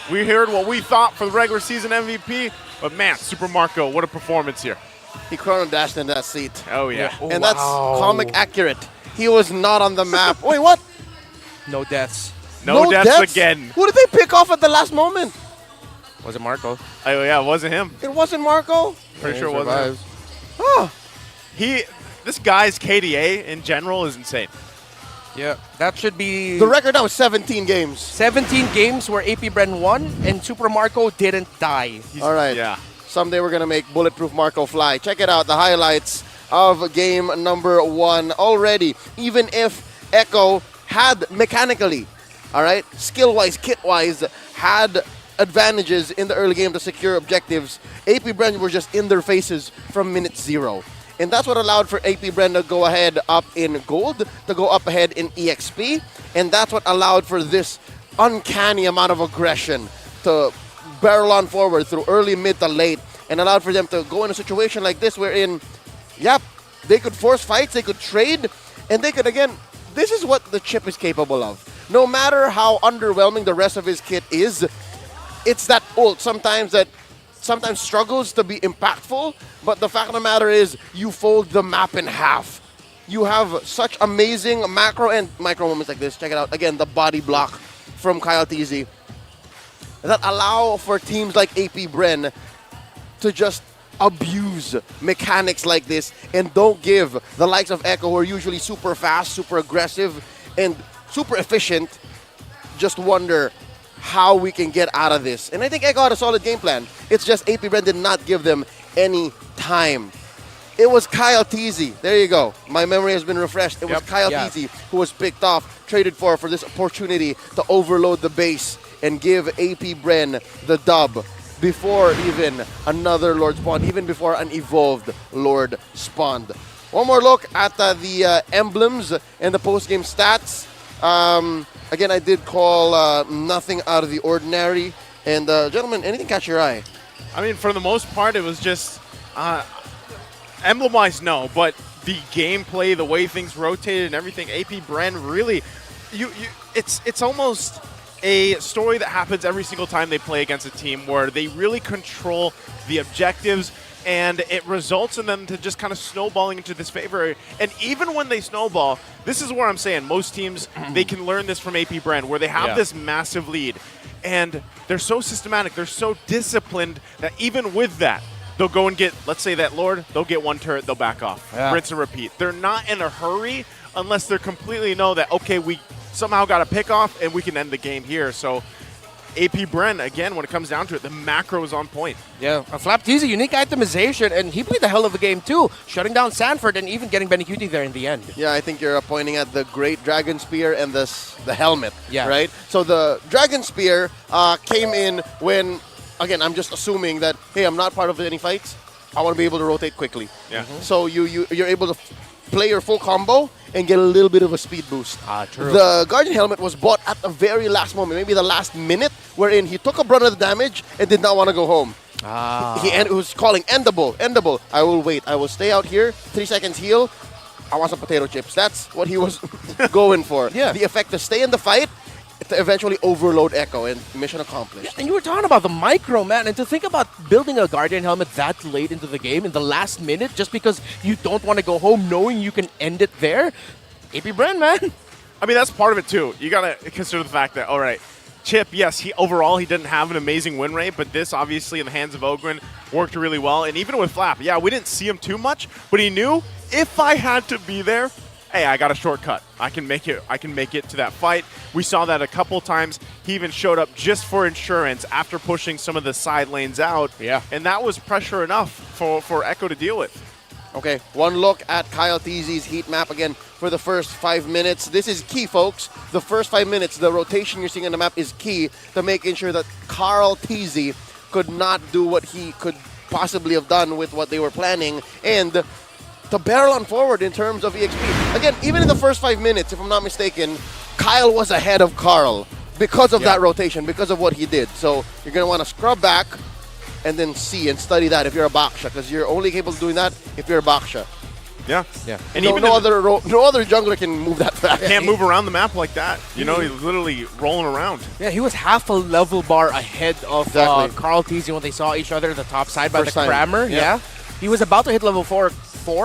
S3: what we thought for the regular season MVP, but man, Super Marco, what a performance here.
S1: He chrono dashed in that seat.
S3: Oh, yeah.
S1: And that's comic accurate. He was not on the map. Wait, what?
S19: No deaths.
S3: No deaths again.
S1: Who did they pick off at the last moment?
S19: Was it Marco?
S3: Oh, yeah, it wasn't him.
S1: It wasn't Marco?
S3: Pretty sure it wasn't him.
S1: Oh.
S3: This guy's KDA in general is insane.
S19: Yeah, that should be...
S1: The record now is 17 games.
S19: 17 games where AP Bren won and Super Marco didn't die.
S1: All right.
S3: Yeah.
S1: Someday we're going to make Bulletproof Marco fly. Check it out, the highlights of game number 1 already. Even if Echo had mechanically, all right, skill-wise, kit-wise, had advantages in the early game to secure objectives, AP Bren were just in their faces from minute 0. And that's what allowed for AP Bren to go ahead up in gold, to go up ahead in EXP. And that's what allowed for this uncanny amount of aggression to barrel on forward through early, mid to late, and allowed for them to go in a situation like this wherein, yep, they could force fights, they could trade, and they could, again, this is what the Chip is capable of. No matter how underwhelming the rest of his kit is, it's that ult sometimes struggles to be impactful, but the fact of the matter is you fold the map in half. You have such amazing macro and micro moments like this. Check it out. Again, the body block from Kyle TZ that allow for teams like AP Bren to just abuse mechanics like this and don't give the likes of Echo, who are usually super fast, super aggressive, and super efficient, just wonder how we can get out of this. And I think Echo had a solid game plan. It's just AP Bren did not give them any time. It was Kyle TZ. There you go. My memory has been refreshed. It was Kyle TZ who was picked off, traded for this opportunity to overload the base and give AP Bren the dub before even another Lord spawned, even before an evolved Lord spawned. One more look at the emblems and the post-game stats. Again, I did call nothing out of the ordinary. And gentlemen, anything catch your eye?
S3: I mean, for the most part, it was just emblem-wise, no, but the gameplay, the way things rotated and everything, AP Bren really, it's almost a story that happens every single time they play against a team where they really control the objectives, and it results in them to just kind of snowballing into this favor. And even when they snowball, this is where I'm saying most teams, they can learn this from AP Bren, where they have this massive lead, and they're so systematic, they're so disciplined that even with that, they'll go and get, let's say that Lord, they'll get one turret, they'll back off. Rinse and repeat. They're not in a hurry unless they're completely know that, okay, we somehow got a pick off and we can end the game here. So AP Bren, again, when it comes down to it, the macro is on point.
S19: Yeah, Flap TZ, unique itemization, and he played a hell of a game too, shutting down Sanford and even getting Benny Cutie there in the end.
S1: Yeah, I think you're pointing at the Great Dragon Spear and the helmet,
S19: Yeah.
S1: right? So the Dragon Spear came in when, again, I'm just assuming that, hey, I'm not part of any fights. I want to be able to rotate quickly.
S3: Yeah.
S1: So you're able to play your full combo and get a little bit of a speed boost.
S19: True.
S1: The Guardian Helmet was bought at the very last moment, maybe the last minute, wherein he took a brunt of the damage and did not want to go home. He was calling, endable. I will wait. I will stay out here, 3 seconds heal. I want some potato chips. That's what he was going for.
S19: Yeah.
S1: The effect to stay in the fight, to eventually overload Echo, and mission accomplished.
S19: And you were talking about the micro, man, and to think about building a Guardian Helmet that late into the game in the last minute just because you don't want to go home knowing you can end it there. AP Bren, man.
S3: I mean, that's part of it too. You got to consider the fact that, all right, Chip, yes, he didn't have an amazing win rate, but this obviously in the hands of Ogwin worked really well. And even with Flap, yeah, we didn't see him too much, but he knew if I had to be there, hey, I got a shortcut. I can make it to that fight. We saw that a couple times. He even showed up just for insurance after pushing some of the side lanes out.
S19: Yeah.
S3: And that was pressure enough for Echo to deal with.
S1: Okay, one look at Kyle TZ's heat map again for the first 5 minutes. This is key, folks. The first 5 minutes, the rotation you're seeing on the map is key to making sure that Carl TZ could not do what he could possibly have done with what they were planning, and to barrel on forward in terms of EXP. Again, even in the first 5 minutes, if I'm not mistaken, Kyle was ahead of Carl because of that rotation, because of what he did. So you're going to want to scrub back and then see and study that if you're a Baksha, because you're only capable of doing that if you're a Baksha.
S3: Yeah.
S1: And no other jungler can move that fast.
S3: Can't move around the map like that. You know, he's literally rolling around.
S19: Yeah, he was half a level bar ahead of Carl TZ when they saw each other at the top side by
S1: First
S19: the
S1: time.
S19: Crammer.
S1: Yeah.
S19: He was about to hit level 4.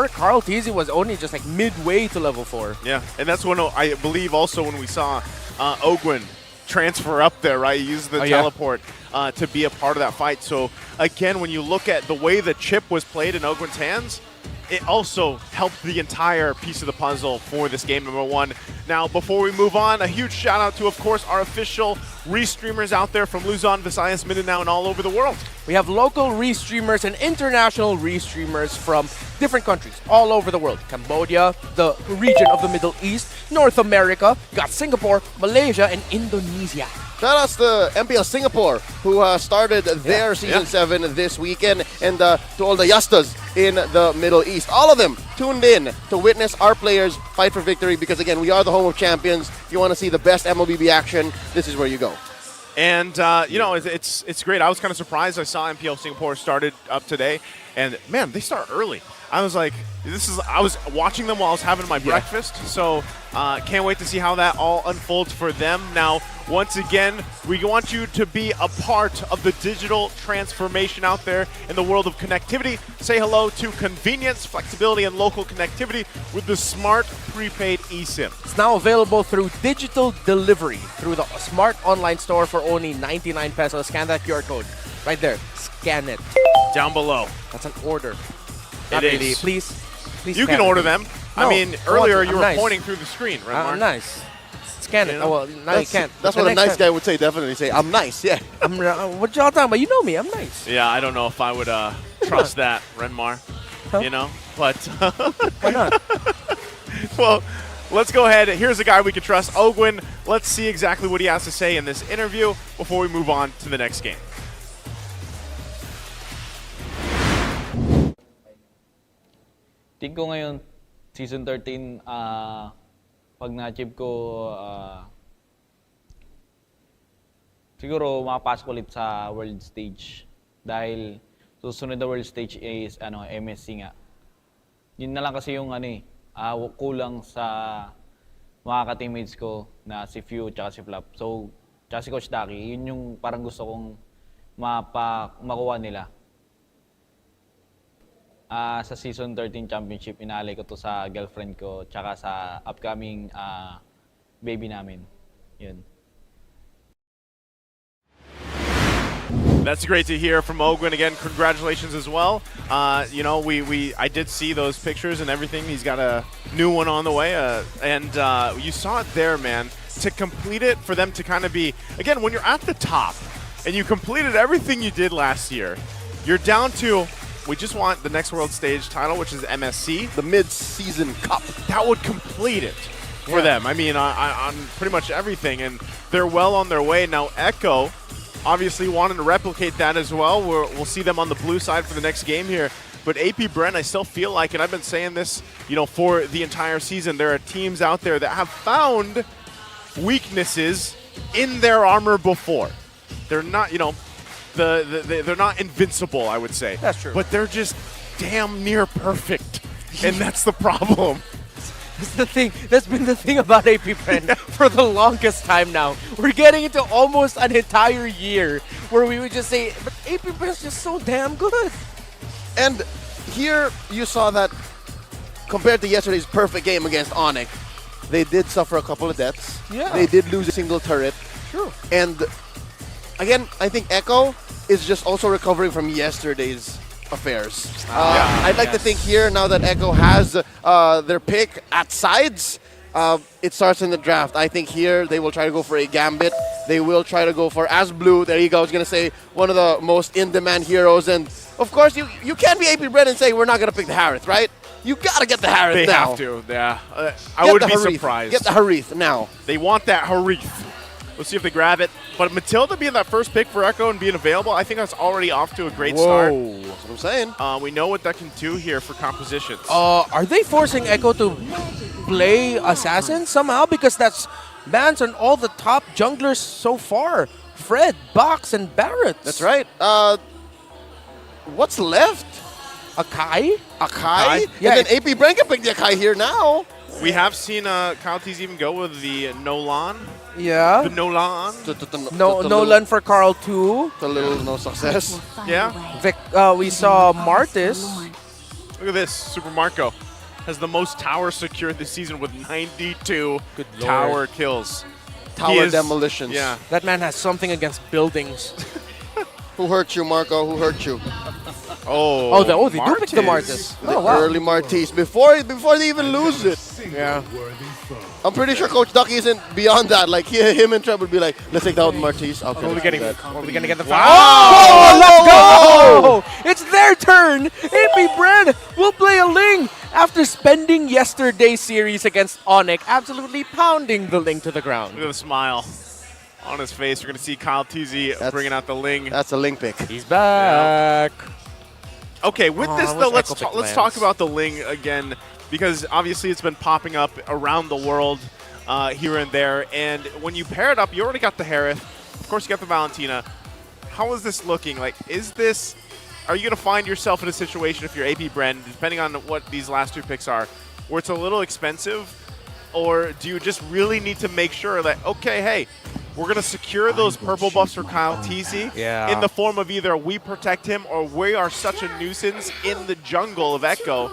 S19: Carl TZ was only just like midway to level 4.
S3: Yeah, and that's when I believe also when we saw Ogwin transfer up there, right? He used the teleport to be a part of that fight. So again, when you look at the way the chip was played in Ogwin's hands, it also helped the entire piece of the puzzle for this game number one. Now, before we move on, a huge shout out to, of course, our official restreamers out there from Luzon, Visayas, Mindanao, and all over the world.
S19: We have local restreamers and international restreamers from different countries all over the world. Cambodia, the region of the Middle East, North America, got Singapore, Malaysia, and Indonesia.
S1: Shout outs to MPL Singapore, who started their Season 7 this weekend, and to all the Yastas in the Middle East. All of them tuned in to witness our players fight for victory because, again, we are the home of champions. If you want to see the best MLBB action, this is where you go.
S3: And, you know, it's great. I was kind of surprised. I saw MPL Singapore started up today. And, man, they start early. I was like, I was watching them while I was having my breakfast. So can't wait to see how that all unfolds for them. Now, once again, we want you to be a part of the digital transformation out there in the world of connectivity. Say hello to convenience, flexibility, and local connectivity with the Smart Prepaid eSIM.
S19: It's now available through digital delivery through the Smart Online Store for only 99 pesos. Scan that QR code right there. Scan it.
S3: Down below.
S19: That's an order.
S3: It
S19: Not really.
S3: is.
S19: Please
S3: You can order them.
S19: No,
S3: I mean,
S19: I
S3: earlier
S19: want to.
S3: you
S19: I'm
S3: were
S19: nice.
S3: pointing through the screen, right, Mark?
S19: I'm nice. Scan it.
S3: You
S19: Oh, well, now you can't.
S1: That's
S19: But
S1: what a
S19: the
S1: nice
S19: next
S1: guy would say, definitely say, I'm nice, yeah.
S19: What y'all talking about? You know me. I'm nice.
S3: Yeah, I don't know if I would trust that, Renmar.
S19: Huh?
S3: You know, but
S19: Why not?
S3: well, let's go ahead. Here's a guy we can trust, Ogwin. Let's see exactly what he has to say in this interview before we move on to the next game.
S20: Tingin ko ngayon, Season 13, pag na-achieve ko, siguro makapasok ulit sa world stage. Dahil susunod na world stage is MSC nga. Yun na lang kasi yung kulang sa mga ka-teammates ko na si Few at si Flap. So, tsaka si Coach Daki, yun yung parang gusto kong makuha nila. Sa Season 13 Championship, inaalay ko to sa girlfriend ko tsaka sa upcoming baby namin. Yun.
S3: That's great to hear from Ogwin. Again, congratulations as well. You know, I did see those pictures and everything. He's got a new one on the way. And you saw it there, man. To complete it, for them to kind of be, again, when you're at the top and you completed everything you did last year, you're down to, we just want the next world stage title, which is MSC.
S1: The mid-season cup.
S3: That would complete it for them. I mean, on pretty much everything. And they're well on their way. Now, Echo, obviously wanting to replicate that as well. We'll see them on the blue side for the next game here. But AP Brent, I still feel like, and I've been saying this, you know, for the entire season, there are teams out there that have found weaknesses in their armor before. They're not, you know, they're not invincible, I would say.
S19: That's true.
S3: But they're just damn near perfect. And that's the problem.
S19: That's the thing. That's been the thing about AP Brent for the longest time now. We're getting into almost an entire year where we would just say, but AP Brent's just so damn good.
S1: And here you saw that compared to yesterday's perfect game against Onyx, they did suffer a couple of deaths.
S19: Yeah.
S1: They did lose a single turret.
S19: True.
S1: And again, I think Echo is just also recovering from yesterday's affairs. I'd like to think here, now that Echo has their pick at sides, it starts in the draft. I think here they will try to go for a Gambit. They will try to go for AsBlue. There you go. I was going to say one of the most in-demand heroes. And of course, you can't be AP Brent and say we're not going to pick the Harith, right? You got to get the Harith
S3: They
S1: now.
S3: have to, yeah. I would be surprised.
S1: Get the Harith now.
S3: They want that Harith. Let's see if they grab it. But Matilda being that first pick for Echo and being available, I think that's already off to a great start.
S1: That's what I'm saying.
S3: We know what that can do here for compositions.
S19: Are they forcing Echo to play Assassin somehow? Because that's bans on all the top junglers so far. Fred, Box, and Barrett.
S1: That's right. What's left?
S19: Akai?
S1: Akai?
S19: Yeah,
S1: and then AP Brent can pick the Akai here now.
S3: We have seen Kyle T's even go with the Nolan.
S19: Yeah.
S3: The Nolan.
S19: Nolan for Carl too.
S1: A little no success.
S3: Yeah.
S19: We saw Martis.
S3: Look at this. Super Marco has the most towers secured this season with 92 tower kills.
S1: Tower demolitions.
S3: Yeah.
S19: That man has something against buildings.
S1: Who hurt you, Marco? Who hurt you?
S3: Oh,
S19: they do pick the Martis.
S1: The early Martis before they even lose it.
S19: Yeah.
S1: I'm pretty sure Coach Ducky isn't beyond that. Like him and Trev would be like, let's take down Martis. Okay,
S19: Are we gonna get the
S3: Wow.
S19: Oh, let's go! It's their turn. AP Brent will play a Ling after spending yesterday's series against Onyx, absolutely pounding the Ling to the ground.
S3: Look at the smile on his face. We're going to see Kyle TZ bringing out the Ling.
S1: That's a Ling pick.
S19: He's back.
S3: Okay, with this
S19: I
S3: though,
S19: wish
S3: let's
S19: Echo picked
S3: let's talk
S19: lands.
S3: about the Ling again, because obviously it's been popping up around the world here and there. And when you pair it up, you already got the Harith. Of course, you got the Valentina. How is this looking? Like, are you going to find yourself in a situation if you're AP Bren, depending on what these last two picks are, where it's a little expensive? Or do you just really need to make sure that, okay, hey, we're going to secure those purple buffs for Kyle TZ in the form of either we protect him or we are such a nuisance in the jungle of Echo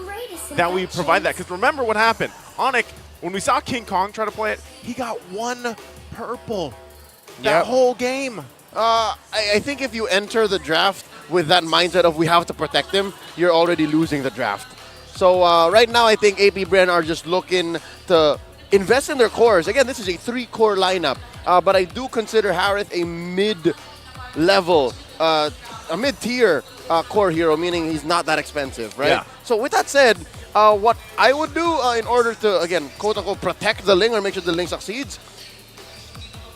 S3: that we provide that. Because remember what happened. Onyx, when we saw King Kong try to play it, he got 1 purple that whole game.
S1: I think if you enter the draft with that mindset of we have to protect him, you're already losing the draft. So right now, I think AP Bren are just looking to invest in their cores. Again, this is a 3-core lineup, but I do consider Harith a mid-level, a mid-tier core hero, meaning he's not that expensive, right?
S3: Yeah.
S1: So with that said, what I would do in order to, again, quote-unquote, protect the Ling or make sure the Ling succeeds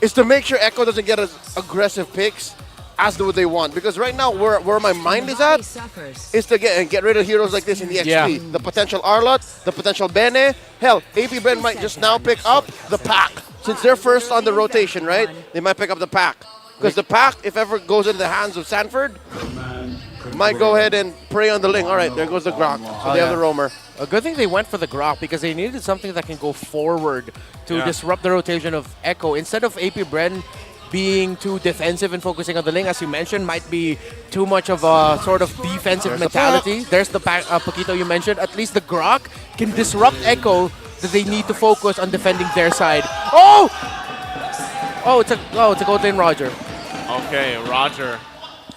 S1: is to make sure Echo doesn't get as aggressive picks as what they want. Because right now, where my mind is at is to get rid of heroes like this in the XP.
S19: Yeah.
S1: The potential Arlott, the potential Bene. Hell, AP Bren might just now pick up the pack. Since they're first on the rotation, right? They might pick up the pack. Because the pack, if ever goes into the hands of Sanford, might go ahead and prey on the Ling. All right, there goes the Grok. So they have the Roamer.
S19: A good thing they went for the Grok because they needed something that can go forward to disrupt the rotation of Echo. Instead of AP Bren being too defensive and focusing on the Ling, as you mentioned, might be too much of a sort of defensive mentality. There's the Paquito you mentioned. At least the Grok can disrupt Echo that they need to focus on defending their side. Oh! Oh, it's a gold lane Roger.
S3: Okay, Roger.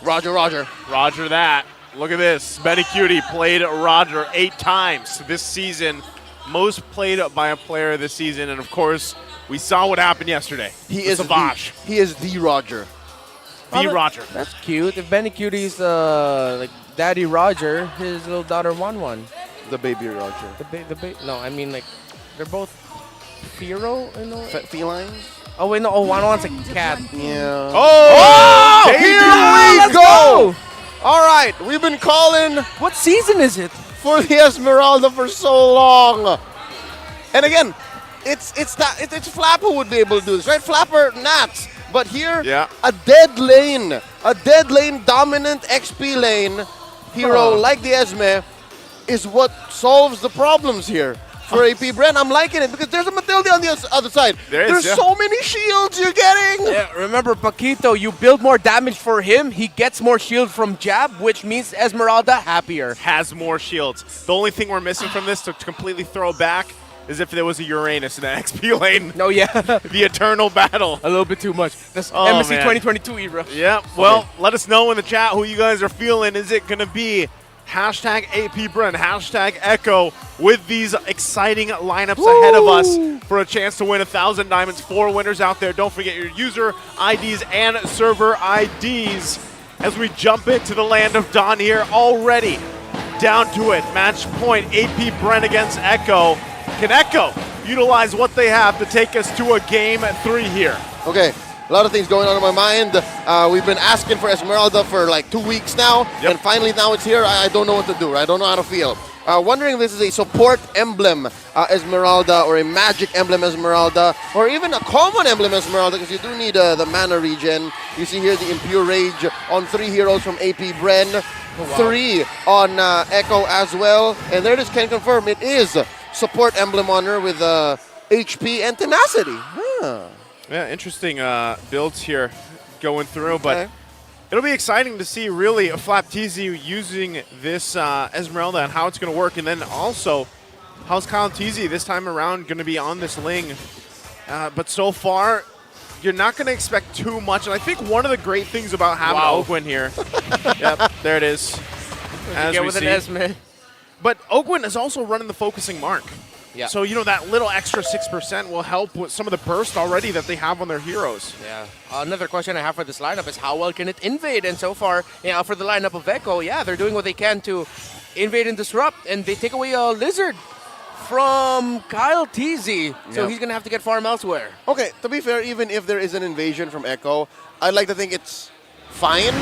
S1: Roger
S3: that. Look at this. Benny Cutie played Roger 8 times this season. Most played by a player this season. And of course, we saw what happened yesterday.
S1: He is
S3: Savage.
S1: he is the Roger.
S3: Roger.
S19: That's cute. If Benny Cutie's like Daddy Roger, his little daughter Wanwan.
S1: The baby Roger.
S19: No, I mean like they're both Firo in a way.
S1: Felines?
S19: Oh wait, no. Oh, Wanwan's a cat.
S1: Yeah.
S3: Oh!
S1: Here we go! All right, we've been calling.
S19: What season is it?
S1: For the Esmeralda for so long. And again, it's Flap who would be able to do this, right? Flapper, Nats. But here, a dead lane dominant XP lane hero like the Esme is what solves the problems here. For AP Bren, I'm liking it because there's a Matilde on the other side. There's so many shields you're getting.
S19: Yeah, remember Paquito, you build more damage for him, he gets more shield from jab, which means Esmeralda happier.
S3: Has more shields. The only thing we're missing from this to completely throw back is if there was a Uranus in the XP lane.
S19: No, yeah.
S3: The eternal battle.
S19: A little bit too much. That's
S3: Oh,
S19: MSC
S3: man.
S19: 2022 era.
S3: Yeah, well, let us know in the chat who you guys are feeling. Is it going to be hashtag AP Bren, hashtag Echo with these exciting lineups ahead of us for a chance to win 1,000 diamonds? 4 winners out there. Don't forget your user IDs and server IDs as we jump into the land of Dawn here already. Down to it. Match point. AP Bren against Echo. Can Echo utilize what they have to take us to a game 3 here?
S1: Okay. A lot of things going on in my mind. We've been asking for Esmeralda for like 2 weeks now, and finally now it's here. I don't know what to do. I don't know how to feel. Wondering if this is a support emblem Esmeralda or a magic emblem Esmeralda or even a common emblem Esmeralda, because you do need the mana regen. You see here the Impure Rage on 3 heroes from AP Bren, 3 on Echo as well. And there it is, can confirm it is support emblem honor with HP and tenacity. Huh.
S3: Yeah, interesting builds here going through, but it'll be exciting to see really a Flap TZ using this Esmeralda and how it's going to work. And then also, how's Kyle TZ this time around going to be on this Ling? But so far, you're not going to expect too much. And I think one of the great things about having Ogwin here, yep, there it is. As we see.
S19: An Esme.
S3: But Ogwin is also running the focusing mark.
S19: Yeah.
S3: So, you know, that little extra 6% will help with some of the burst already that they have on their heroes.
S19: Yeah. Another question I have for this lineup is how well can it invade? And so far, for the lineup of Echo, yeah, they're doing what they can to invade and disrupt, and they take away a Lizard from Kyle TZ. So he's going to have to get farm elsewhere.
S1: Okay, to be fair, even if there is an invasion from Echo, I'd like to think it's fine.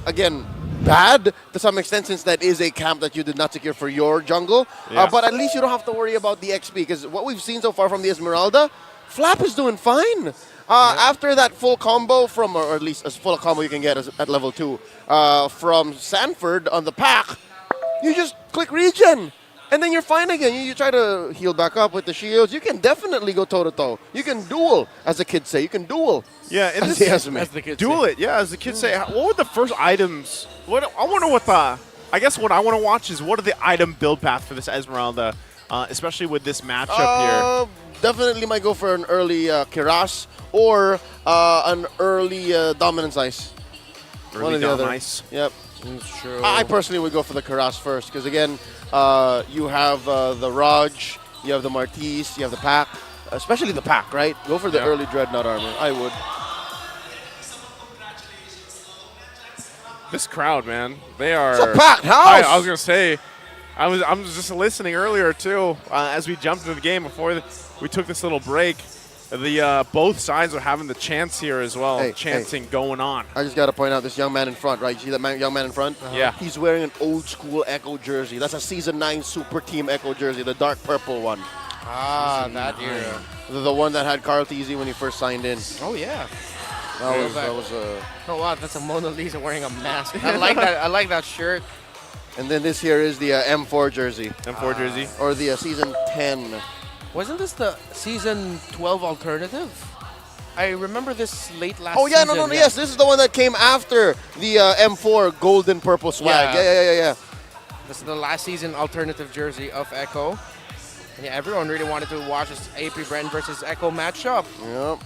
S1: Again, bad to some extent since that is a camp that you did not secure for your jungle.
S3: Yeah.
S1: But at least you don't have to worry about the XP because what we've seen so far from the Esmeralda, Flap is doing fine. After that full combo from, or at least as full a combo you can get at level 2 from Sanford on the pack, you just click regen. And then you're fine again. You try to heal back up with the shields. You can definitely go toe-to-toe. You can duel, as the kids say. You can duel.
S3: Yeah, and
S1: as
S3: this,
S1: the kids
S3: duel
S1: say.
S3: it. Yeah, as the kids say. What were the first items? I wonder what the. I guess what I want to watch is what are the item build path for this Esmeralda, especially with this matchup here.
S1: Definitely might go for an early Kiras or an early Dominance Ice.
S3: Early
S1: One or the other.
S3: Ice.
S1: Yep.
S2: That's true.
S1: I personally would go for the Kiras first because again, you have the Raj, you have the Martis, you have the pack, especially the pack, right? Go for the early Dreadnought armor. I would.
S3: This crowd, man, they are.
S1: It's a packed house.
S3: I was gonna say, I was just listening earlier too as we jumped into the game before we took this little break. The both sides are having the chants here as well, chanting going on.
S1: I just got to point out this young man in front, right? You see that young man in front?
S3: Yeah.
S1: He's wearing an old school Echo jersey. That's a Season 9 Super Team Echo jersey, the dark purple one.
S2: That era.
S1: The one that had Carl Teasy when he first signed in.
S2: Oh, yeah.
S1: That was
S2: Oh, wow, that's a Mona Lisa wearing a mask. I like that. I like that shirt.
S1: And then this here is the M4 jersey.
S3: M4 jersey.
S1: Or the Season 10.
S2: Wasn't this the Season 12 alternative? I remember this late last season.
S1: Oh, yeah, no, yes. This is the one that came after the M4 golden purple swag. Yeah.
S2: This is the last season alternative jersey of Echo. And yeah, everyone really wanted to watch this AP Brand versus Echo matchup.
S1: Yep.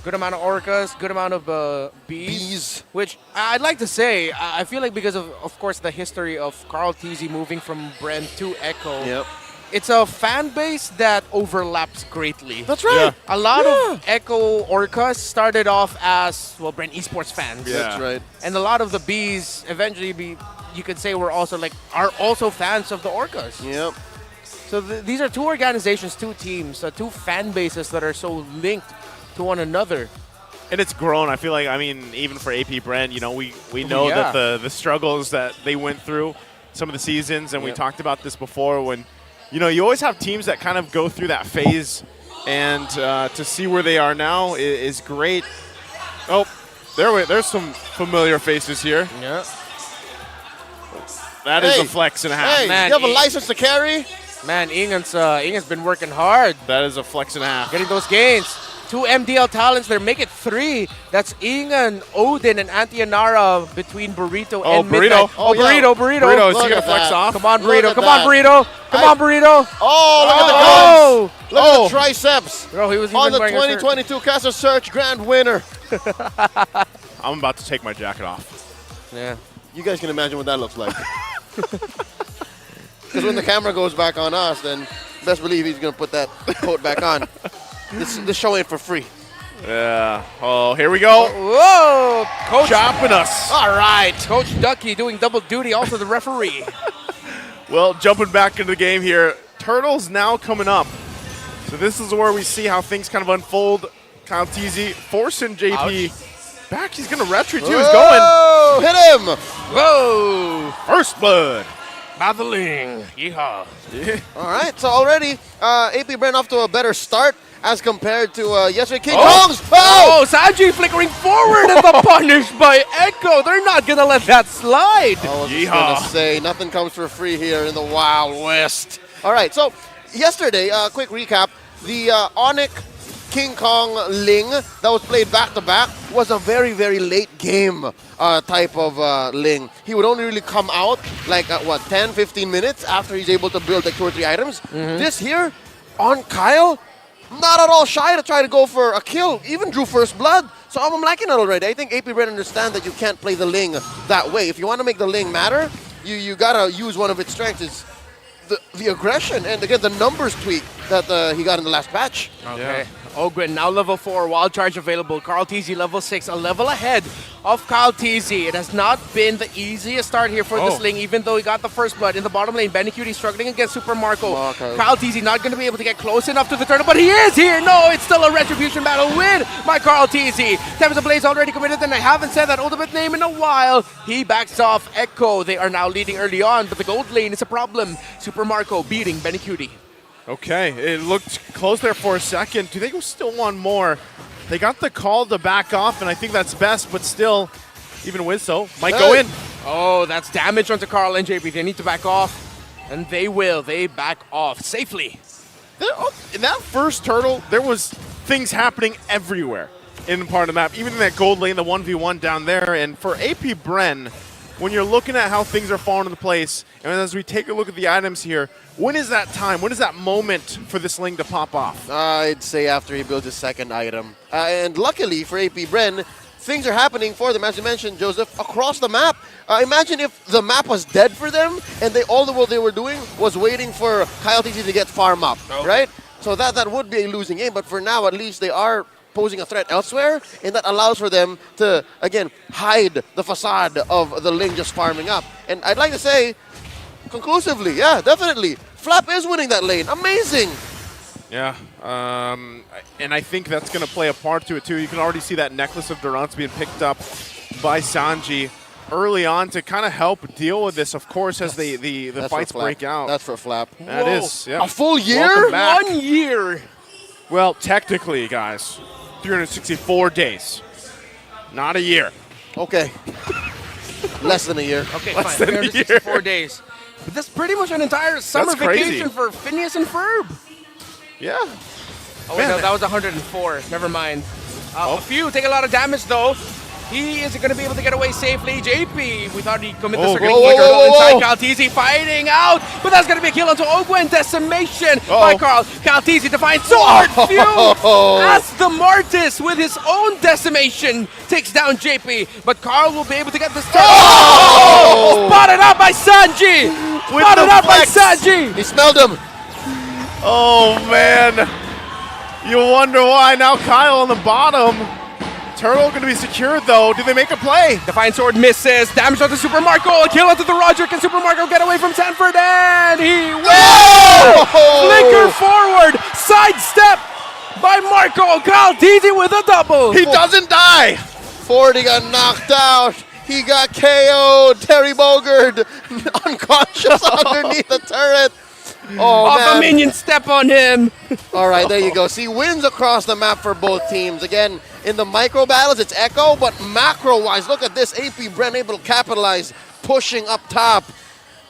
S2: Good amount of Orcas, good amount of bees. Which I'd like to say, I feel like because of course, the history of Carl Teasy moving from Brand to Echo.
S1: Yep.
S2: It's a fan base that overlaps greatly.
S1: That's right.
S2: A lot of Echo Orcas started off as, well, Brand Esports fans.
S1: Yeah. That's right.
S2: And a lot of the bees eventually, you could say, are also fans of the Orcas.
S1: Yep.
S2: So these are two organizations, two teams, two fan bases that are so linked to one another.
S3: And it's grown. I feel like, I mean, even for AP Brand, you know, we know that the struggles that they went through some of the seasons, and we talked about this before when, you know, you always have teams that kind of go through that phase, and to see where they are now is great. Oh, there's some familiar faces here.
S2: Yeah.
S3: That is a flex and a half.
S1: Hey,
S2: Man,
S1: you have a license to carry?
S2: Man, Ingan's been working hard.
S3: That is a flex and a half.
S2: Getting those gains. 2 MDL talents there, make it 3. That's Ingan, Odin, and Antianara between Burrito and
S3: Burrito.
S2: Midnight.
S3: Oh,
S2: Burrito.
S3: Burrito, is he going to flex off?
S2: Come on,
S1: Look
S2: Burrito.
S1: at
S2: Come on,
S1: that.
S2: Burrito. Come on, Burrito.
S1: Oh, look at the guns. Look at the triceps.
S2: Bro, he was
S1: on
S2: even
S1: the
S2: wearing a shirt.
S1: 2022 Castle Search Grand winner.
S3: I'm about to take my jacket off.
S2: Yeah.
S1: You guys can imagine what that looks like. Because when the camera goes back on us, then best believe he's going to put that coat back on. This show ain't for free.
S3: Yeah. Oh, here we go.
S2: Whoa! Coach
S3: chopping us.
S2: All right. Coach Ducky doing double duty, also the referee.
S3: Well, jumping back into the game here. Turtles now coming up. So this is where we see how things kind of unfold. Kyle Teasy forcing JP back. He's going to retreat too. He's going.
S1: Oh, hit him.
S3: Whoa. First blood.
S2: Battling. Yeehaw.
S3: Yeah.
S1: All right, so already AP Brand off to a better start as compared to yesterday. King Kongs.
S2: Oh, Sanji flickering forward and the punish by Echo. They're not going to let that slide.
S1: I was just going to say, nothing comes for free here in the Wild West. All right, so yesterday, quick recap, the Onic King Kong Ling that was played back-to-back was a very, very late game type of Ling. He would only really come out like, 10, 15 minutes after he's able to build like 2 or 3 items. This here, on Kyle, not at all shy to try to go for a kill, even drew first blood. So I'm liking it already. I think AP Brand understand that you can't play the Ling that way. If you want to make the Ling matter, you gotta use one of its strengths. Is the aggression and again the numbers tweak that he got in the last patch.
S2: Okay. Ogwin now level 4, wild charge available. Carl TZ level 6, a level ahead of Kyle TZ. It has not been the easiest start here for the Sling, even though he got the first blood in the bottom lane. Benny Cutie struggling against Super Marco. Kyle TZ not going to be able to get close enough to the turtle, but he is here. No, it's still a retribution battle win by Carl TZ. Tempest Ablaze already committed, and I haven't said that ultimate name in a while. He backs off Echo. They are now leading early on, but the gold lane is a problem. Super Marco beating Benny Cutie.
S3: Okay, it looked close there for a second. Do they still want more? They got the call to back off, and I think that's best, but still, even with so, might go in.
S2: Oh, that's damage onto Carl and JP. They need to back off, and they will. They back off safely.
S3: In that first turtle, there was things happening everywhere in part of the map, even in that gold lane, the 1v1 down there. And for AP Bren, when you're looking at how things are falling into place, and as we take a look at the items here, when is that time? When is that moment for this Sling to pop off?
S1: I'd say after he builds his second item. And luckily for AP Bren, things are happening for them, as you mentioned, Joseph, across the map. Imagine if the map was dead for them, and all they were doing was waiting for Kyle TZ to get farm up, right? So that would be a losing game, but for now, at least they are posing a threat elsewhere, and that allows for them to, again, hide the facade of the Ling just farming up. And I'd like to say, conclusively, yeah, definitely, Flap is winning that lane. Amazing!
S3: Yeah, and I think that's going to play a part to it, too. You can already see that Necklace of Durance being picked up by Sanji early on to kind of help deal with this, of course, as the fights break out.
S1: That's for Flap.
S3: That is, yeah.
S1: A full year?
S3: Welcome back.
S2: 1 year!
S3: Well, technically, guys, 364 days. Not a year.
S1: Okay. Less than a year.
S2: Okay,
S3: Less
S2: fine.
S3: than a
S2: 364
S3: year.
S2: days. But that's pretty much an entire summer
S3: That's crazy.
S2: vacation for Phineas and Ferb.
S3: Yeah.
S2: Oh, wait, no, that was 104. Never mind. A few take a lot of damage, though. He isn't going to be able to get away safely. JP, we thought he'd commit the circuit flicker inside Kyle TZ, fighting out, but that's going to be a kill onto Ogwen. Decimation by Carl. Kyle TZ defines Sword Few as the Martis with his own decimation takes down JP, but Carl will be able to get this turn. Spotted out by Sanji! Spotted out by Sanji!
S1: He smelled him.
S3: Oh, man. You wonder why. Now Kyle on the bottom. Turtle going to be secured, though. Do they make a play?
S2: Defiant Sword misses. Damage onto Super Marco. A kill onto the Roger. Can Super Marco get away from Sanford? And he will! Flicker forward. Sidestep by Marco. Kyle TZ with a double.
S3: He doesn't die.
S1: 40 got knocked out. He got KO'd. Terry Bogard unconscious underneath the turret. Oh,
S2: man. A minion step on him.
S1: All right, there you go. See, wins across the map for both teams. Again, in the micro battles, it's Echo, but macro-wise, look at this. AP Bren able to capitalize, pushing up top.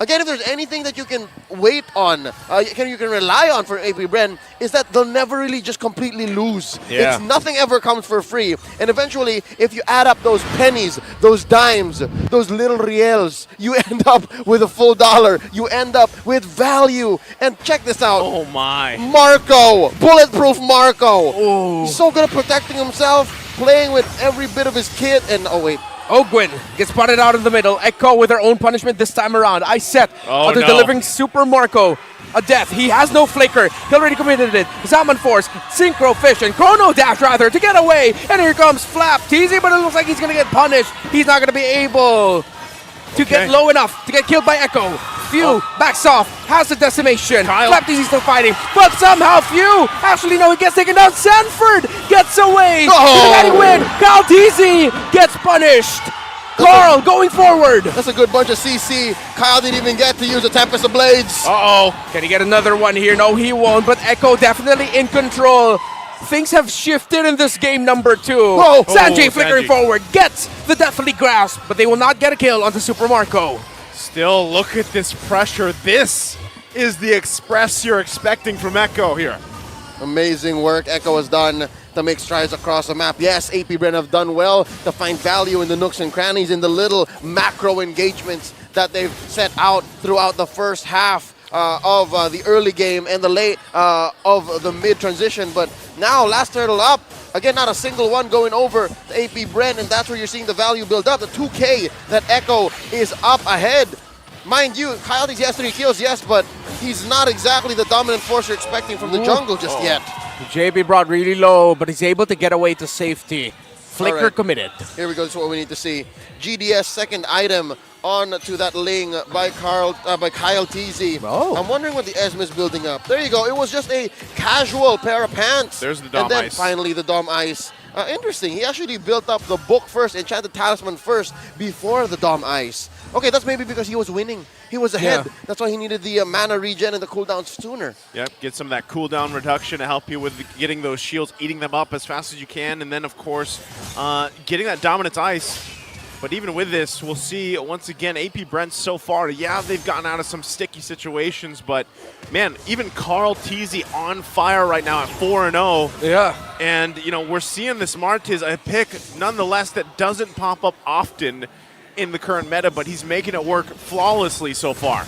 S1: Again, if there's anything that you can wait on, you can rely on for AP Bren, is that they'll never really just completely lose.
S3: Yeah.
S1: It's nothing ever comes for free. And eventually, if you add up those pennies, those dimes, those little reals, you end up with a full dollar. You end up with value. And check this out.
S3: Oh, my.
S1: Marco, bulletproof Marco. He's so good at protecting himself, playing with every bit of his kit. And, oh, wait.
S2: Ogwin gets spotted out in the middle. Echo with their own punishment this time around. I set after delivering Super Marco a death. He has no flicker. He already committed it. Zaman Force, Synchro Fish, and Chrono Dash rather to get away. And here comes Flap TZ, but it looks like he's going to get punished. He's not going to be able to get low enough to get killed by Echo. Few backs off, has the decimation. Flap TZ still fighting, but somehow Few, actually no, he gets taken down. Sanford gets away. Dramatic win. Kyle TZ gets punished. Carl going forward.
S1: That's a good bunch of CC. Kyle didn't even get to use a Tempest of Blades.
S2: Can he get another one here? No, he won't, but Echo definitely in control. Things have shifted in this game number 2. Sanjay flickering forward, gets the Deathly Grasp, but they will not get a kill onto Super Marco.
S3: Still, look at this pressure. This is the express you're expecting from Echo here.
S1: Amazing work Echo has done to make strides across the map. Yes, AP Bren have done well to find value in the nooks and crannies, in the little macro engagements that they've set out throughout the first half of the early game and the late of the mid-transition. But now, last turtle up. Again, not a single one going over the AP Bren, and that's where you're seeing the value build up. The 2K that Echo is up ahead. Mind you, Kyle TZ has 3 kills, yes, but he's not exactly the dominant force you're expecting from the jungle just yet.
S19: JP brought really low, but he's able to get away to safety. Flicker
S1: Alright.
S19: committed.
S1: Here we go. This is what we need to see. GDS second item on to that Ling by Kyle TZ.
S19: Oh.
S1: I'm wondering what the Esma is building up. There you go. It was just a casual pair of pants.
S3: There's the Dom
S1: And then
S3: Ice.
S1: finally the Dom Ice. Interesting. He actually built up the book first, Enchanted Talisman first, before the Dom Ice. Okay, that's maybe because he was winning. He was ahead.
S19: Yeah.
S1: That's why he needed the mana regen and the cooldown sooner.
S3: Yep, get some of that cooldown reduction to help you with getting those shields, eating them up as fast as you can, and then, of course, getting that Dominance Ice. But even with this, we'll see, once again, AP Brent so far, yeah, they've gotten out of some sticky situations, but, man, even Carl TZ on fire right now at 4-0.
S19: Yeah.
S3: And, you know, we're seeing this Martiz, a pick, nonetheless, that doesn't pop up often in the current meta, but he's making it work flawlessly so far.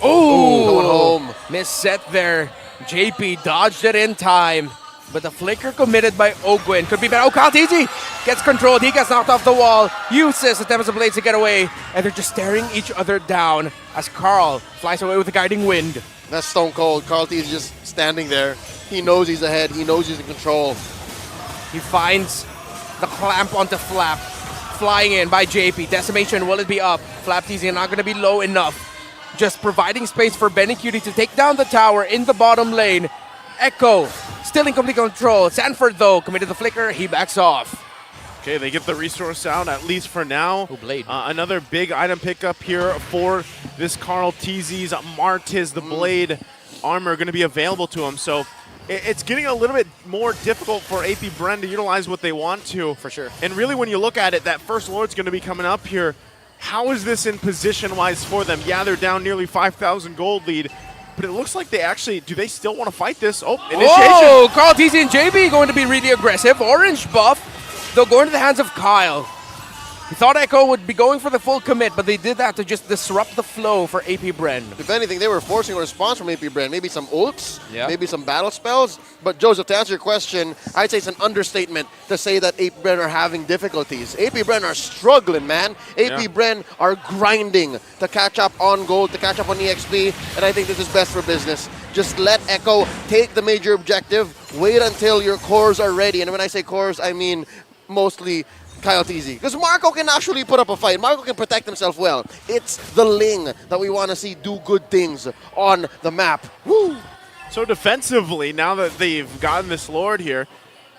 S19: Oh,
S1: going home.
S19: Miss set there. JP dodged it in time, but the flicker committed by Ogwin could be better. Oh, Kyle TZ gets controlled. He gets knocked off the wall. Uses the Tempest of Blades to get away, and they're just staring each other down as Carl flies away with the guiding wind.
S1: That's stone cold. Carl T is just standing there. He knows he's ahead. He knows he's in control.
S19: He finds the clamp onto Flap. Flying in by JP. Decimation, will it be up? Flap TZ not going to be low enough. Just providing space for Benny Cutie to take down the tower in the bottom lane. Echo still in complete control. Sanford, though, committed the flicker. He backs off.
S3: Okay, they get the resource out, at least for now.
S19: Blade.
S3: Another big item pickup here for this Carl TZ's Martiz. The Blade armor going to be available to him. So it's getting a little bit more difficult for AP Bren to utilize what they want to.
S19: For sure.
S3: And really, when you look at it, that first Lord's going to be coming up here. How is this in position-wise for them? Yeah, they're down nearly 5,000 gold lead, but it looks like they actually, do they still want to fight this? Oh, initiation.
S19: Whoa! Carl TZ and JB going to be really aggressive. Orange buff, they'll go into the hands of Kyle. He thought Echo would be going for the full commit, but they did that to just disrupt the flow for AP Bren.
S1: If anything, they were forcing a response from AP Bren. Maybe some ults,
S19: Yeah.
S1: maybe some battle spells. But Joseph, to answer your question, I'd say it's an understatement to say that AP Bren are having difficulties. AP Bren are struggling, man. AP
S3: Yeah.
S1: Bren are grinding to catch up on gold, to catch up on EXP, and I think this is best for business. Just let Echo take the major objective, wait until your cores are ready. And when I say cores, I mean mostly Kyle TZ. Because Marco can actually put up a fight. Marco can protect himself well. It's the Ling that we want to see do good things on the map. Woo!
S3: So defensively, now that they've gotten this Lord here,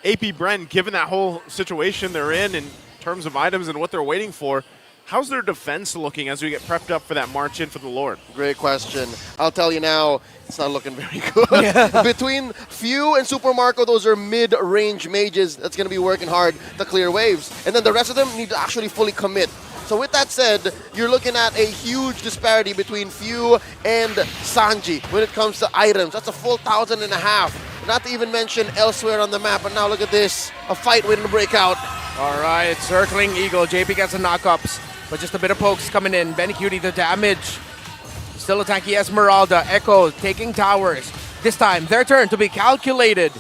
S3: AP Bren, given that whole situation they're in terms of items and what they're waiting for, how's their defense looking as we get prepped up for that march in for the Lord?
S1: Great question. I'll tell you now, it's not looking very good. Between Few and Super Marco, those are mid-range mages that's going to be working hard to clear waves. And then the rest of them need to actually fully commit. So with that said, you're looking at a huge disparity between Few and Sanji when it comes to items. That's a full 1,500. Not to even mention elsewhere on the map. But now look at this, a fight waiting to break out.
S19: All right, circling Eagle. JP gets the knockups, but just a bit of pokes coming in. Benny Cutie, the damage. Still attacking Esmeralda. Echo taking towers. This time, their turn to be calculated.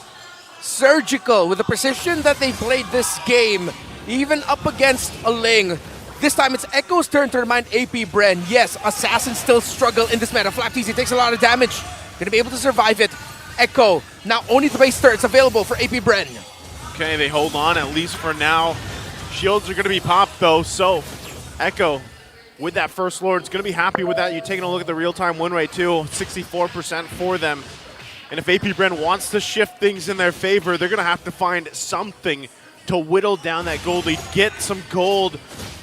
S19: Surgical with the precision that they played this game, even up against a Ling. This time, it's Echo's turn to remind AP Bren. Yes, Assassins still struggle in this meta. Flap TZ takes a lot of damage. Gonna be able to survive it. Echo, now only the base turrets available for AP Bren.
S3: Okay, they hold on at least for now. Shields are going to be popped though, so Echo with that first Lord is going to be happy with that. You're taking a look at the real-time win rate too, 64% for them. And if AP Bren wants to shift things in their favor, they're going to have to find something to whittle down that gold lead, get some gold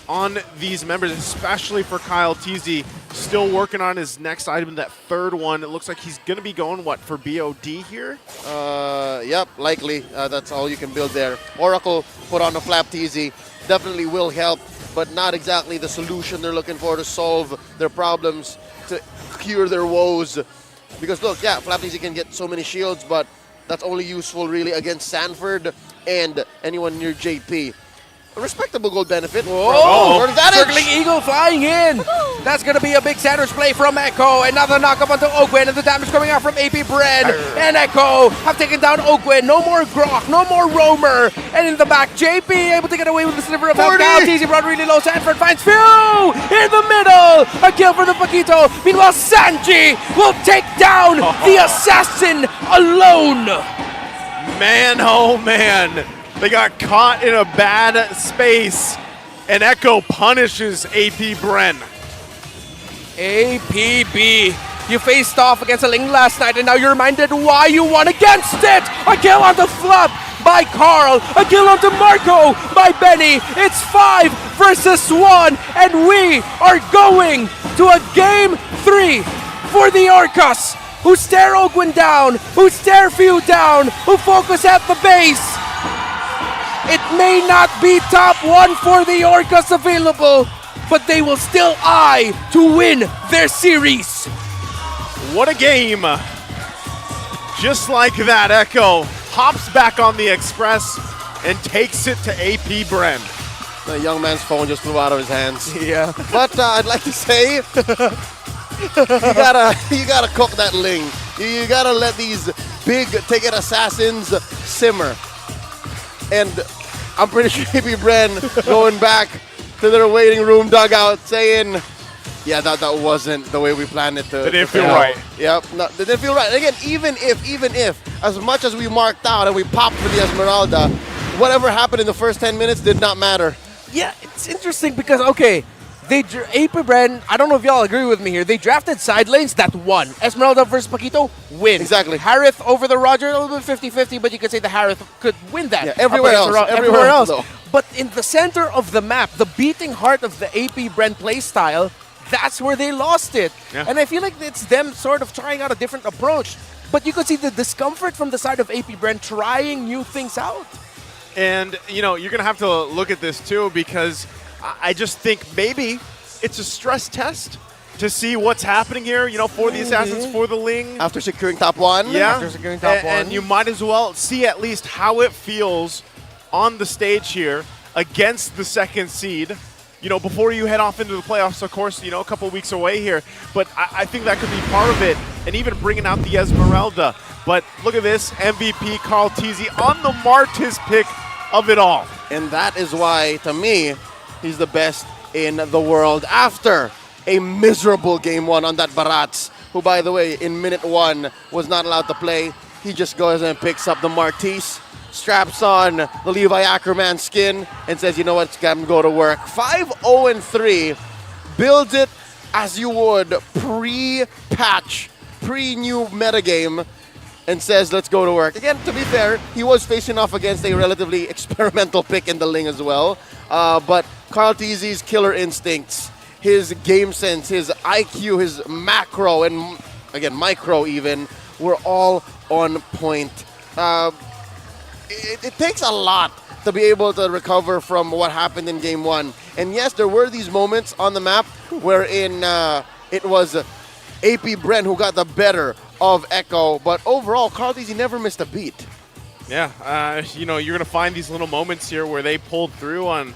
S3: on these members, especially for Kyle TZ. Still working on his next item, that third one. It looks like he's going to be going, what, for BOD here?
S1: Yep, likely. That's all you can build there. Oracle put on the Flap TZ. Definitely will help, but not exactly the solution they're looking for to solve their problems, to cure their woes. Because look, yeah, Flap TZ can get so many shields, but that's only useful really against Sanford and anyone near JP. a respectable gold benefit.
S19: Oh,
S1: from advantage.
S19: circling eagle flying in. That's going to be a big Sanders play from Echo. Another knockup onto Ogwin, and the damage coming out from AP Bren. And Echo have taken down Ogwin. No more Grok, no more Roamer. And in the back, JP able to get away with the sliver of health. Now TZ brought really low. Sanford finds Few in the middle. A kill for the Paquito. Meanwhile, Sanji will take down the assassin alone.
S3: Man, oh man. They got caught in a bad space. And Echo punishes AP Bren.
S19: APB, you faced off against a Ling last night, and now you're reminded why you won against it. A kill on the flop by Carl, a kill onto Marco by Benny. It's 5 versus 1, and we are going to a game 3 for the Orcas, who stare Ogwin down, who stare Few down, who focus at the base. It may not be top 1 for the Orcas available, but they will still eye to win their series.
S3: What a game. Just like that, Echo hops back on the Express and takes it to AP Bren.
S1: The young man's phone just flew out of his hands.
S19: Yeah.
S1: But I'd like to say, you gotta cook that Ling. You gotta let these big ticket assassins simmer. And I'm pretty sure AP Bren going back to their waiting room dugout saying, yeah, that wasn't the way we planned it to.
S3: It didn't feel right.
S1: Yep, no, it didn't feel right. And again, even if, as much as we marked out and we popped for the Esmeralda, whatever happened in the first 10 minutes did not matter.
S19: Yeah, it's interesting because, okay, AP Bren, I don't know if y'all agree with me here, they drafted side lanes that won. Esmeralda versus Paquito, win.
S1: Exactly.
S19: Harith over the Roger, a little bit 50-50, but you could say the Harith could win that.
S1: Yeah, everywhere else. Though.
S19: But in the center of the map, the beating heart of the AP Bren playstyle, that's where they lost it.
S3: Yeah.
S19: And I feel like it's them sort of trying out a different approach. But you could see the discomfort from the side of AP Bren trying new things out.
S3: And, you know, you're going to have to look at this too, because I just think maybe it's a stress test to see what's happening here, you know, for the Assassins, for the Ling.
S1: After securing top 1.
S3: Yeah.
S1: After securing top 1.
S3: And you might as well see at least how it feels on the stage here against the second seed, you know, before you head off into the playoffs, of course, you know, a couple weeks away here. But I think that could be part of it, and even bringing out the Esmeralda. But look at this, MVP Carl TZ on the Martis pick of it all.
S1: And that is why, to me, he's the best in the world after a miserable game 1 on that Barats, who, by the way, in minute 1 was not allowed to play. He just goes and picks up the Martis, straps on the Levi Ackerman skin, and says, you know what, it's time to go to work. 5-0-3, builds it as you would pre-patch, pre-new metagame, and says, let's go to work. Again, to be fair, he was facing off against a relatively experimental pick in the Ling as well. But Carl TZ's killer instincts, his game sense, his IQ, his macro, and again, micro even, were all on point. It takes a lot to be able to recover from what happened in game 1. And yes, there were these moments on the map wherein it was AP Bren who got the better of Echo, but overall, Carl TZ never missed a beat.
S3: Yeah, you know, you're going to find these little moments here where they pulled through on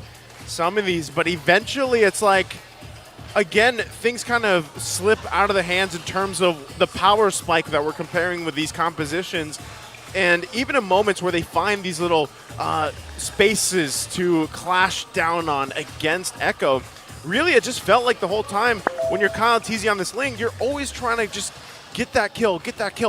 S3: some of these, but eventually it's like, again, things kind of slip out of the hands in terms of the power spike that we're comparing with these compositions. And even in moments where they find these little spaces to clash down on against Echo, really it just felt like the whole time when you're Kyle TZ on this Ling, you're always trying to just get that kill,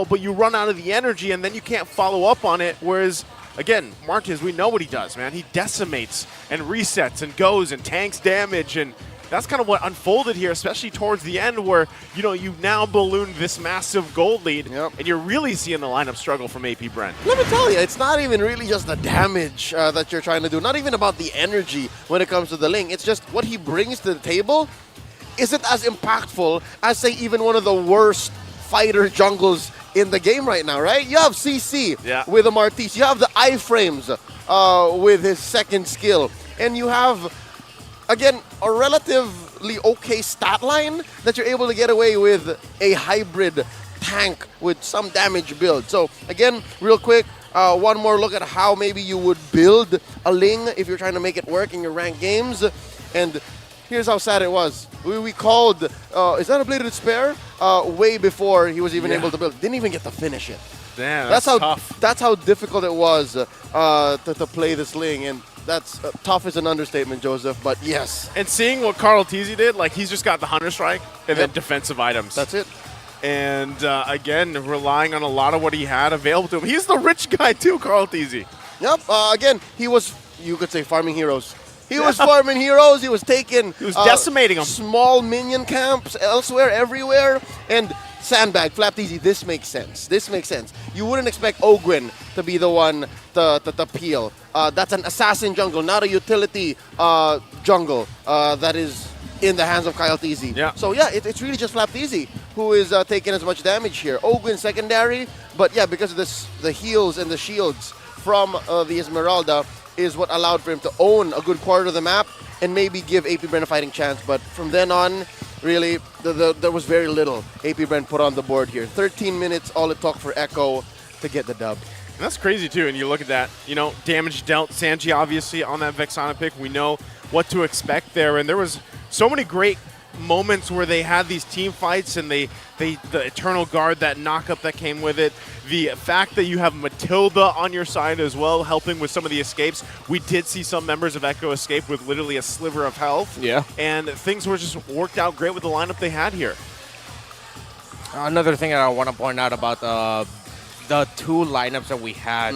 S3: but you run out of the energy and then you can't follow up on it. Whereas, again, Marquez, we know what he does, man. He decimates and resets and goes and tanks damage, and that's kind of what unfolded here, especially towards the end where, you know, you now ballooned this massive gold lead, and you're really seeing the lineup struggle from AP Bren.
S1: Let me tell you, it's not even really just the damage that you're trying to do, not even about the energy when it comes to the Ling. It's just what he brings to the table isn't as impactful as, say, even one of the worst fighter jungles in the game right now, right? You have CC with the Martis. You have the iframes with his second skill. And you have, again, a relatively okay stat line that you're able to get away with a hybrid tank with some damage build. So, again, real quick, one more look at how maybe you would build a Ling if you're trying to make it work in your ranked games. And here's how sad it was. We called, is that a Bladed Spare? Way before he was even able to build. Didn't even get to finish it.
S3: Damn,
S1: that's how
S3: tough.
S1: That's how difficult it was to play this Ling. And that's tough is an understatement, Joseph, but yes.
S3: And seeing what Carl Teasy did, like he's just got the Hunter Strike and then defensive items.
S1: That's it.
S3: And again, relying on a lot of what he had available to him. He's the rich guy too, Carl Teasy.
S1: Yep. Again, he was, you could say, farming heroes. He was farming heroes. He was taking.
S3: He was decimating them.
S1: Small minion camps elsewhere, everywhere, and sandbag, Flap Easy. This makes sense. This makes sense. You wouldn't expect Ogwin to be the one to peel. That's an assassin jungle, not a utility jungle that is in the hands of Kyle Teasy.
S3: Yeah.
S1: So yeah, it's really just Flap Easy who is taking as much damage here. Ogwin secondary, but yeah, because of this, the heals and the shields from the Esmeralda is what allowed for him to own a good quarter of the map and maybe give AP Bren a fighting chance. But from then on, really, there was very little AP Bren put on the board here. 13 minutes, all it took for Echo to get the dub.
S3: And that's crazy too, and you look at that, you know, damage dealt. Sanji obviously on that Vexana pick. We know what to expect there, and there was so many great moments where they had these team fights and the Eternal Guard, that knockup that came with it, the fact that you have Matilda on your side as well, helping with some of the escapes. We did see some members of Echo escape with literally a sliver of health.
S19: Yeah.
S3: And things were just worked out great with the lineup they had here.
S19: Another thing that I want to point out about the two lineups that we had.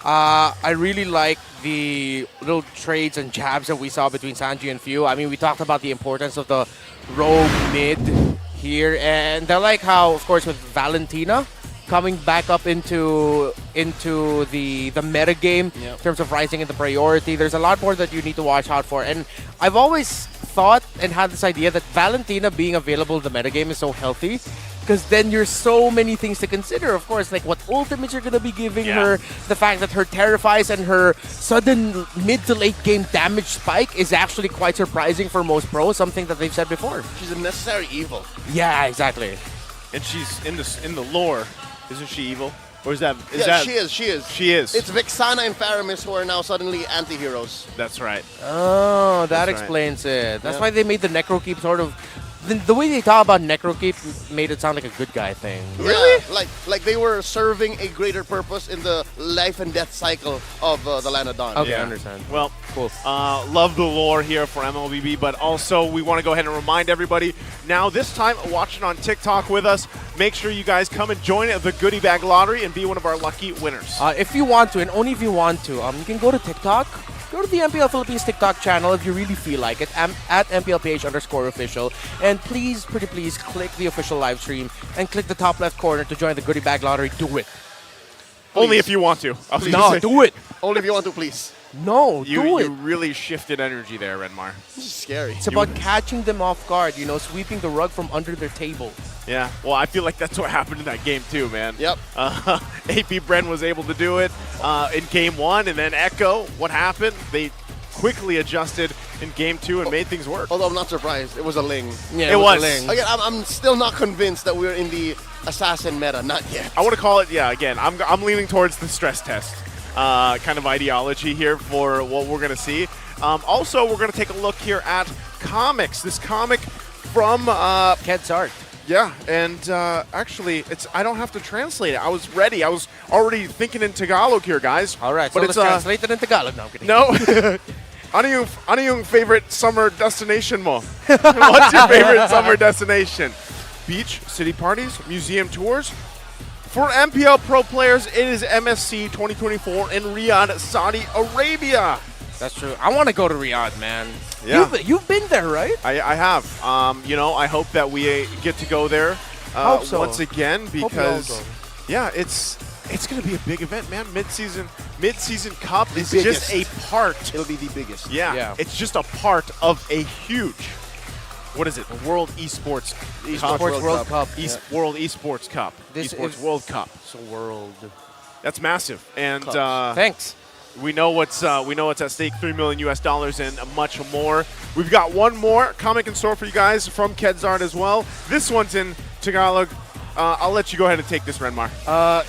S19: I really like the little trades and jabs that we saw between Sanji and Few. I mean, we talked about the importance of the rogue mid here, and I like how, of course, with Valentina coming back up into the meta game in terms of rising in the priority. There's a lot more that you need to watch out for, and I've always thought and had this idea that Valentina being available in the meta game is so healthy, because then there's so many things to consider. Of course, like what ultimates you're going to be giving her, the fact that her Terrifies and her sudden mid to late game damage spike is actually quite surprising for most pros, something that they've said before.
S1: She's a necessary evil.
S19: Yeah, exactly.
S3: And she's in the lore. Isn't she evil? Or is that?
S1: She is.
S3: She is.
S1: It's Vexana and Faramis who are now suddenly anti-heroes.
S3: That's right.
S19: Oh, that
S3: That's right.
S19: explains it. That's why they made the Necro Keep sort of... The way they talk about Necro Keep made it sound like a good guy thing.
S1: Really? Like they were serving a greater purpose in the life and death cycle of the Land of Dawn.
S19: Okay, I understand.
S3: Well,
S19: cool.
S3: Love the lore here for MLBB, but also we want to go ahead and remind everybody now, this time watching on TikTok with us, make sure you guys come and join the Goodie Bag Lottery and be one of our lucky winners.
S19: If you want to, and only if you want to, you can go to TikTok. Go to the MPL Philippines TikTok channel if you really feel like it, at MPL PH _official. And please, pretty please, click the official live stream and click the top left corner to join the Goodie Bag Lottery. Do it.
S3: Only if you want to.
S19: No, do it.
S1: Only if you want to, please.
S19: No,
S3: You
S19: do it.
S3: really shifted energy there, Redmar.
S1: This is scary.
S19: It's about catching them off guard, sweeping the rug from under their table.
S3: Yeah, well, I feel like that's what happened in that game too, man.
S1: Yep.
S3: AP Bren was able to do it in game one, and then Echo, what happened? They quickly adjusted in game two and made things work.
S1: Although I'm not surprised, it was a Ling.
S3: Yeah, it was.
S19: a Ling.
S1: Again, I'm still not convinced that we're in the assassin meta, not yet.
S3: I want to call it, again, I'm leaning towards the stress test kind of ideology here for what we're going to see. Also, we're going to take a look here at comics. This comic from
S19: Ked's art.
S3: Yeah, and actually, I don't have to translate it. I was ready. I was already thinking in Tagalog here, guys.
S19: All right,
S3: but
S19: so
S3: it's
S19: let's translate it in Tagalog. No, I'm kidding.
S3: No. Ano yung favorite summer destination mo? What's your favorite summer destination? Beach, city parties, museum tours? For MPL Pro players, it is MSC 2024 in Riyadh, Saudi Arabia.
S19: That's true. I want to go to Riyadh, man.
S3: Yeah.
S19: You've been there, right?
S3: I have. I hope that we get to go there
S19: Hope so.
S3: once again
S19: Hope we all
S3: because,
S19: go.
S3: yeah, it's going to be a big event, man. Mid-season Cup is
S1: biggest.
S3: just a part.
S1: It'll be the biggest.
S3: Yeah, it's just a part of a huge, what is it? World Esports
S19: World Cup.
S3: World Esports Cup.
S19: This
S3: Esports
S19: is-
S3: World Cup.
S19: It's a world.
S3: That's massive. And
S19: Thanks.
S3: we know what's at stake, $3 million and much more. We've got one more comic in store for you guys from Kedzard as well. This one's in Tagalog. I'll let you go ahead and take this, Renmar.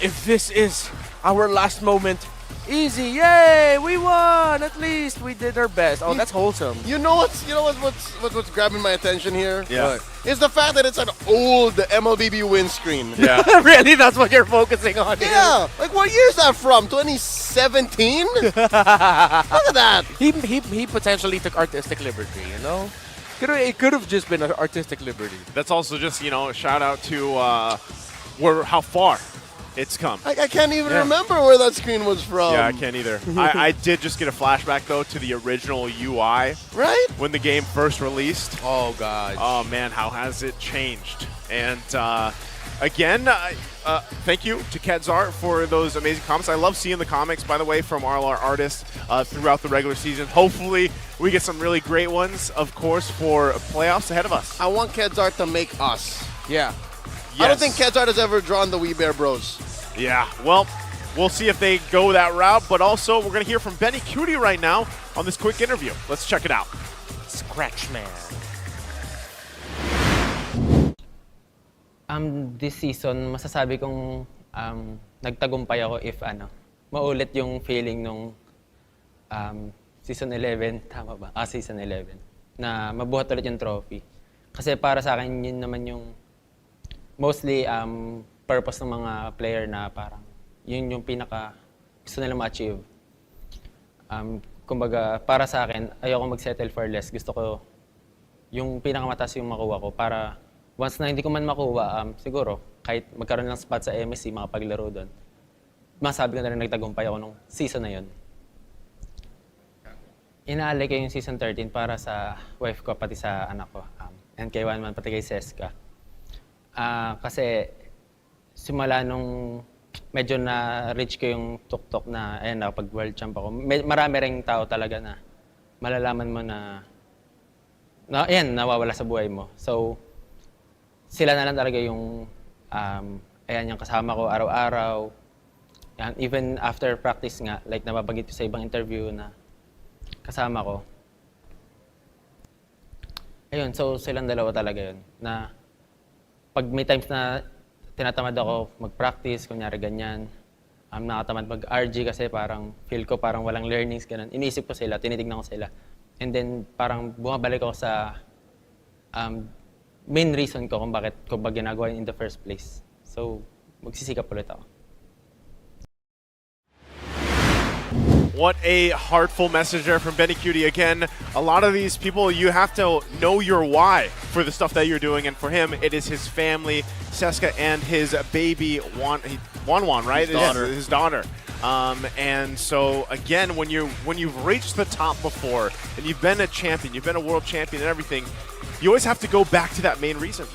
S19: If this is our last moment. Easy, yay! We won. At least we did our best. Oh, that's wholesome.
S1: You know what's grabbing my attention here?
S3: Yeah.
S1: Is the fact that it's an old MLBB windscreen.
S3: Yeah.
S19: Really, that's what you're focusing on.
S1: Yeah. Like, what year is that from? 2017? Look at that.
S19: He potentially took artistic liberty. You know, it could have just been an artistic liberty.
S3: That's also just, you know, a shout out to how far it's come.
S1: I can't even remember where that screen was from.
S3: Yeah, I can't either. I did just get a flashback, though, to the original UI.
S1: Right?
S3: When the game first released.
S19: Oh, God.
S3: Oh, man, how has it changed? And, again, thank you to Kedzart for those amazing comments. I love seeing the comics, by the way, from all our artists throughout the regular season. Hopefully, we get some really great ones, of course, for playoffs ahead of us.
S1: I want Kedzart to make us.
S19: Yeah.
S1: I don't think Kedzart has ever drawn the We Bear Bros.
S3: Yeah, well, we'll see if they go that route, but also we're going to hear from Benny Cutie right now on this quick interview. Let's check it out.
S19: Scratch Man.
S21: This season, masasabi kong nagtagumpay ako if maulit yung feeling nung season 11, tama ba? Season 11, na mabuhat ulit yung trophy. Kasi para sa akin, yun naman yung mostly purpose ng mga player na parang yun yung pinaka gusto nila ma-achieve. Kumbaga, para sa akin, ayoko mag-settle for less. Gusto ko yung pinakamataas yung makuha ko para once na hindi ko man makuha, siguro kahit magkaroon lang spot sa MSC, makapaglaro doon, masabi ko na rin nagtagumpay ako nung season na yun. Inaalay ko yung season 13 para sa wife ko, pati sa anak ko. And kay Juan man, pati kay Seska. Kasi simula nung medyo na-reach ko yung tuktok na, ayun, nakapag-world champ ako, marami ring tao talaga na malalaman mo na ayan, nawawala sa buhay mo. So, sila na lang talaga yung, ayan, yung kasama ko araw-araw. Yan, even after practice nga, like nababanggit ko sa ibang interview na kasama ko. Ayun, so silang dalawa talaga yun. Na pag may times na tinatamad ako mag-practice, kunyari ganyan, nakatamad mag-RG kasi parang feel ko parang walang learnings, ganun. Iniisip ko sila, tinitignan ko sila. And then parang bumabalik ako sa main reason ko kung bakit ko ba ginagawa in the first place. So, magsisikap ulit ako.
S3: What a heartful message there from Benny Cutie. Again, a lot of these people, you have to know your why for the stuff that you're doing. And for him, it is his family, Seska, and his baby, Wan, right? His daughter. And so, again, when you've reached the top before, and you've been a champion, you've been a world champion and everything, you always have to go back to that main reason,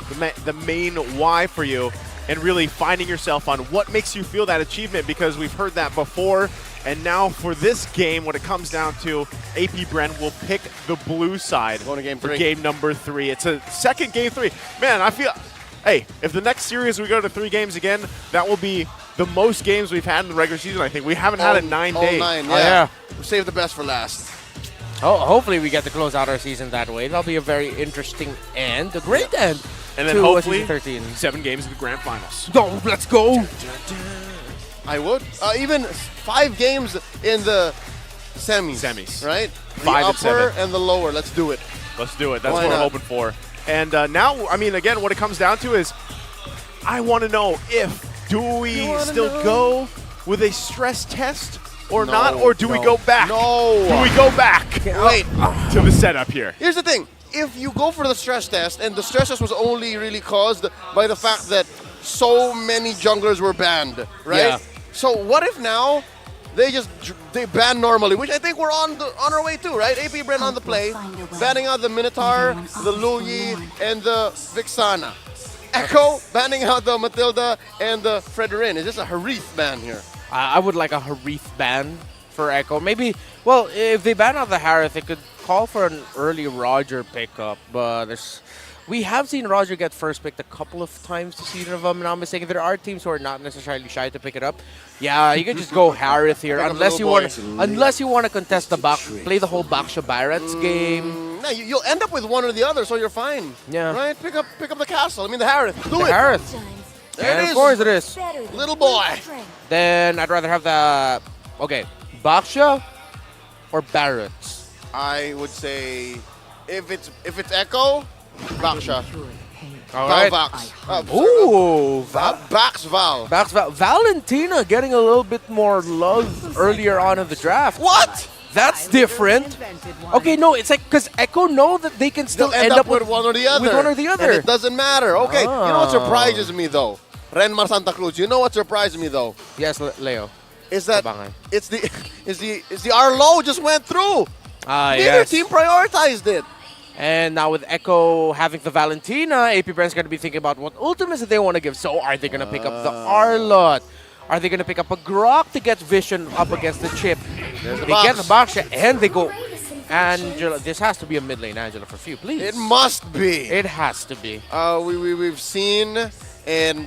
S3: the main why for you, and really finding yourself on what makes you feel that achievement, because we've heard that before. And now for this game, when it comes down to AP Bren will pick the blue side
S1: Going to game
S3: for
S1: 3.
S3: game number 3. It's a second game 3. Man, I feel, hey, if the next series we go to 3 games again, that will be the most games we've had in the regular season, I think. We haven't had it 9 days.
S1: 9, yeah.
S19: Oh, yeah.
S1: We'll save the best for last.
S19: Oh, hopefully we get to close out our season that way. That'll be a very interesting end, a great end.
S3: And then
S19: to
S3: hopefully
S19: season 13.
S3: 7 games in the grand finals.
S19: Oh, let's go.
S1: I would. Even 5 games in the semis. Right?
S3: 5
S1: the
S3: and
S1: upper
S3: 7.
S1: and the lower. Let's do it.
S3: Let's do it. That's
S1: Why
S3: what we're
S1: not?
S3: hoping for. And now, I mean, again, what it comes down to is I want to know do we still go with a stress test or not, or do we go back?
S1: No.
S3: Do we go back?
S1: Wait.
S3: To the setup here.
S1: Here's the thing. If you go for the stress test, and the stress test was only really caused by the fact that so many junglers were banned, right?
S19: Yeah.
S1: So what if now they ban normally, which I think we're on our way to, right? AP Bren on the play, banning out the Minotaur, the Luyi, and the Vixana. Echo banning out the Matilda and the Fredrin. Is this a Harith ban here?
S19: I would like a Harith ban for Echo. Maybe, well, if they ban out the Harith, they could call for an early Roger pickup, but we have seen Roger get first picked a couple of times this season, if I'm not mistaken. There are teams who are not necessarily shy to pick it up. Yeah, you can just go Harith here, unless you want to contest the back, play the whole Baksha Barrett's game.
S1: No, you'll end up with one or the other, so you're fine.
S19: Yeah.
S1: Right? Pick up the castle. I mean the Harith. Do it.
S19: Harith.
S1: There it
S19: And
S1: is.
S19: of course it is.
S1: Little boy.
S19: Then I'd rather have the... Okay, Baksha or Barrett's?
S1: I would say if it's Echo, Baksha.
S19: All
S1: Val
S19: right.
S1: Vax.
S19: Ooh,
S1: Bax Val.
S19: Bax Val. Valentina getting a little bit more love earlier on in the draft.
S1: What?
S19: That's different. Okay, no, it's like because Echo know that they can still
S1: They'll end up with one or the other.
S19: With one or the other.
S1: And it doesn't matter. Okay, you know what
S19: Ah.
S1: surprises me though? Renmar Santa Cruz. You know what surprised me though?
S19: Yes, Leo.
S1: Is that
S19: Abangan.
S1: it's the Arlo just went through.
S19: Ah,
S1: Neither
S19: yes.
S1: team prioritized it.
S19: And now with Echo having the Valentina, AP Brand's going to be thinking about what ultimates that they want to give. So are they going to pick up the Arlot? Are they going to pick up a Grok to get Vision up against the chip?
S1: There's the
S19: They get the
S1: box.
S19: Baksha and they go Angela. This has to be a mid lane Angela for few, please.
S1: It must be.
S19: It has to be.
S1: We've seen and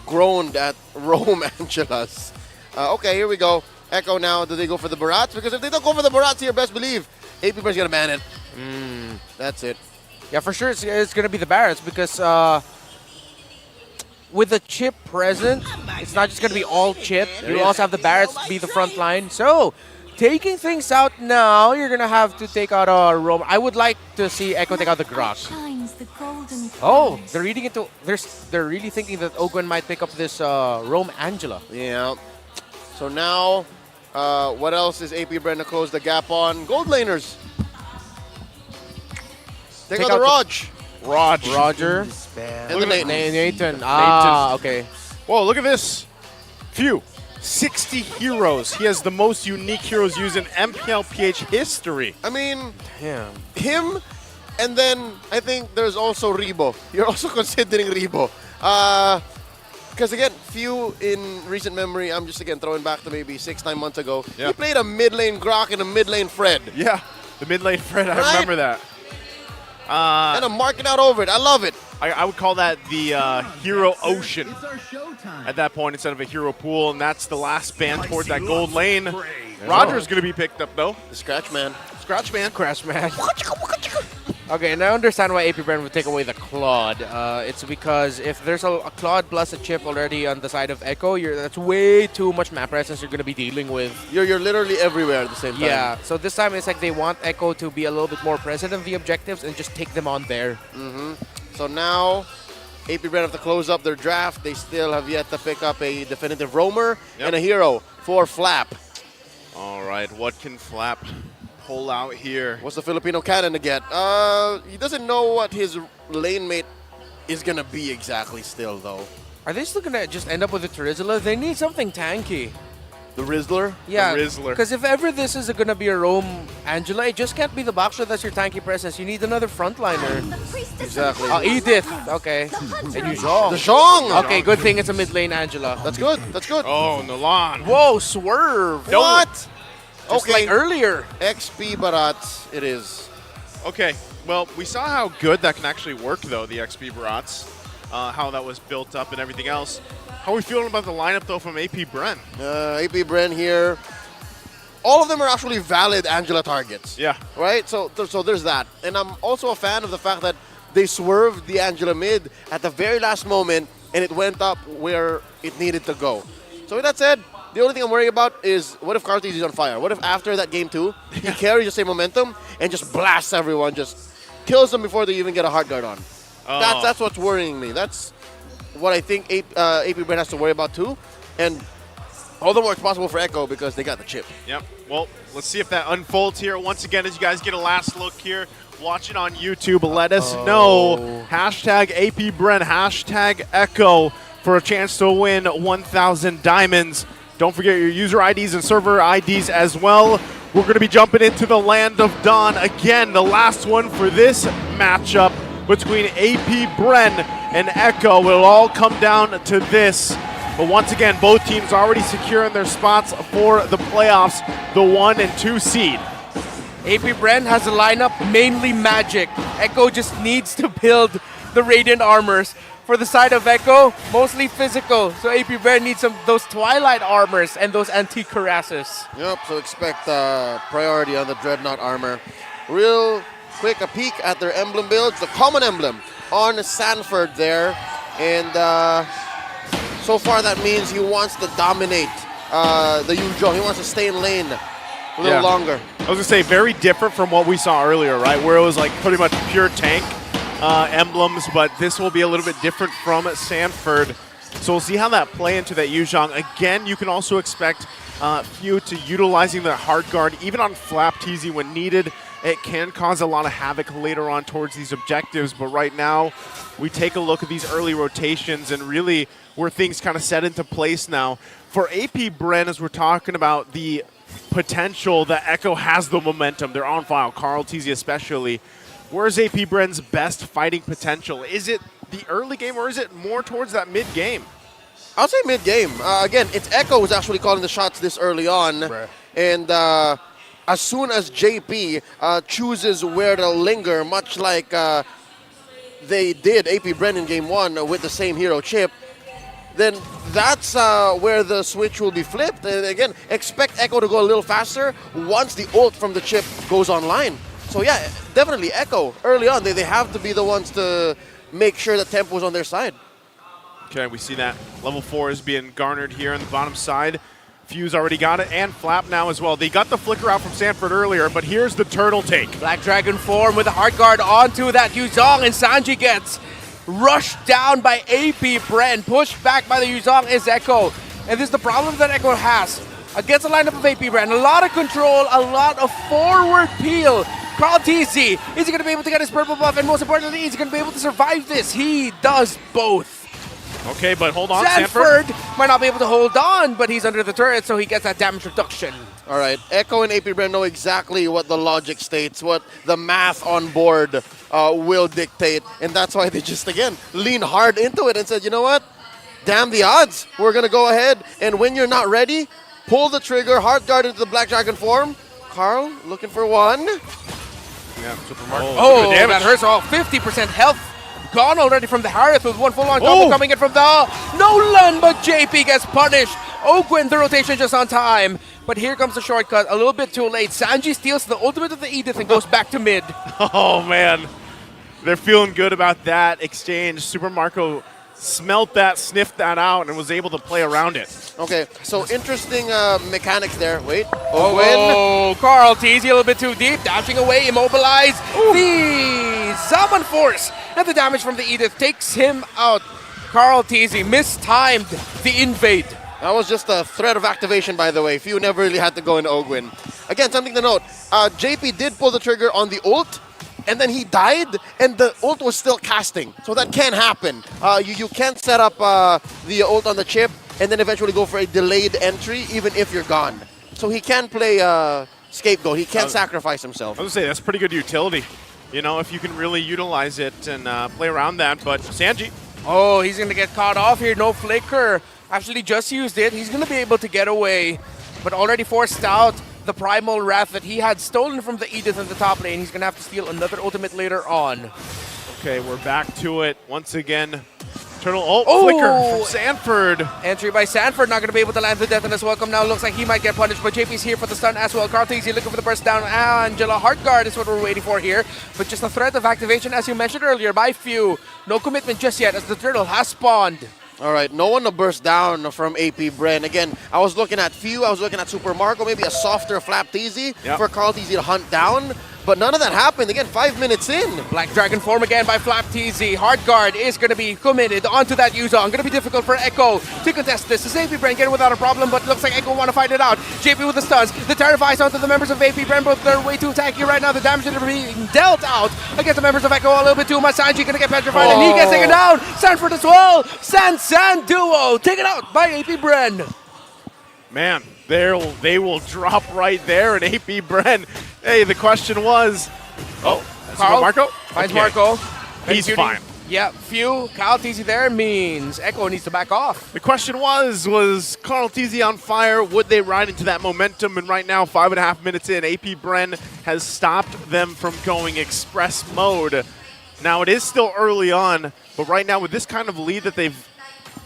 S1: groaned at Rome Angelas. Okay, here we go. Echo now. Do they go for the Barats? Because if they don't go for the Barats here, best believe AP Brand's going to ban it. That's it.
S19: Yeah, for sure it's going to be the Barretts because with the chip present, it's not just going to be all chip. You also have the Barretts be the front line. So, taking things out now, you're going to have to take out a Rome. I would like to see Echo take out the Grok. Oh, they're reading into. They're really thinking that Ogwen might pick up this Rome Angela.
S1: Yeah. So now, what else is AP Brand to close the gap on? Gold laners. Take out the Raj.
S19: Roger.
S1: And the
S19: Nathan. Ah, okay.
S3: Whoa, look at this. Phew. 60 heroes. He has the most unique heroes used in MPL PH history.
S1: I mean,
S19: Damn.
S1: him, and then I think there's also Rebo. You're also considering Rebo. Because again, few in recent memory, I'm just again throwing back to maybe 6-9 months ago.
S3: Yeah.
S1: He played a mid lane Grok and a mid lane Fred.
S3: Yeah, the mid lane Fred, I
S1: Right?
S3: remember that.
S1: And I'm marking out over it. I love it.
S3: I would call that the hero ocean at that point instead of a hero pool, and that's the last ban towards that gold lane. Roger's going to be picked up, though.
S1: The Scratch Man.
S3: Scratch Man.
S19: Crash man. Okay, and I understand why AP Brand would take away the Claude. It's because if there's a Claude plus a chip already on the side of Echo, that's way too much map presence you're going to be dealing with.
S1: You're literally everywhere at the same time.
S19: Yeah, so this time it's like they want Echo to be a little bit more present in the objectives and just take them on there.
S1: So now, AP Brand have to close up their draft. They still have yet to pick up a definitive roamer and a hero for Flap.
S3: All right, what can Flap pull out here?
S1: What's the Filipino cannon to get? He doesn't know what his lane mate is going to be exactly still, though.
S19: Are they still going to just end up with a Terizla? They need something tanky.
S1: The Rizzler?
S19: Yeah,
S3: The Rizzler.
S19: because if ever this is going to be a Rome Angela, it just can't be the Baksha that's your tanky presence. You need another frontliner.
S1: Exactly.
S19: Oh, Edith. Okay. And you Zhong.
S1: The Zhong!
S19: Okay, good thing it's a mid lane Angela.
S1: That's good. That's good.
S3: Oh, Nolan.
S19: Whoa, swerve.
S1: What?
S19: Just like earlier.
S1: XP Barats, it is.
S3: Okay, well, we saw how good that can actually work, though, the XP Barats, how that was built up and everything else. How are we feeling about the lineup, though, from AP Bren?
S1: AP Bren here. All of them are actually valid Angela targets.
S3: Yeah.
S1: Right? So there's that. And I'm also a fan of the fact that they swerved the Angela mid at the very last moment, and it went up where it needed to go. So with that said, the only thing I'm worried about is what if Cartes is on fire? What if after that game 2, he carries the same momentum and just blasts everyone, just kills them before they even get a hard guard on?
S3: Oh.
S1: That's what's worrying me. That's what I think AP Brand has to worry about too. And all the more it's possible for Echo because they got the chip.
S3: Yep. Well, let's see if that unfolds here. Once again, as you guys get a last look here, watch it on YouTube. Let us know. Hashtag AP Bren, hashtag Echo for a chance to win 1,000 diamonds. Don't forget your user IDs and server IDs as well. We're going to be jumping into the Land of Dawn again, the last one for this matchup between AP Bren and Echo. It'll all come down to this. But once again, both teams already securing their spots for the playoffs, the 1 and 2 seed.
S19: AP Bren has a lineup mainly magic. Echo just needs to build the Radiant armors. For the side of Echo, mostly physical. So AP Bren needs those Twilight armors and those antique cuirasses.
S1: Yep, so expect priority on the Dreadnought armor. Real quick, a peek at their emblem builds. The common emblem on Sanford there. And So far, that means he wants to dominate the Yuzhong. He wants to stay in lane a little longer.
S3: I was going to say, very different from what we saw earlier, right? Where it was like pretty much pure tank emblems, but this will be a little bit different from Sanford. So we'll see how that play into that Yuzhong. Again, you can also expect Few to utilizing the hard guard, even on Flap TZ when needed. It can cause a lot of havoc later on towards these objectives, but right now we take a look at these early rotations and really where things kind of set into place now. For AP Bren, as we're talking about the potential that Echo has the momentum, they're on file, Carl TZ especially. Where's AP Bren's best fighting potential? Is it the early game or is it more towards that mid game?
S1: I'll say mid game. Again, it's Echo who's actually calling the shots this early on. And as soon as JP chooses where to linger, much like they did AP Bren in game 1 with the same hero chip, then that's where the switch will be flipped. And again, expect Echo to go a little faster once the ult from the chip goes online. So yeah, definitely Echo early on. They have to be the ones to make sure that tempo is on their side.
S3: Okay, we see that level 4 is being garnered here on the bottom side. Fuse already got it, and Flap now as well. They got the flicker out from Sanford earlier, but here's the turtle take.
S19: Black Dragon form with a hard guard onto that Yuzhong, and Sanji gets rushed down by AP Bren. Pushed back by the Yuzhong is Echo. And this is the problem that Echo has against the lineup of AP Bren. A lot of control, a lot of forward peel. Carl TZ, is he going to be able to get his purple buff? And most importantly, is he going to be able to survive this? He does both.
S3: Okay, but hold on,
S19: Sanford might not be able to hold on, but he's under the turret, so he gets that damage reduction.
S1: All right, Echo and AP Bren know exactly what the logic states, what the math on board will dictate, and that's why they just, again, lean hard into it and said, you know what? Damn the odds. We're going to go ahead, and when you're not ready, pull the trigger, hard guard into the Black Dragon form. Carl, looking for one.
S3: Yeah, Super Mario.
S19: Oh, that hurts all. 50% health gone already from the Harith with one full-on combo coming in from the Nolan, but JP gets punished. Ogwin, the rotation just on time. But here comes the shortcut, a little bit too late. Sanji steals the ultimate of the Edith and goes back to mid.
S3: Oh, man. They're feeling good about that exchange. Super Marco smelt that, sniffed that out, and was able to play around it.
S1: Okay, so interesting mechanics there. Wait.
S19: Oh, Carl TZ a little bit too deep, dashing away, immobilized. The Zaman Force, and the damage from the Edith takes him out. Carl TZ mistimed the invade.
S1: That was just a threat of activation, by the way. Few never really had to go into Ogwin. Again, something to note, JP did pull the trigger on the ult, and then he died, and the ult was still casting. So that can happen. You can't set up the ult on the chip and then eventually go for a delayed entry, even if you're gone. So he can play scapegoat. He can't sacrifice himself.
S3: I was going to say, that's pretty good utility. You know, if you can really utilize it and play around that. But Sanji.
S19: Oh, he's going to get caught off here. No flicker. Actually just used it. He's going to be able to get away, but already forced out the Primal Wrath that he had stolen from the Edith in the top lane. He's going to have to steal another ultimate later on.
S3: Okay, we're back to it once again. Turtle flicker from Sanford.
S19: Entry by Sanford, not going to be able to land the death in his welcome now. Looks like he might get punished, but JP's here for the stun as well. Carl TZ looking for the burst down. Angela Heartguard is what we're waiting for here. But just a threat of activation, as you mentioned earlier, by Few. No commitment just yet, as the turtle has spawned.
S1: All right, no one to burst down from AP Bren. Again, I was looking at Few, I was looking at Super Marco, maybe a softer Flap TZ for Carl TZ to hunt down. But none of that happened. Again, 5 minutes in.
S19: Black Dragon form again by Flap TZ. Hard guard is going to be committed onto that Yuzhong. Going to be difficult for Echo to contest this. The AP Bren getting without a problem, but looks like Echo want to fight it out. JP with the stuns. The Terrifies onto the members of AP Bren, but they're way too tanky right now. The damage that are being dealt out against the members of Echo a little bit too much. Sanji going to get petrified, and he gets taken down. Sanford as well. San duo taken out by AP Bren.
S3: Man, they will drop right there, and AP Bren. Hey, the question was,
S19: Carl
S3: Marco
S19: finds Marco.
S3: He's fine.
S19: Yeah, Few, Carl TZ there means Echo needs to back off.
S3: The question was Carl TZ on fire? Would they ride into that momentum? And right now, 5.5 minutes in, AP Bren has stopped them from going express mode. Now, it is still early on, but right now with this kind of lead that they've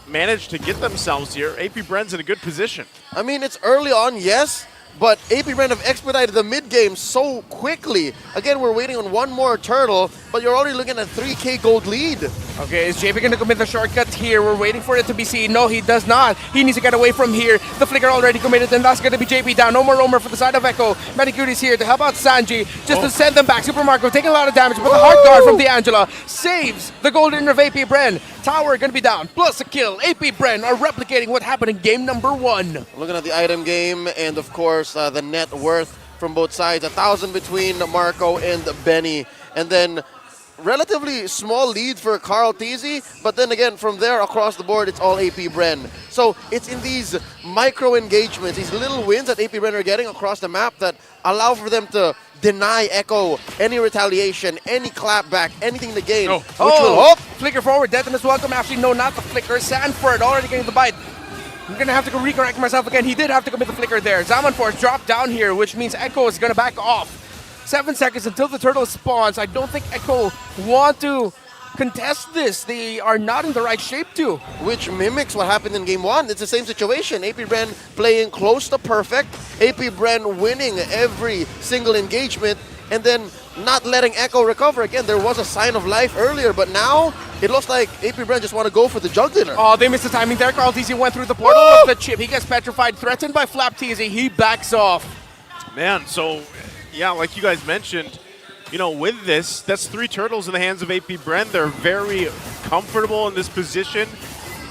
S3: managed to get themselves here, AP Bren's in a good position.
S1: I mean, it's early on, yes, but AP Bren have expedited the mid game so quickly. Again, we're waiting on one more turtle, but you're already looking at 3K gold lead.
S2: Okay, is JP going to commit the shortcut here? We're waiting for it to be seen. No, he does not. He needs to get away from here. The flicker already committed, and that's going to be JP down. No more roamer for the side of Echo. Manicuty's here to help out Sanji, just to send them back. Super Marco taking a lot of damage, but the hard guard from the Angela saves the golden of AP Bren. Tower going to be down, plus a kill. AP Bren are replicating what happened in game number 1.
S1: Looking at the item game, and of course, the net worth from both sides. 1,000 between Marco and Benny. And then relatively small lead for Carl Tizzy, but then again, from there across the board, it's all AP Bren. So it's in these micro engagements, these little wins that AP Bren are getting across the map that allow for them to deny Echo any retaliation, any clapback, anything to gain. Which will hope.
S2: Flicker forward, Detonus welcome. Actually, no, not the flicker. Sanford already getting the bite. I'm going to have to recorrect myself again. He did have to commit the flicker there. Zaman Force dropped down here, which means Echo is going to back off. 7 seconds until the turtle spawns. I don't think Echo want to contest this. They are not in the right shape to.
S1: Which mimics what happened in game 1. It's the same situation. AP Bren playing close to perfect. AP Bren winning every single engagement and then not letting Echo recover. Again, there was a sign of life earlier, but now it looks like AP Bren just want to go for the juggler.
S2: Oh, they missed the timing there. Carl TZ went through the portal of the chip. He gets petrified, threatened by Flap TZ. He backs off.
S3: Man, so yeah, like you guys mentioned, you know, with this, that's 3 turtles in the hands of AP Bren. They're very comfortable in this position,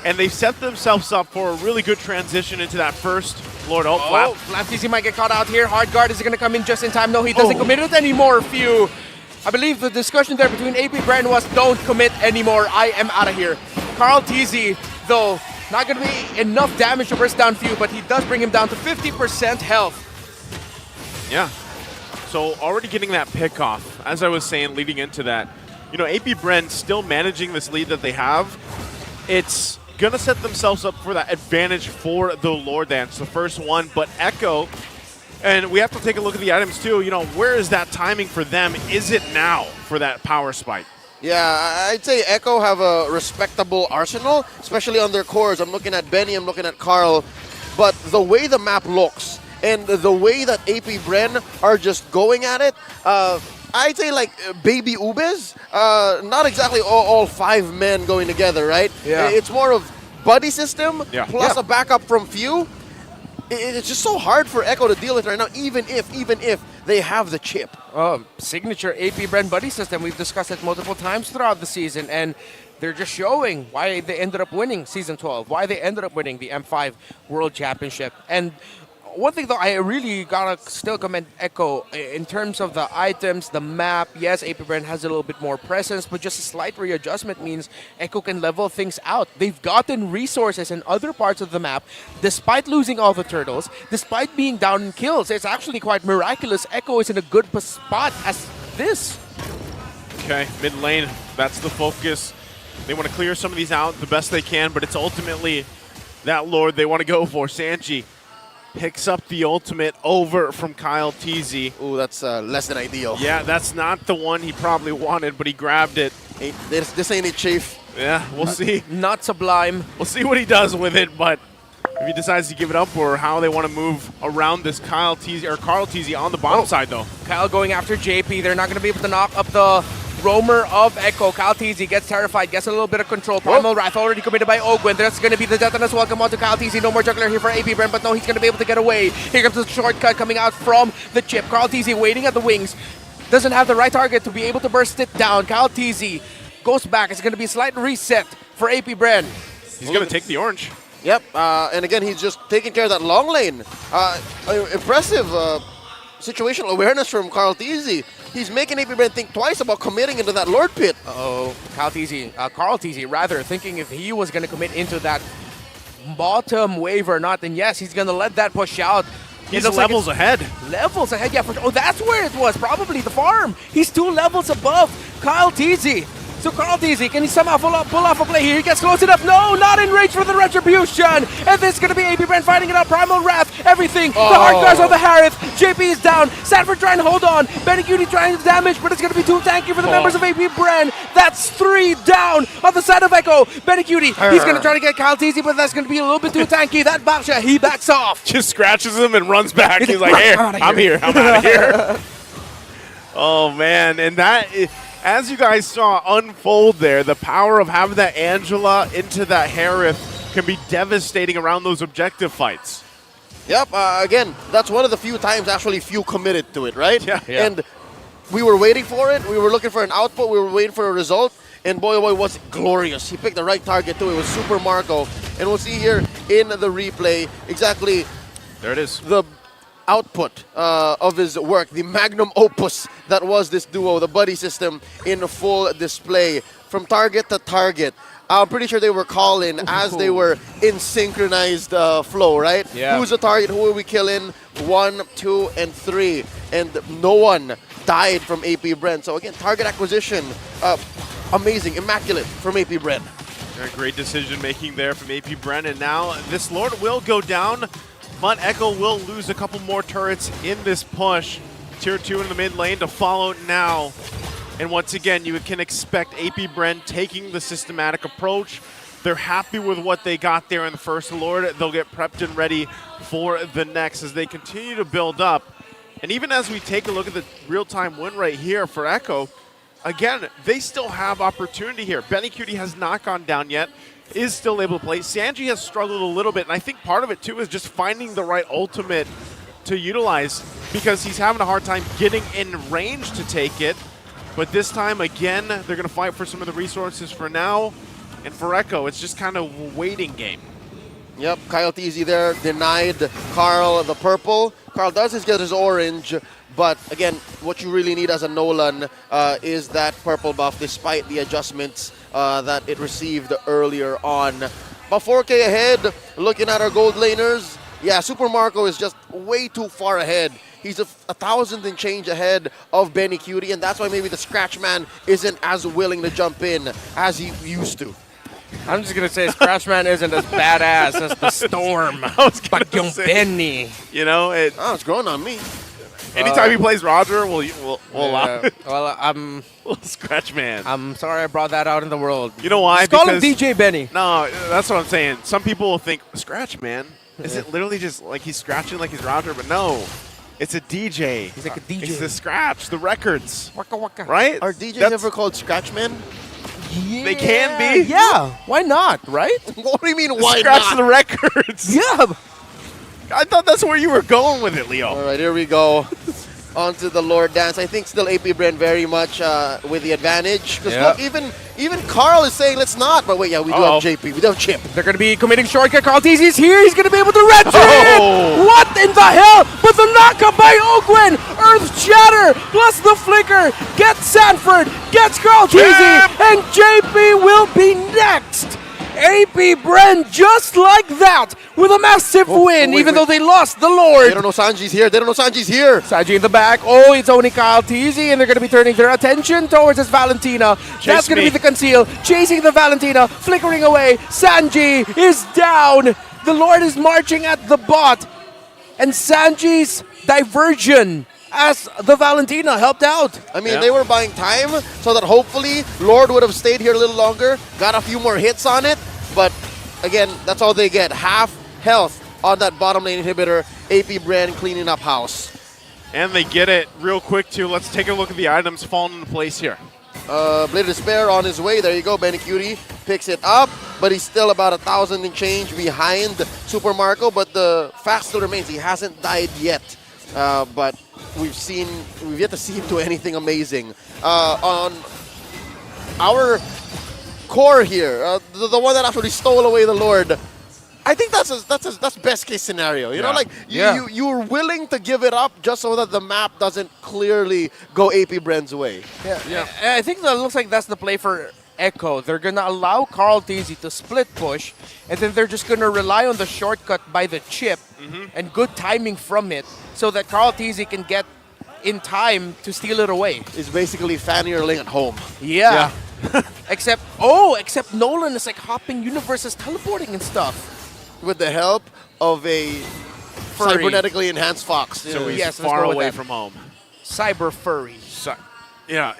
S3: and they've set themselves up for a really good transition into that first Lord Ult Flap.
S2: Flap TZ might get caught out here. Hard guard is going to come in just in time. No, he doesn't commit it anymore. Few. I believe the discussion there between AP Bren was don't commit anymore. I am out of here. Carl TZ, though, not going to be enough damage to burst down Few, but he does bring him down to 50% health.
S3: Yeah. So already getting that pick off, as I was saying leading into that, you know, AP Bren still managing this lead that they have. It's going to set themselves up for that advantage for the Lord Dance, the first one. But Echo, and we have to take a look at the items too, you know, where is that timing for them? Is it now for that power spike?
S1: Yeah, I'd say Echo have a respectable arsenal, especially on their cores. I'm looking at Benny, I'm looking at Carl. But the way the map looks, and the way that AP Bren are just going at it, I'd say like baby Ubes, not exactly all 5 men going together, right?
S2: Yeah.
S1: It's more of buddy system plus a backup from Few. It's just so hard for Echo to deal with right now, even if they have the chip.
S2: Signature AP Bren buddy system. We've discussed it multiple times throughout the season, and they're just showing why they ended up winning Season 12, why they ended up winning the M5 World Championship. And one thing, though, I really gotta still commend Echo in terms of the items, the map. Yes, AP Bren has a little bit more presence, but just a slight readjustment means Echo can level things out. They've gotten resources in other parts of the map, despite losing all the turtles, despite being down in kills. It's actually quite miraculous. Echo is in a good spot as this.
S3: Okay, mid lane, that's the focus. They want to clear some of these out the best they can, but it's ultimately that Lord they want to go for. Sanji picks up the ultimate over from Kyle TZ.
S1: Ooh, that's less than ideal.
S3: Yeah, that's not the one he probably wanted, but he grabbed it.
S1: This ain't it, Chief.
S3: Yeah, we'll see.
S2: Not sublime.
S3: We'll see what he does with it, but if he decides to give it up or how they want to move around this Carl TZ on the bottom side, though.
S2: Kyle going after JP. They're not going to be able to knock up the roamer of Echo. Kyle TZ gets terrified, gets a little bit of control. Primal Wrath already committed by Ogwin. That's going to be the Detonus welcome on to Kyle TZ. No more juggler here for AP Bren, but no, he's going to be able to get away. Here comes the shortcut coming out from the chip. Kyle TZ waiting at the wings. Doesn't have the right target to be able to burst it down. Kyle TZ goes back. It's going to be a slight reset for AP Bren.
S3: He's going to take the orange.
S1: Yep, and again, he's just taking care of that long lane. Impressive situational awareness from Carl TZ. He's making AP Bren think twice about committing into that Lord Pit.
S2: Carl TZ, rather, thinking if he was going to commit into that bottom wave or not, then yes, he's going to let that push out.
S3: He's levels ahead.
S2: Levels ahead, yeah. That's where it was, probably the farm. He's 2 levels above Kyle TZ. So Carl TZ, can he somehow pull off a play here? He gets close enough. No, not in range for the retribution. And this is going to be AP Bren fighting it out. Primal Wrath, everything. The hard guards on the Harith. JP is down. Sanford trying to hold on. Beniguti trying to damage, but it's going to be too tanky for the members of AP Bren. That's 3 down on the side of Echo. Beniguti, he's going to try to get Kyle TZ, but that's going to be a little bit too tanky. That Baksha, he backs off.
S3: Just scratches him and runs back. He's like, here, I'm here. I'm out of here. Oh, man. And that as you guys saw unfold there, the power of having that Angela into that Harith can be devastating around those objective fights.
S1: Yep, again, that's one of the few times actually few committed to it, right?
S3: Yeah.
S1: And we were waiting for it. We were looking for an output. We were waiting for a result. And boy, oh boy, was it glorious. He picked the right target too. It was Super Marco. And we'll see here in the replay exactly
S3: there it is.
S1: The output of his work, the magnum opus that was this duo, the buddy system in full display from target to target. I'm pretty sure they were calling as they were in synchronized flow, right?
S19: Yeah.
S1: Who's the target? Who are we killing? 1, 2, and 3. And no one died from AP Brent. So again, target acquisition, amazing, immaculate from AP Brent.
S3: A great decision making there from AP Brent. And now this Lord will go down, but Echo will lose a couple more turrets in this push. Tier 2 in the mid lane to follow now. And once again, you can expect AP Brent taking the systematic approach. They're happy with what they got there in the first Lord. They'll get prepped and ready for the next as they continue to build up. And even as we take a look at the real-time win rate here for Echo, again, they still have opportunity here. Benny Cutie has not gone down yet, is still able to play. Sanji has struggled a little bit, and I think part of it, too, is just finding the right ultimate to utilize because he's having a hard time getting in range to take it. But this time, again, they're going to fight for some of the resources for now. And for Echo, it's just kind of a waiting game.
S1: Yep, Kyle Teasy there denied Carl the purple. Carl does get his orange, but again, what you really need as a Nolan is that purple buff despite the adjustments that it received earlier on. But 4K ahead, looking at our gold laners, yeah, Super Marco is just way too far ahead. He's 1,000 and change ahead of Benny Cutie, and that's why maybe the Scratch Man isn't as willing to jump in as he used to.
S19: I'm just going to say Scratchman isn't as badass as the Storm. But yung Benny.
S3: You know,
S1: it's growing on me.
S3: Anytime he plays Roger, we'll allow it.
S19: Well, I'm...
S3: Scratch Man.
S19: I'm sorry I brought that out in the world.
S3: You know why?
S19: Just call him DJ Benny.
S3: No, that's what I'm saying. Some people will think, Scratch Man? Is it literally just like he's scratching like he's Roger? But no. It's a DJ.
S19: He's like a DJ.
S3: It's the scratch, the records.
S19: Waka waka.
S3: Right?
S1: Are DJs ever called Scratchmen?
S19: Yeah.
S3: They can be.
S19: Yeah. Why not, right?
S1: What do you mean, why
S3: Scratch
S1: not?
S3: the records.
S19: Yeah.
S3: I thought that's where you were going with it, Leo.
S1: All right, here we go. On to the Lord Dance. I think still AP Brent very much with the advantage. Because look, even Carl is saying let's not. But wait, yeah, we do have JP. We do have Chip.
S19: They're going to be committing shortcut. Carl Teasy's here. He's going to be able to red trip.
S3: Oh.
S19: What in the hell? But the knockup by Ogwen. Earth Shatter plus the flicker. Gets Sanford. Gets Carl Teasy. And JP will be next. AP Brent just like that with a massive win, even though they lost the Lord.
S1: They don't know Sanji's here. They don't know Sanji's here.
S19: Sanji in the back. Oh, it's only Kyle Teasy, and they're going to be turning their attention towards this Valentina. That's going to be the conceal. Chasing the Valentina, flickering away. Sanji is down. The Lord is marching at the bot. And Sanji's diversion as the Valentina helped out.
S1: I mean, they were buying time so that hopefully Lord would have stayed here a little longer, got a few more hits on it. But again, that's all they get. Half health on that bottom lane inhibitor. AP Brand cleaning up house.
S3: And they get it real quick, too. Let's take a look at the items falling into place here.
S1: Blade of Despair on his way. There you go. Benny Cutie picks it up, but he's still about 1,000 and change behind Super Marco. But the fact still remains. He hasn't died yet. But we've yet to see him do anything amazing. On our core here, the one that actually stole away the Lord, I think that's best case scenario. You know, like you're willing to give it up just so that the map doesn't clearly go AP Brent's way.
S19: Yeah. I think that looks like that's the play for Echo. They're going to allow Carl Teasy to split push, and then they're just going to rely on the shortcut by the chip and good timing from it so that Carl Teasy can get in time to steal it away.
S1: It's basically Fanny Erling at home.
S19: Yeah. except Nolan is like hopping universes, teleporting and stuff.
S3: with the help of a cybernetically enhanced fox.
S19: So
S3: he's
S19: far away
S3: from home.
S19: Cyber furry.
S3: Yeah,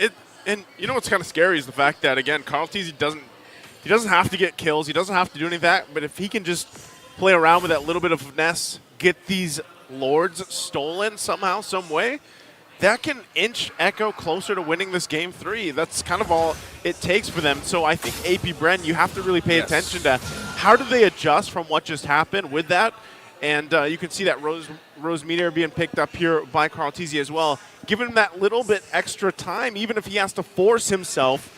S3: and you know what's kind of scary is the fact that, again, Carl Teasy doesn't have to get kills. He doesn't have to do any of that. But if he can just play around with that little bit of finesse, get these lords stolen somehow, some way, that can inch Echo closer to winning this game 3. That's kind of all it takes for them. So I think AP Bren, you have to really pay attention to how do they adjust from what just happened with that. And you can see that Rose Meteor being picked up here by Carl Tizzy as well. Giving him that little bit extra time, even if he has to force himself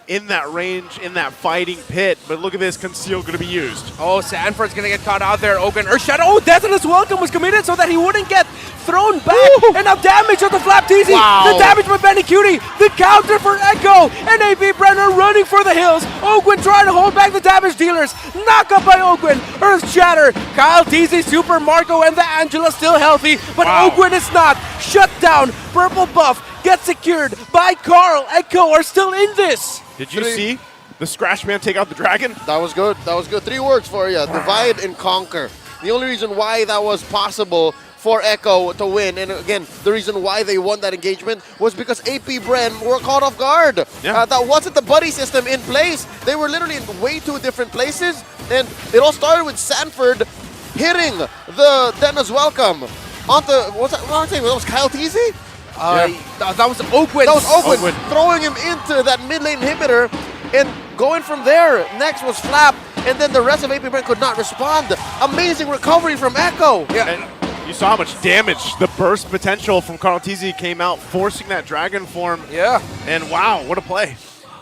S3: in that range, in that fighting pit. But look at this, Conceal going to be used.
S19: Oh, Sanford's going to get caught out there. Ogun Earthshadow. Oh, Deathless Welcome was committed so that he wouldn't get thrown back. Woo! And now damage on the Flap Teasy.
S1: Wow.
S19: The damage by Benny Cutie. The counter for Echo. And AP Brenner running for the hills. Ogun trying to hold back the damage dealers. Knock up by Ogun. Earth Shatter. Kyle Teasy, Super Marco, and the Angela still healthy. But Ogun is not. Shut down. Purple buff gets secured by Carl. Echo are still in this.
S3: Did you see the Scratch Man take out the dragon?
S1: That was good. That was good. 3 words for you. Divide and conquer. The only reason why that was possible for Echo to win, and again, the reason why they won that engagement was because AP Bren were caught off guard.
S3: Yeah.
S1: That wasn't the buddy system in place. They were literally in way 2 different places, and it all started with Sanford hitting the Dennis Welcome onto, what was Kyle Teasy?
S19: That was Oakwood.
S1: That was Oakwood throwing him into that mid lane inhibitor and going from there. Next was Flap, and then the rest of AP Brent could not respond. Amazing recovery from Echo.
S3: Yeah. And you saw how much damage the burst potential from Carl Tizzy came out, forcing that dragon form.
S19: Yeah.
S3: And wow, what a play.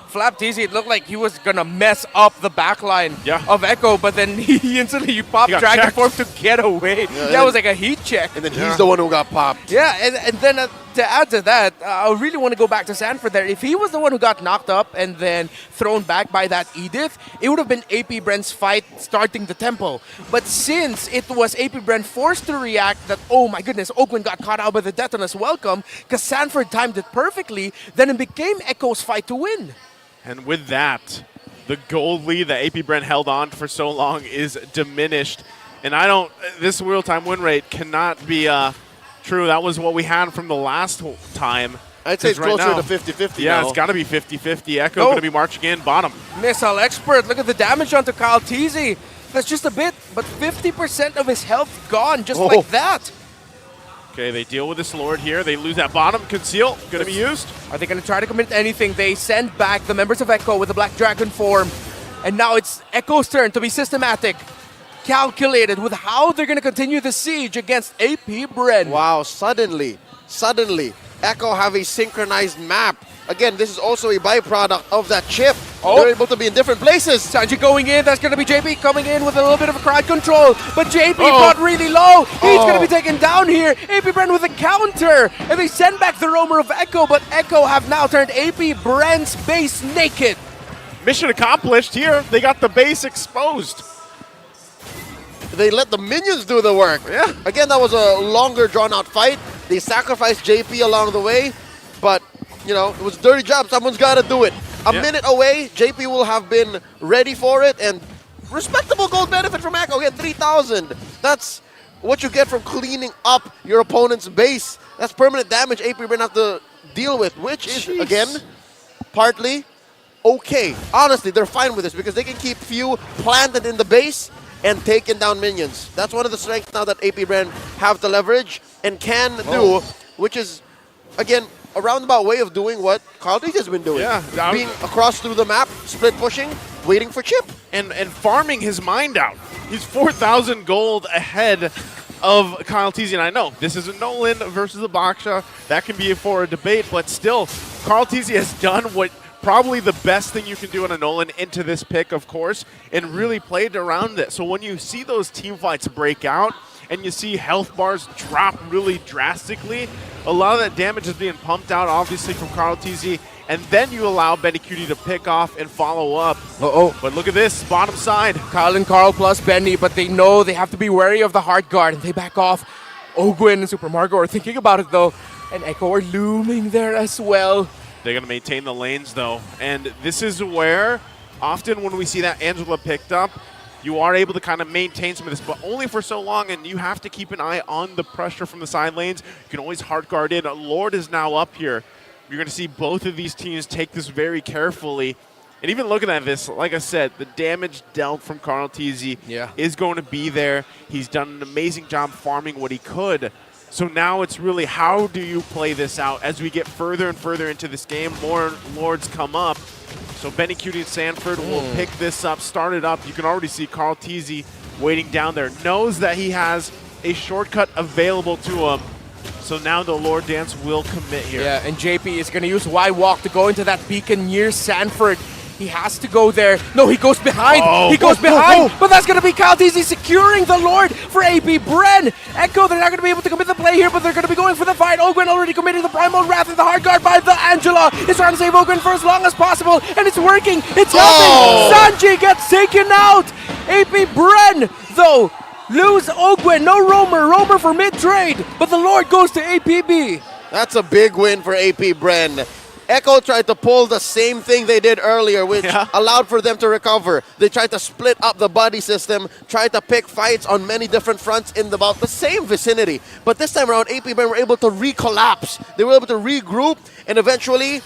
S19: Flap Teasy, it looked like he was going to mess up the backline of Echo, but then he instantly popped Dragon
S3: checked.
S19: Form to get away. That was like a heat check.
S1: And then he's the one who got popped.
S19: Yeah, and then to add to that, I really want to go back to Sanford there. If he was the one who got knocked up and then thrown back by that Edith, it would have been AP Bren's fight starting the tempo. But since it was AP Bren forced to react that, oh my goodness, Oakland got caught out by the Detonus Welcome, because Sanford timed it perfectly, then it became Echo's fight to win.
S3: And with that, the gold lead that AP Brent held on for so long is diminished. And this real-time win rate cannot be true. That was what we had from the last time.
S1: I'd say it's
S3: right
S1: closer
S3: now,
S1: to 50-50
S3: Yeah,
S1: now.
S3: it's got to be 50-50. Echo going to be marching in bottom.
S19: Missile Expert, look at the damage onto Kyle Teasy. That's just a bit, but 50% of his health gone just like that.
S3: Okay, they deal with this Lord here. They lose that bottom. Conceal, going to be used.
S19: Are they going to try to commit anything? They send back the members of Echo with the Black Dragon form. And now it's Echo's turn to be systematic, calculated with how they're going to continue the siege against AP Bren.
S1: Wow, suddenly, Echo have a synchronized map. Again, this is also a byproduct of that chip. They're able to be in different places.
S19: Sanji going in, that's going to be JP coming in with a little bit of a crowd control. But JP got really low. He's going to be taken down here. AP Bren with a counter. And they send back the roamer of Echo, but Echo have now turned AP Bren's base naked.
S3: Mission accomplished here. They got the base exposed.
S1: They let the minions do the work.
S3: Yeah.
S1: Again, that was a longer drawn-out fight. They sacrificed JP along the way, but you know, it was a dirty job. Someone's got to do it. A minute away, JP will have been ready for it, and respectable gold benefit from Echo. Again, 3,000. That's what you get from cleaning up your opponent's base. That's permanent damage AP Bren have to deal with, which is, again, partly okay. Honestly, they're fine with this because they can keep few planted in the base and taking down minions. That's one of the strengths now that AP Bren have to leverage and can do, which is, again, a roundabout way of doing what Carl Teasy has been doing.
S3: Yeah.
S1: Being across through the map, split pushing, waiting for chip.
S3: And farming his mind out. He's 4,000 gold ahead of Kyle Teasy. And I know this is a Nolan versus a Baksha. That can be for a debate, but still, Carl Teasy has done what probably the best thing you can do in a Nolan into this pick, of course, and really played around it. So when you see those team fights break out, and you see health bars drop really drastically, a lot of that damage is being pumped out, obviously, from Carl Teasy, and then you allow Benny Cutie to pick off and follow up. But look at this, bottom side.
S19: Kyle and Carl plus Benny, but they know they have to be wary of the hard guard, and they back off. Ogwin and Super Margo are thinking about it, though, and Echo are looming there as well.
S3: They're going to maintain the lanes, though, and this is where often when we see that Angela picked up, you are able to kind of maintain some of this, but only for so long, and you have to keep an eye on the pressure from the side lanes. You can always hard guard in. Lord is now up here. You're going to see both of these teams take this very carefully. And even looking at this, like I said, the damage dealt from Carl Teasy is going to be there. He's done an amazing job farming what he could. So now it's really how do you play this out as we get further and further into this game. More Lords come up. So Benny Cutie and Sanford will pick this up, start it up. You can already see Carl Teasy waiting down there. Knows that he has a shortcut available to him. So now the Lord Dance will commit here.
S19: Yeah, and JP is going to use Y-Walk to go into that beacon near Sanford. He has to go there. No, he goes behind. He goes behind. But that's going to be Carl Teasy securing the Lord for AP Bren. Echo, they're not going to be able to commit the play here, but they're going to be going for the fight. Ogwen already committing the Primal Wrath and the hard guard by the Angela. He's trying to save Ogwen for as long as possible, and it's working. It's helping. Sanji gets taken out. AP Bren, though, lose Ogwen. No Roamer. Roamer for mid-trade, but the Lord goes to APB.
S1: That's a big win for AP Bren. Echo tried to pull the same thing they did earlier, which allowed for them to recover. They tried to split up the buddy system, tried to pick fights on many different fronts in about the same vicinity. But this time around, AP Bren were able to recollapse. They were able to regroup and eventually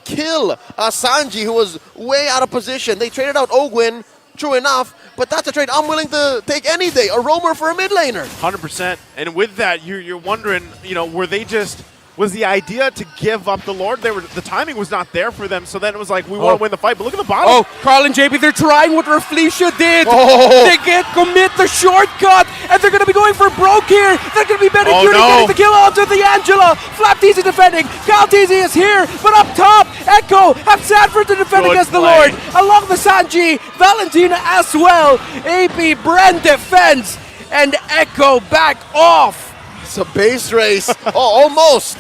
S1: kill Sanji, who was way out of position. They traded out Ogwin, true enough, but that's a trade I'm willing to take any day. A roamer for a mid laner.
S3: 100%. And with that, you're wondering, were they just... Was the idea to give up the Lord? The timing was not there for them, so then it was like, we want to win the fight, but look at the bottom.
S19: Oh, Carl and JP, they're trying what Rafflesia did. They can't commit the shortcut, and they're going to be going for broke here. They're going to be Benny Cutie getting the kill onto the Angela. Flap Teasy defending. Carl Teasy is here, but up top, Echo have Sanford to defend against the Lord. Along the Sanji, Valentina as well. AP Bren defends, and Echo back off.
S1: It's a base race. Almost.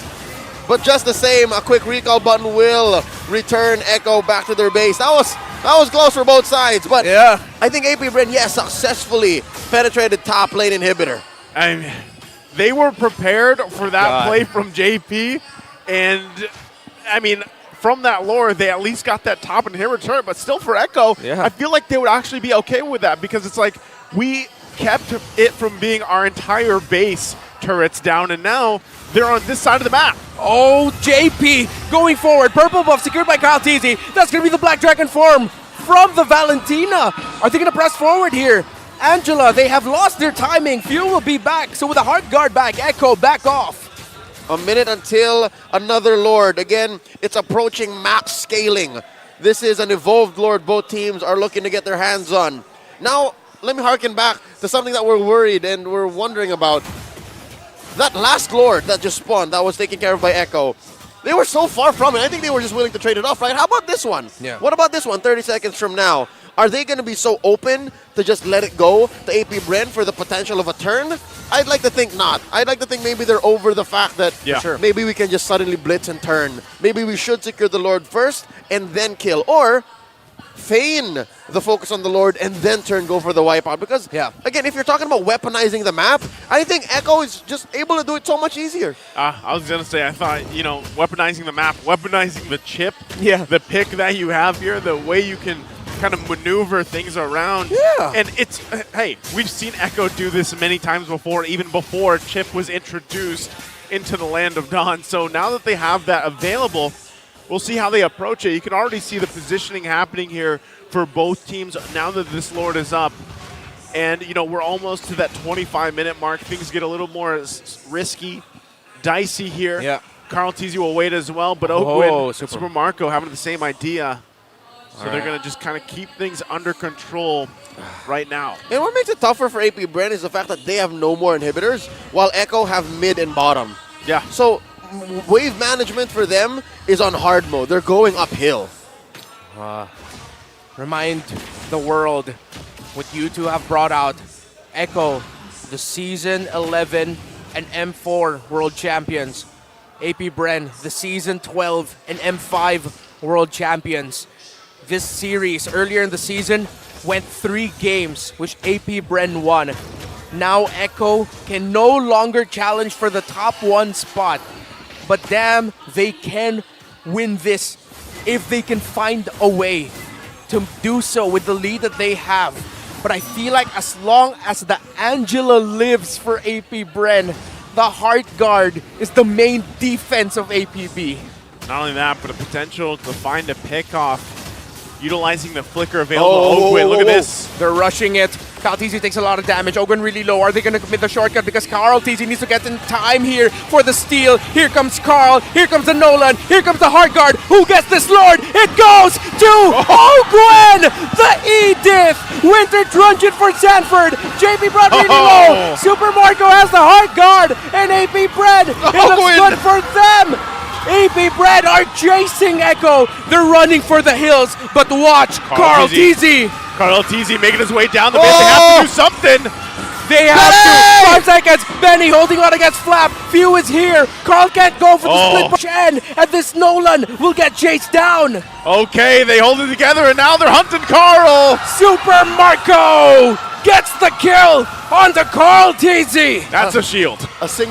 S1: But just the same, a quick recall button will return Echo back to their base. That was close for both sides, but I think AP Bren, successfully penetrated top lane inhibitor.
S3: I mean, they were prepared for that play from JP, and I mean, from that lore, they at least got that top inhibitor, but still for Echo, I feel like they would actually be okay with that because it's like we kept it from being our entire base turrets down, and now they're on this side of the map.
S19: Oh, JP going forward. Purple buff secured by Carl Teasy. That's going to be the Black Dragon form from the Valentina. Are they going to press forward here? Angela, they have lost their timing. Fuel will be back. So with a hard guard back, Echo back off.
S1: A minute until another Lord. Again, it's approaching map scaling. This is an evolved Lord both teams are looking to get their hands on. Now, let me harken back to something that we're worried and we're wondering about. That last Lord that just spawned, that was taken care of by Echo, they were so far from it. I think they were just willing to trade it off, right? How about this one?
S19: Yeah.
S1: What about this one 30 seconds from now? Are they going to be so open to just let it go to AP Bren for the potential of a turn? I'd like to think not. I'd like to think maybe they're over the fact that maybe we can just suddenly blitz and turn. Maybe we should secure the Lord first and then kill. Or feign the focus on the Lord and then go for the wipeout. Because, again, if you're talking about weaponizing the map, I think Echo is just able to do it so much easier.
S3: I was going to say, I thought, weaponizing the map, weaponizing the chip, the pick that you have here, the way you can kind of maneuver things around.
S1: Yeah.
S3: And it's, hey, we've seen Echo do this many times before, even before Chip was introduced into the Land of Dawn. So now that they have that available, we'll see how they approach it. You can already see the positioning happening here for both teams now that this Lord is up. And, we're almost to that 25-minute mark. Things get a little more risky, dicey here.
S19: Yeah.
S3: Carl Teasy will wait as well, but Oakwood, Super Marco having the same idea. So they're going to just kind of keep things under control right now.
S1: And what makes it tougher for AP Bren is the fact that they have no more inhibitors, while Echo have mid and bottom.
S3: Yeah.
S1: So wave management for them is on hard mode. They're going uphill.
S19: Remind the world what you two have brought out. Echo, the Season 11 and M4 World Champions. AP Bren, the Season 12 and M5 World Champions. This series, earlier in the season, went 3 games, which AP Bren won. Now Echo can no longer challenge for the top 1 spot. But damn, they can win this if they can find a way to do so with the lead that they have. But I feel like as long as the Angela lives for AP Bren, the Heart Guard is the main defense of APB.
S3: Not only that, but a potential to find a pick off utilizing the flicker available. Oh, wait, look at this.
S2: They're rushing it. Carl TZ takes a lot of damage. Ogwen really low. Are they going to commit the shortcut? Because Carl TZ needs to get in time here for the steal. Here comes Carl. Here comes the Nolan. Here comes the hard guard. Who gets this Lord? It goes to Ogwen! The Edith! Winter Truncheon for Sanford. JP Bread really low. Super Marco has the hard guard. And AP Bread. It looks good for them. AP Bread are chasing Echo. They're running for the hills. But watch Carl TZ.
S3: Carl TZ making his way down the base. They have to do something.
S2: They have to. 5 seconds. Benny holding on against Flap. Few is here. Carl can't go for the split push N. And this Nolan will get chased down.
S3: Okay, they hold it together and now they're hunting Carl.
S2: Super Marco gets the kill onto Carl TZ.
S3: That's a shield.
S1: A single